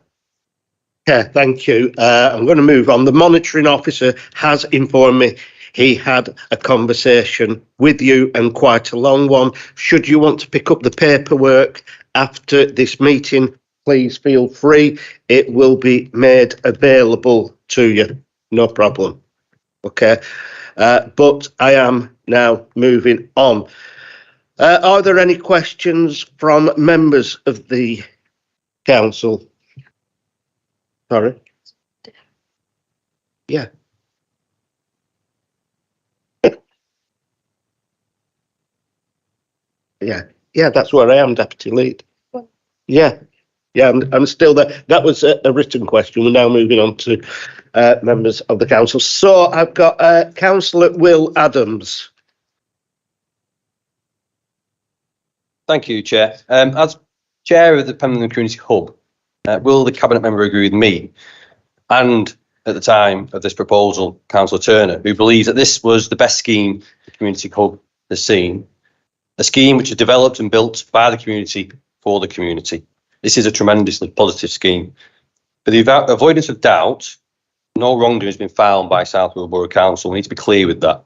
Yeah, thank you. I'm going to move on. The monitoring officer has informed me he had a conversation with you, and quite a long one. Should you want to pick up the paperwork after this meeting, please feel free. It will be made available to you. No problem. Okay. But I am now moving on. Are there any questions from members of the council? Sorry. Yeah. Yeah, that's where I am, Deputy Lead. Yeah, I'm still there. That was a written question. We're now moving on to members of the council. So I've got Councillor Will Adams. Thank you, Chair. As Chair of the Penwitham Community Hub, will the Cabinet member agree with me and, at the time of this proposal, Councillor Turner, who believes that this was the best scheme the Community Hub has seen, a scheme which is developed and built by the community for the community. This is a tremendously positive scheme. For the avoidance of doubt, no wrongdoing has been found by South Ribble Borough Council. We need to be clear with that.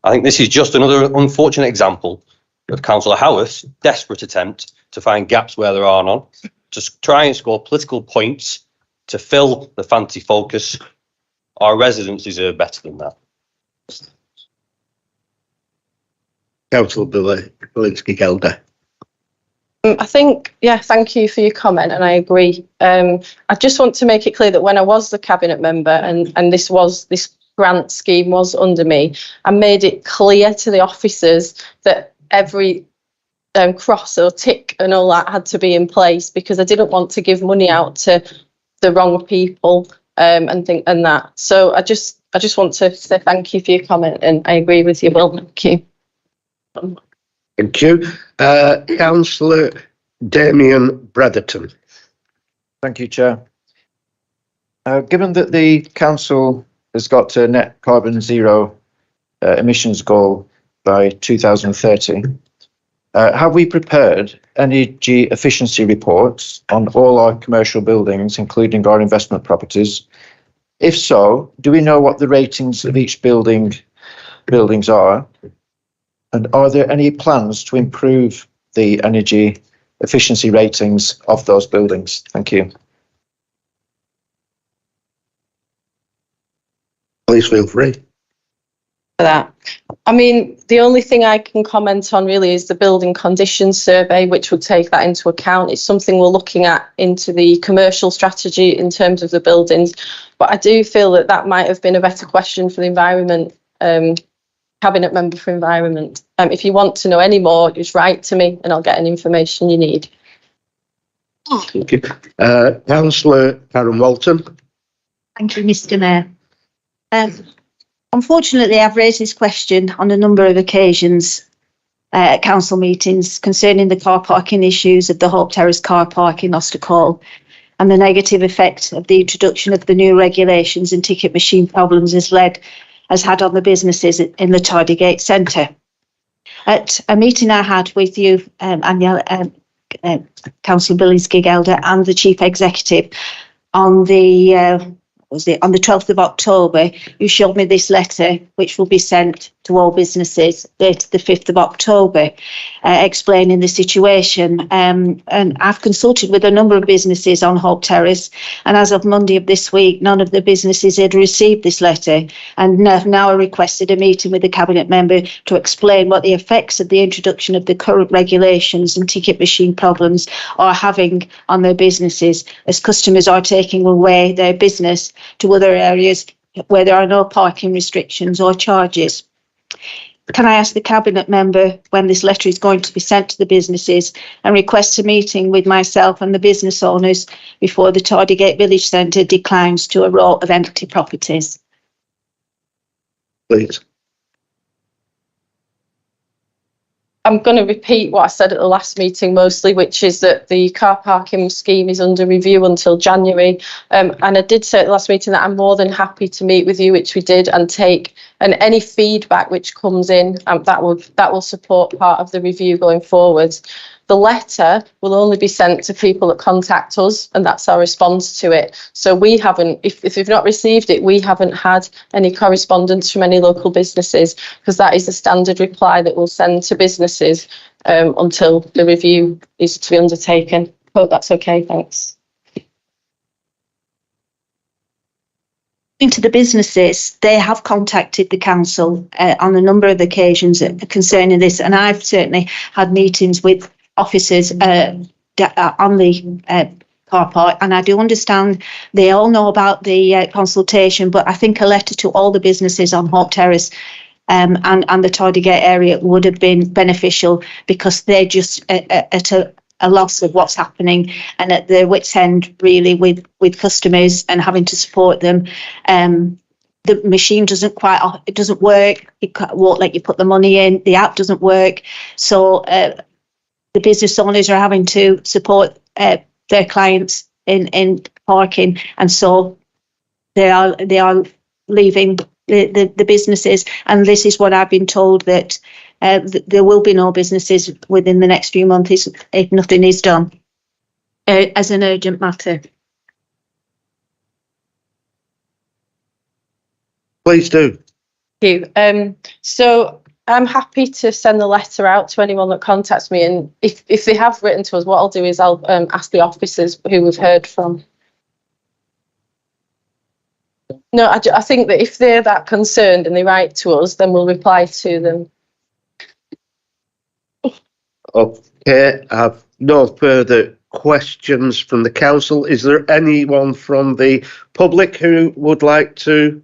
I think this is just another unfortunate example of Councillor Howarth's desperate attempt to find gaps where there are none, to try and score political points, to fill the fancy focus. Our residents deserve better than that. Councillor Bilinski-Gelder. I think, yeah, thank you for your comment, and I agree. I just want to make it clear that when I was the Cabinet member and this grant scheme was under me, I made it clear to the officers that every cross or tick and all that had to be in place, because I didn't want to give money out to the wrong people and that. So I just want to say thank you for your comment, and I agree with you, Will. Thank you. Thank you. Councillor Damien Bretherton. Thank you, Chair. Given that the council has got a net carbon zero emissions goal by 2030, have we prepared energy efficiency reports on all our commercial buildings, including our investment properties? If so, do we know what the ratings of each buildings are? And are there any plans to improve the energy efficiency ratings of those buildings? Thank you. Please feel free. For that. I mean, the only thing I can comment on really is the building conditions survey, which would take that into account. It's something we're looking at into the commercial strategy in terms of the buildings. But I do feel that that might have been a better question for the environment, cabinet member for environment. If you want to know any more, just write to me and I'll get any information you need. Thank you. Councillor Karen Walton. Thank you, Mr. Mayor. Unfortunately, I've raised this question on a number of occasions at council meetings concerning the car parking issues of the Hope Terrace car park in Ostercall and the negative effect of the introduction of the new regulations and ticket machine problems has had on the businesses in the Tardygate Centre. At a meeting I had with you, Councillor Billings-Gig-Elder and the Chief Executive on the on the 12th of October, you showed me this letter, which will be sent to all businesses dated the 5th of October, explaining the situation. And I've consulted with a number of businesses on Hope Terrace, and as of Monday of this week, none of the businesses had received this letter, and now I requested a meeting with the Cabinet member to explain what the effects of the introduction of the current regulations and ticket machine problems are having on their businesses, as customers are taking away their business to other areas where there are no parking restrictions or charges. Can I ask the Cabinet member when this letter is going to be sent to the businesses and request a meeting with myself and the business owners before the Tardygate Village Centre declines to a row of empty properties? Please. I'm going to repeat what I said at the last meeting mostly, which is that the car parking scheme is under review until January. And I did say at the last meeting that I'm more than happy to meet with you, which we did, and take any feedback which comes in, that will support part of the review going forward. The letter will only be sent to people that contact us, and that's our response to it. So we haven't, if we've not received it, we haven't had any correspondence from any local businesses, because that is the standard reply that we'll send to businesses until the review is to be undertaken. Hope that's okay. Thanks. To the businesses, they have contacted the council on a number of occasions concerning this, and I've certainly had meetings with officers on the car park, and I do understand they all know about the consultation, but I think a letter to all the businesses on Hope Terrace and the Tardygate area would have been beneficial, because they're just at a loss of what's happening and at their wits' end really with customers and having to support them. The machine doesn't work. It won't let you put the money in. The app doesn't work. So the business owners are having to support their clients in parking, and so they are leaving the businesses. And this is what I've been told, that there will be no businesses within the next few months if nothing is done as an urgent matter. Please do. Thank you. So I'm happy to send the letter out to anyone that contacts me, and if they have written to us, what I'll do is I'll ask the officers who we've heard from. No, I think that if they're that concerned and they write to us, then we'll reply to them. Okay, I have no further questions from the council. Is there anyone from the public who would like to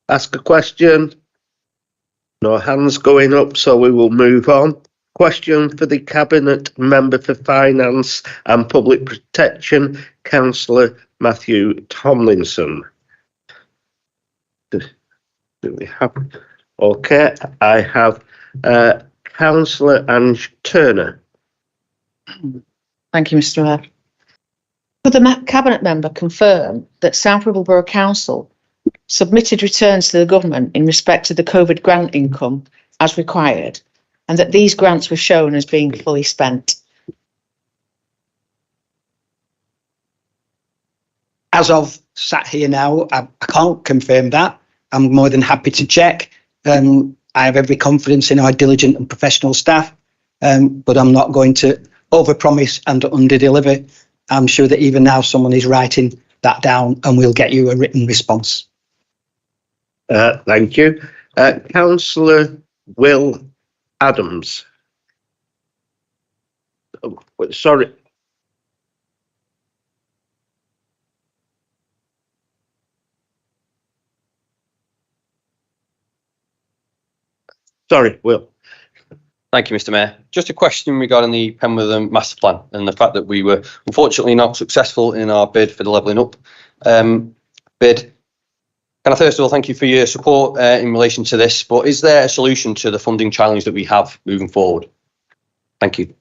ask a question? No hands going up, so we will move on. Question for the Cabinet Member for Finance and Public Protection, Councillor Matthew Tomlinson. Do we have? Okay, I have Councillor Ange Turner. Thank you, Mr. Mayor. Could the Cabinet member confirm that South Ribble Borough Council submitted returns to the government in respect to the COVID grant income as required, and that these grants were shown as being fully spent? As of sat here now, I can't confirm that. I'm more than happy to check. I have every confidence in our diligent and professional staff, but I'm not going to overpromise and underdeliver. I'm sure that even now someone is writing that down and we'll get you a written response. Thank you. Councillor Will Adams. Oh, sorry. Sorry, Will. Thank you, Mr. Mayor. Just a question regarding the Penwitham master plan and the fact that we were unfortunately not successful in our bid for the levelling up bid. Can I first of all thank you for your support in relation to this, but is there a solution to the funding challenge that we have moving forward? Thank you.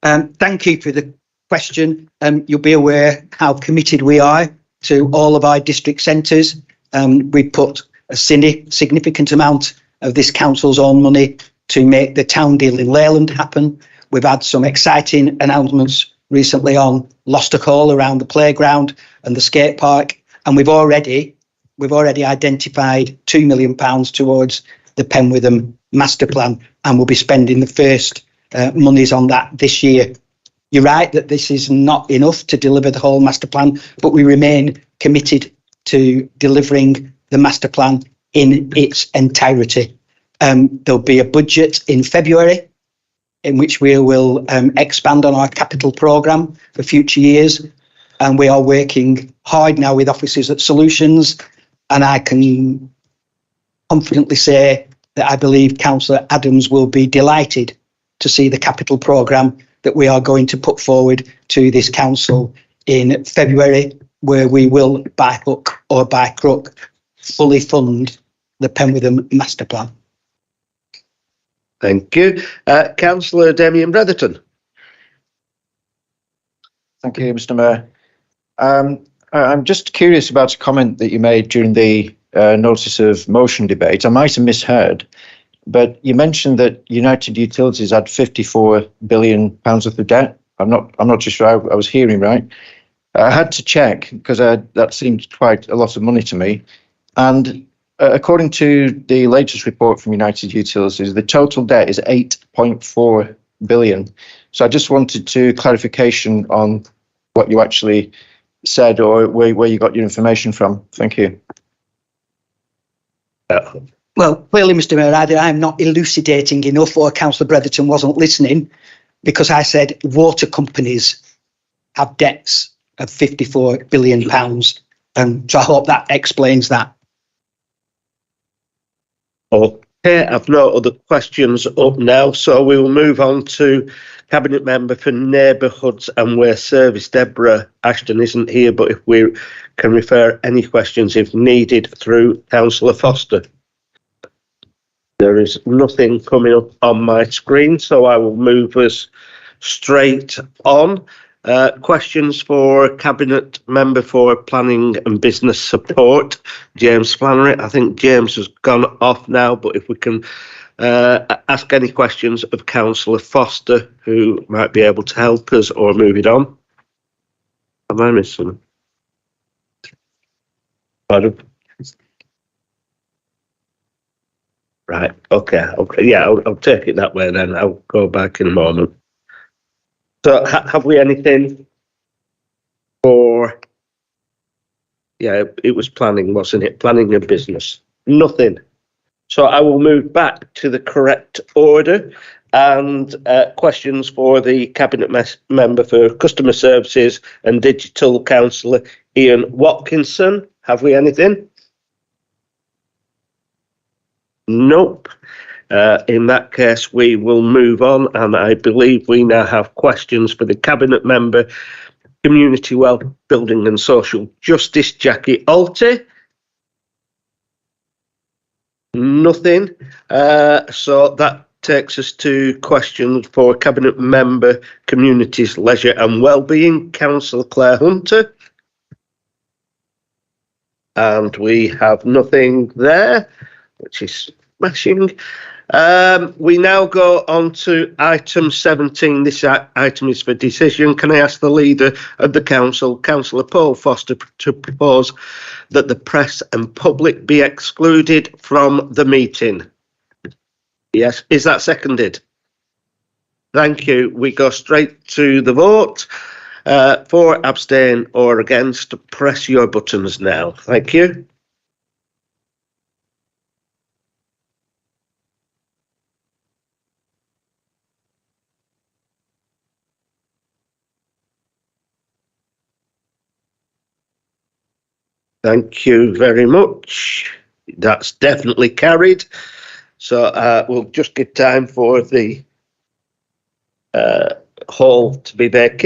Thank you for the question. You'll be aware how committed we are to all of our district centres. We put a significant amount of this council's own money to make the town deal in Leyland happen. We've had some exciting announcements recently on Lostercall around the playground and the skate park, and we've already identified £2 million towards the Penwitham master plan, and we'll be spending the first monies on that this year. You're right that this is not enough to deliver the whole master plan, but we remain committed to delivering the master plan in its entirety. There'll be a budget in February in which we will expand on our capital programme for future years. And we are working hard now with officers at Solutions. And I can confidently say that I believe Councillor Adams will be delighted to see the capital programme that we are going to put forward to this council in February, where we will, by hook or by crook, fully fund the Penwitham master plan. Thank you. Councillor Damien Bretherton. Thank you, Mr. Mayor. I'm just curious about a comment that you made during the notice of motion debate. I might have misheard, but you mentioned that United Utilities had £54 billion worth of debt. I'm not just sure I was hearing right. I had to check because that seemed quite a lot of money to me. And according to the latest report from United Utilities, the total debt is £8.4 billion. So I just wanted clarification on what you actually said or where you got your information from. Thank you. Well, clearly, Mr. Mayor, either I'm not elucidating enough or Councillor Bretherton wasn't listening, because I said water companies have debts of £54 billion. So I hope that explains that. Okay, I've no other questions up now, so we will move on to Cabinet Member for Neighbourhoods and Where Service. Deborah Ashton isn't here, but if we can refer any questions if needed through Councillor Foster. There is nothing coming up on my screen, so I will move us straight on. Questions for Cabinet Member for Planning and Business Support, James Flannery. I think James has gone off now, but if we can ask any questions of Councillor Foster, who might be able to help us, or move it on. Am I missing? Pardon? Right, okay, yeah, I'll take it that way then. I'll go back in a moment. So have we anything for, yeah, it was planning, wasn't it? Planning and business. Nothing. So I will move back to the correct order and questions for the Cabinet Member for Customer Services and Digital, Councillor Ian Watkinson. Have we anything? Nope. In that case, we will move on, and I believe we now have questions for the Cabinet Member, Community Wealth Building and Social Justice, Jackie Alty. Nothing. So that takes us to questions for Cabinet Member, Communities, Leisure and Wellbeing, Councillor Claire Hunter. And we have nothing there, which is smashing. We now go on to item 17. This item is for decision. Can I ask the Leader of the Council, Councillor Paul Foster, to propose that the press and public be excluded from the meeting? Yes. Is that seconded? Thank you. We go straight to the vote. For, abstain or against, press your buttons now. Thank you. Thank you very much. That's definitely carried. So we'll just give time for the hall to be vacated.